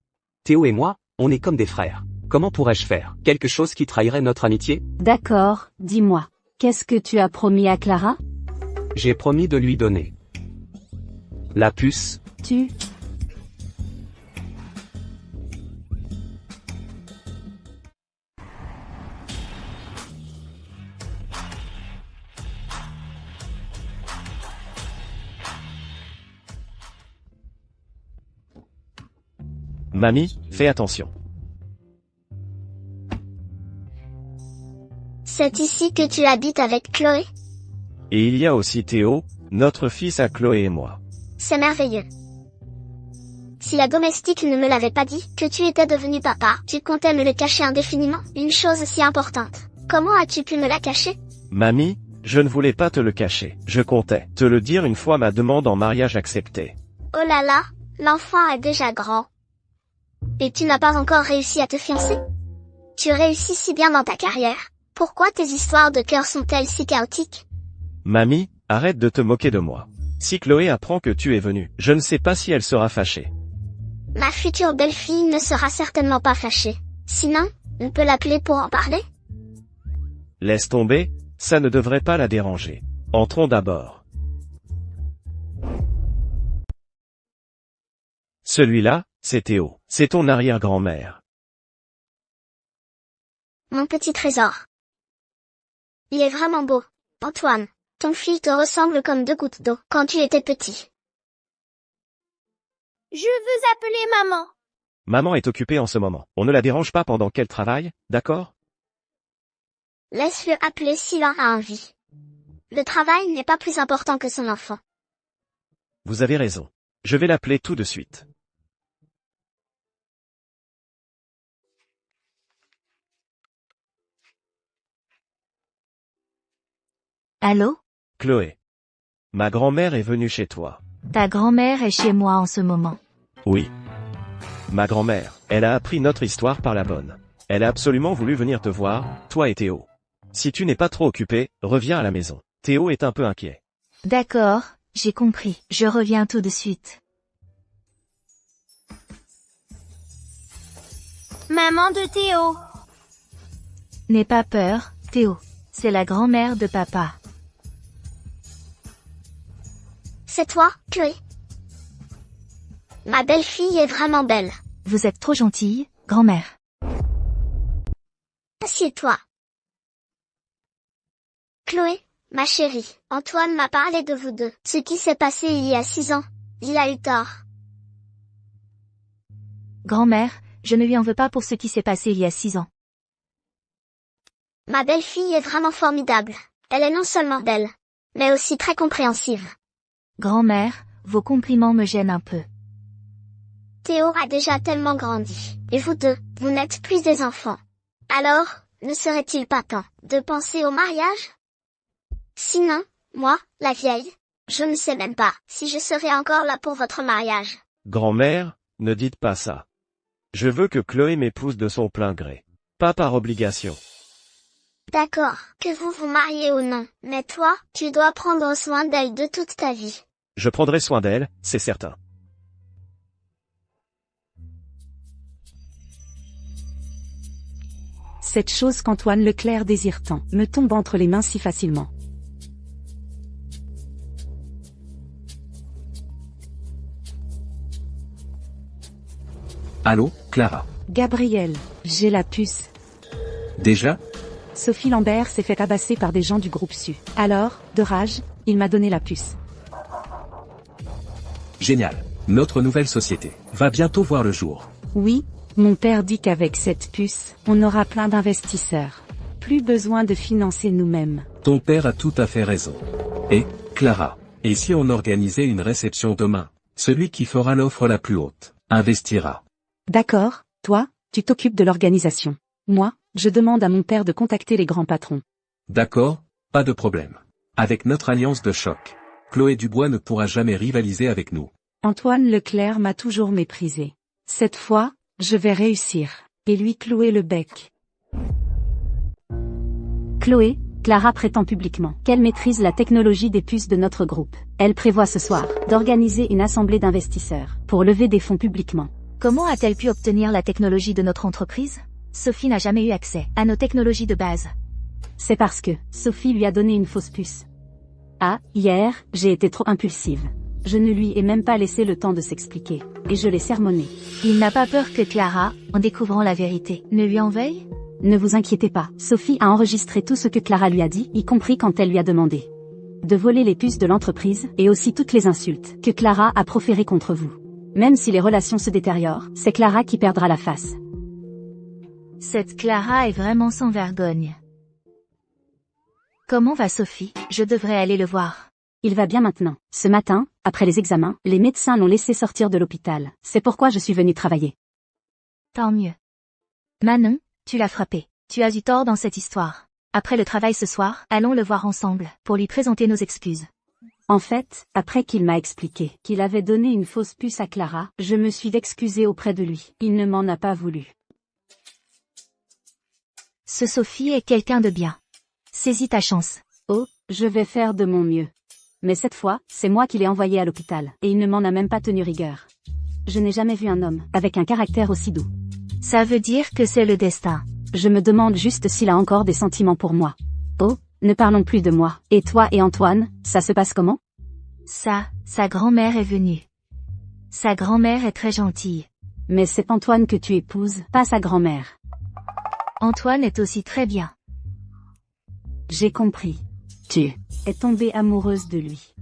Théo et moi, on est comme des frères. Comment pourrais-je faire quelque chose qui trahirait notre amitié?
D'accord, dis-moi. Qu'est-ce que tu as promis à Clara?
J'ai promis de lui donner la puce.
Tu...
Mamie, fais attention.
C'est ici que tu habites avec Chloé?
Et il y a aussi Théo, notre fils à Chloé et moi.
C'est merveilleux. Si la domestique ne me l'avait pas dit, que tu étais devenu papa, tu comptais me le cacher indéfiniment, une chose si importante. Comment as-tu pu me la cacher?
Mamie, je ne voulais pas te le cacher. Je comptais te le dire une fois ma demande en mariage acceptée.
Oh là là, l'enfant est déjà grand. Et tu n'as pas encore réussi à te fiancer? Tu réussis si bien dans ta carrière. Pourquoi tes histoires de cœur sont-elles si chaotiques?
Mamie, arrête de te moquer de moi. Si Chloé apprend que tu es venu, je ne sais pas si elle sera fâchée.
Ma future belle-fille ne sera certainement pas fâchée. Sinon, on peut l'appeler pour en parler?
Laisse tomber, ça ne devrait pas la déranger. Entrons d'abord. Celui-là, c'est Théo. C'est ton arrière-grand-mère.
Mon petit trésor. Il est vraiment beau. Antoine, ton fils te ressemble comme 2 gouttes d'eau quand tu étais petit. Je veux appeler maman.
Maman est occupée en ce moment. On ne la dérange pas pendant qu'elle travaille, d'accord?
Laisse-le appeler s'il en a envie. Le travail n'est pas plus important que son enfant.
Vous avez raison. Je vais l'appeler tout de suite.
Allô?
Chloé. Ma grand-mère est venue chez toi.
Ta grand-mère est chez moi en ce moment.
Oui. Ma grand-mère, elle a appris notre histoire par la bonne. Elle a absolument voulu venir te voir, toi et Théo. Si tu n'es pas trop occupé, reviens à la maison. Théo est un peu inquiet.
D'accord, j'ai compris. Je reviens tout de suite.
Maman de Théo.
N'aie pas peur, Théo. C'est la grand-mère de papa.
C'est toi, Chloé? Ma belle-fille est vraiment belle.
Vous êtes trop gentille, grand-mère.
Assieds-toi. Chloé, ma chérie, Antoine m'a parlé de vous deux. Ce qui s'est passé il y a 6 ans. Il a eu tort.
Grand-mère, je ne lui en veux pas pour ce qui s'est passé il y a 6 ans.
Ma belle-fille est vraiment formidable. Elle est non seulement belle, mais aussi très compréhensive.
Grand-mère, vos compliments me gênent un peu.
Théo a déjà tellement grandi. Et vous deux, vous n'êtes plus des enfants. Alors, ne serait-il pas temps de penser au mariage? Sinon, moi, la vieille, je ne sais même pas si je serai encore là pour votre mariage.
Grand-mère, ne dites pas ça. Je veux que Chloé m'épouse de son plein gré. Pas par obligation.
D'accord, que vous vous mariez ou non, mais toi, tu dois prendre soin d'elle de toute ta vie.
Je prendrai soin d'elle, c'est certain.
Cette chose qu'Antoine Leclerc désire tant me tombe entre les mains si facilement.
Allô, Clara.
Gabriel, j'ai la puce.
Déjà?
Sophie Lambert s'est fait tabasser par des gens du groupe Su. Alors, de rage, il m'a donné la puce.
Génial. Notre nouvelle société va bientôt voir le jour.
Oui, mon père dit qu'avec cette puce, on aura plein d'investisseurs. Plus besoin de financer nous-mêmes.
Ton père a tout à fait raison. Et, Clara, et si on organisait une réception demain? Celui qui fera l'offre la plus haute investira.
D'accord, toi, tu t'occupes de l'organisation. Moi, je demande à mon père de contacter les grands patrons.
D'accord, pas de problème. Avec notre alliance de choc, Chloé Dubois ne pourra jamais rivaliser avec nous.
Antoine Leclerc m'a toujours méprisé. Cette fois, je vais réussir, et lui clouer le bec.
Chloé, Clara prétend publiquement qu'elle maîtrise la technologie des puces de notre groupe. Elle prévoit ce soir d'organiser une assemblée d'investisseurs pour lever des fonds publiquement.
Comment a-t-elle pu obtenir la technologie de notre entreprise? Sophie n'a jamais eu accès à nos technologies de base.
C'est parce que Sophie lui a donné une fausse puce. Ah, hier, j'ai été trop impulsive. Je ne lui ai même pas laissé le temps de s'expliquer, et je l'ai sermonné.
Il n'a pas peur que Clara, en découvrant la vérité, ne lui en veuille?
Ne vous inquiétez pas, Sophie a enregistré tout ce que Clara lui a dit, y compris quand elle lui a demandé de voler les puces de l'entreprise, et aussi toutes les insultes que Clara a proférées contre vous. Même si les relations se détériorent, c'est Clara qui perdra la face.
Cette Clara est vraiment sans vergogne. Comment va Sophie? Je devrais aller le voir.
Il va bien maintenant. Ce matin, après les examens, les médecins l'ont laissé sortir de l'hôpital. C'est pourquoi je suis venue travailler.
Tant mieux. Manon, tu l'as frappé. Tu as eu tort dans cette histoire. Après le travail ce soir, allons le voir ensemble, pour lui présenter nos excuses.
En fait, après qu'il m'a expliqué qu'il avait donné une fausse puce à Clara, je me suis excusée auprès de lui. Il ne m'en a pas voulu.
Ce Sophie est quelqu'un de bien. Saisis ta chance.
Oh, je vais faire de mon mieux. Mais cette fois, c'est moi qui l'ai envoyé à l'hôpital, et il ne m'en a même pas tenu rigueur. Je n'ai jamais vu un homme avec un caractère aussi doux.
Ça veut dire que c'est le destin.
Je me demande juste s'il a encore des sentiments pour moi. Oh, ne parlons plus de moi. Et toi et Antoine, ça se passe comment?
Sa grand-mère est venue. Sa grand-mère est très gentille.
Mais c'est Antoine que tu épouses, pas sa grand-mère.
Antoine est aussi très bien.
J'ai compris. Tu es tombée amoureuse de lui.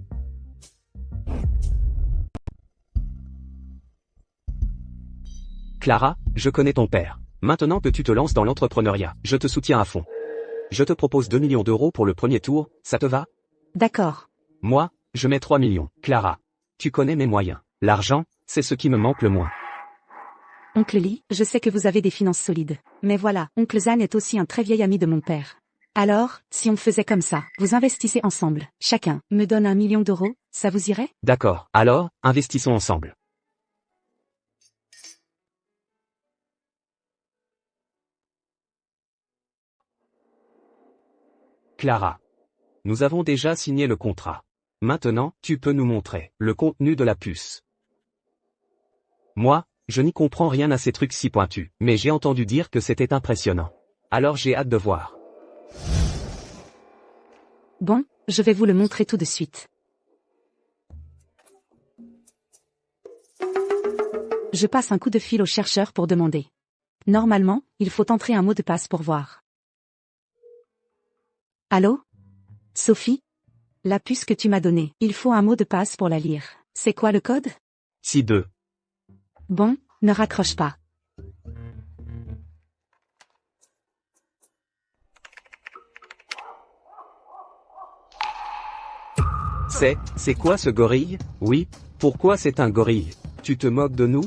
Clara, je connais ton père. Maintenant que tu te lances dans l'entrepreneuriat, je te soutiens à fond. Je te propose 2 millions d'euros pour le premier tour, ça te va?
D'accord.
Moi, je mets 3 millions. Clara, tu connais mes moyens. L'argent, c'est ce qui me manque le moins.
Oncle Lee, je sais que vous avez des finances solides. Mais voilà, Oncle Zan est aussi un très vieil ami de mon père. Alors, si on faisait comme ça, vous investissez ensemble. Chacun me donne 1 million d'euros, ça vous irait?
D'accord, alors, investissons ensemble. Clara. Nous avons déjà signé le contrat. Maintenant, tu peux nous montrer le contenu de la puce. Moi, je n'y comprends rien à ces trucs si pointus, mais j'ai entendu dire que c'était impressionnant. Alors j'ai hâte de voir.
Bon, je vais vous le montrer tout de suite. Je passe un coup de fil au chercheur pour demander. Normalement, il faut entrer un mot de passe pour voir. Allô? Sophie? La puce que tu m'as donnée, il faut un mot de passe pour la lire. C'est quoi le code?
6-2.
Bon, ne raccroche pas.
C'est quoi ce gorille? Oui, pourquoi c'est un gorille? Tu te moques de nous?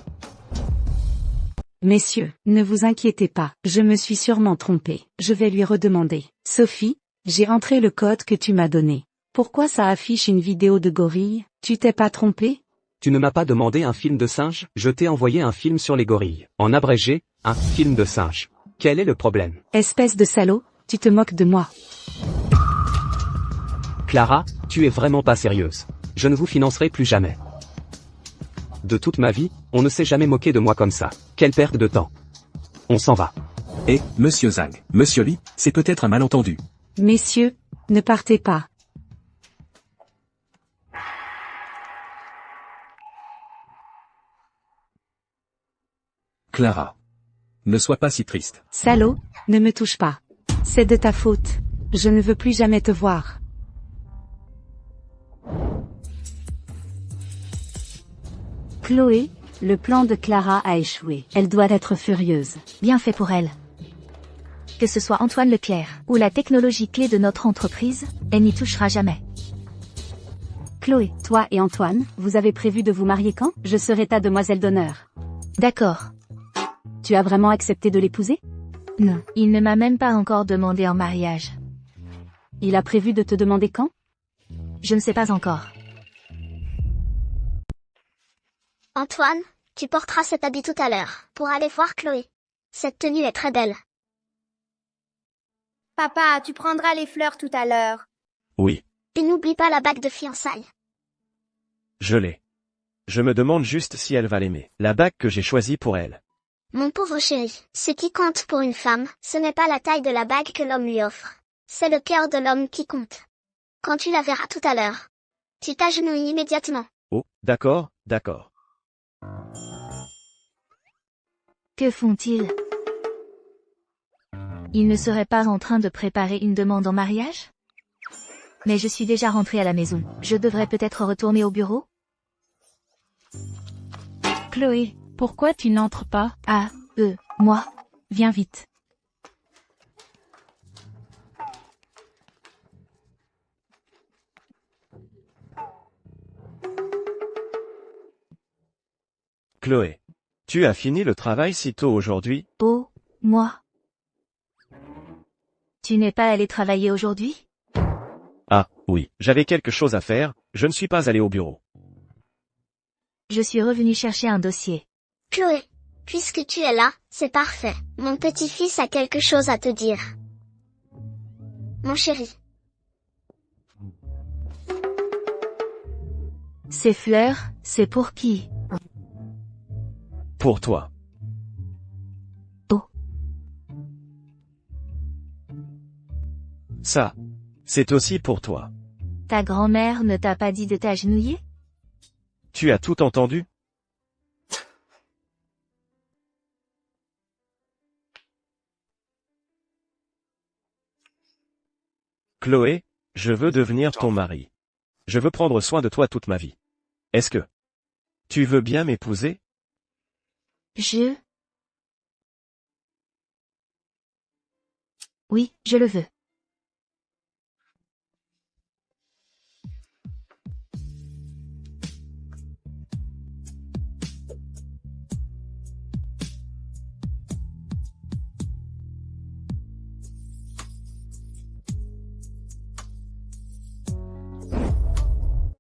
Messieurs, ne vous inquiétez pas, je me suis sûrement trompé. Je vais lui redemander. Sophie, j'ai entré le code que tu m'as donné. Pourquoi ça affiche une vidéo de gorille? Tu t'es pas trompé?
Tu ne m'as pas demandé un film de singe, je t'ai envoyé un film sur les gorilles. En abrégé, un film de singe. Quel est le problème?
Espèce de salaud, tu te moques de moi.
Clara, tu es vraiment pas sérieuse. Je ne vous financerai plus jamais. De toute ma vie, on ne s'est jamais moqué de moi comme ça. Quelle perte de temps. On s'en va.
Eh, monsieur Zhang, monsieur Li, c'est peut-être un malentendu.
Messieurs, ne partez pas.
Clara. Ne sois pas si triste.
Salaud, ne me touche pas. C'est de ta faute. Je ne veux plus jamais te voir.
Chloé, le plan de Clara a échoué. Elle doit être furieuse.
Bien fait pour elle. Que ce soit Antoine Leclerc ou la technologie clé de notre entreprise, elle n'y touchera jamais.
Chloé, toi et Antoine, vous avez prévu de vous marier quand? Je serai ta demoiselle d'honneur.
D'accord.
Tu as vraiment accepté de l'épouser?
Non, il ne m'a même pas encore demandé en mariage.
Il a prévu de te demander quand?
Je ne sais pas encore.
Antoine, tu porteras cet habit tout à l'heure, pour aller voir Chloé. Cette tenue est très belle. Papa, tu prendras les fleurs tout à l'heure.
Oui,
Et n'oublie pas la bague de fiançailles.
je l'ai. Je me demande juste si elle va l'aimer. La bague que j'ai choisie pour elle.
Mon pauvre chéri, ce qui compte pour une femme, ce n'est pas la taille de la bague que l'homme lui offre. C'est le cœur de l'homme qui compte. Quand tu la verras tout à l'heure, tu t'agenouilles immédiatement.
Oh, d'accord, d'accord.
Que font-ils? Ils ne seraient pas en train de préparer une demande en mariage? Mais je suis déjà rentrée à la maison. Je devrais peut-être retourner au bureau?
Chloé, pourquoi tu n'entres pas?
Ah, moi.
Viens vite.
Chloé. Tu as fini le travail si tôt aujourd'hui?
Oh, moi. Tu n'es pas allé travailler aujourd'hui?
Ah, oui, j'avais quelque chose à faire, je ne suis pas allé au bureau.
Je suis revenue chercher un dossier.
Chloé, puisque tu es là, c'est parfait. Mon petit-fils a quelque chose à te dire. Mon chéri.
Ces fleurs, c'est pour qui?
Pour toi.
Oh.
Ça. C'est aussi pour toi.
Ta grand-mère ne t'a pas dit de t'agenouiller?
Tu as tout entendu? Chloé, je veux devenir ton mari. Je veux prendre soin de toi toute ma vie. Est-ce que tu veux bien m'épouser?
Oui, je le veux.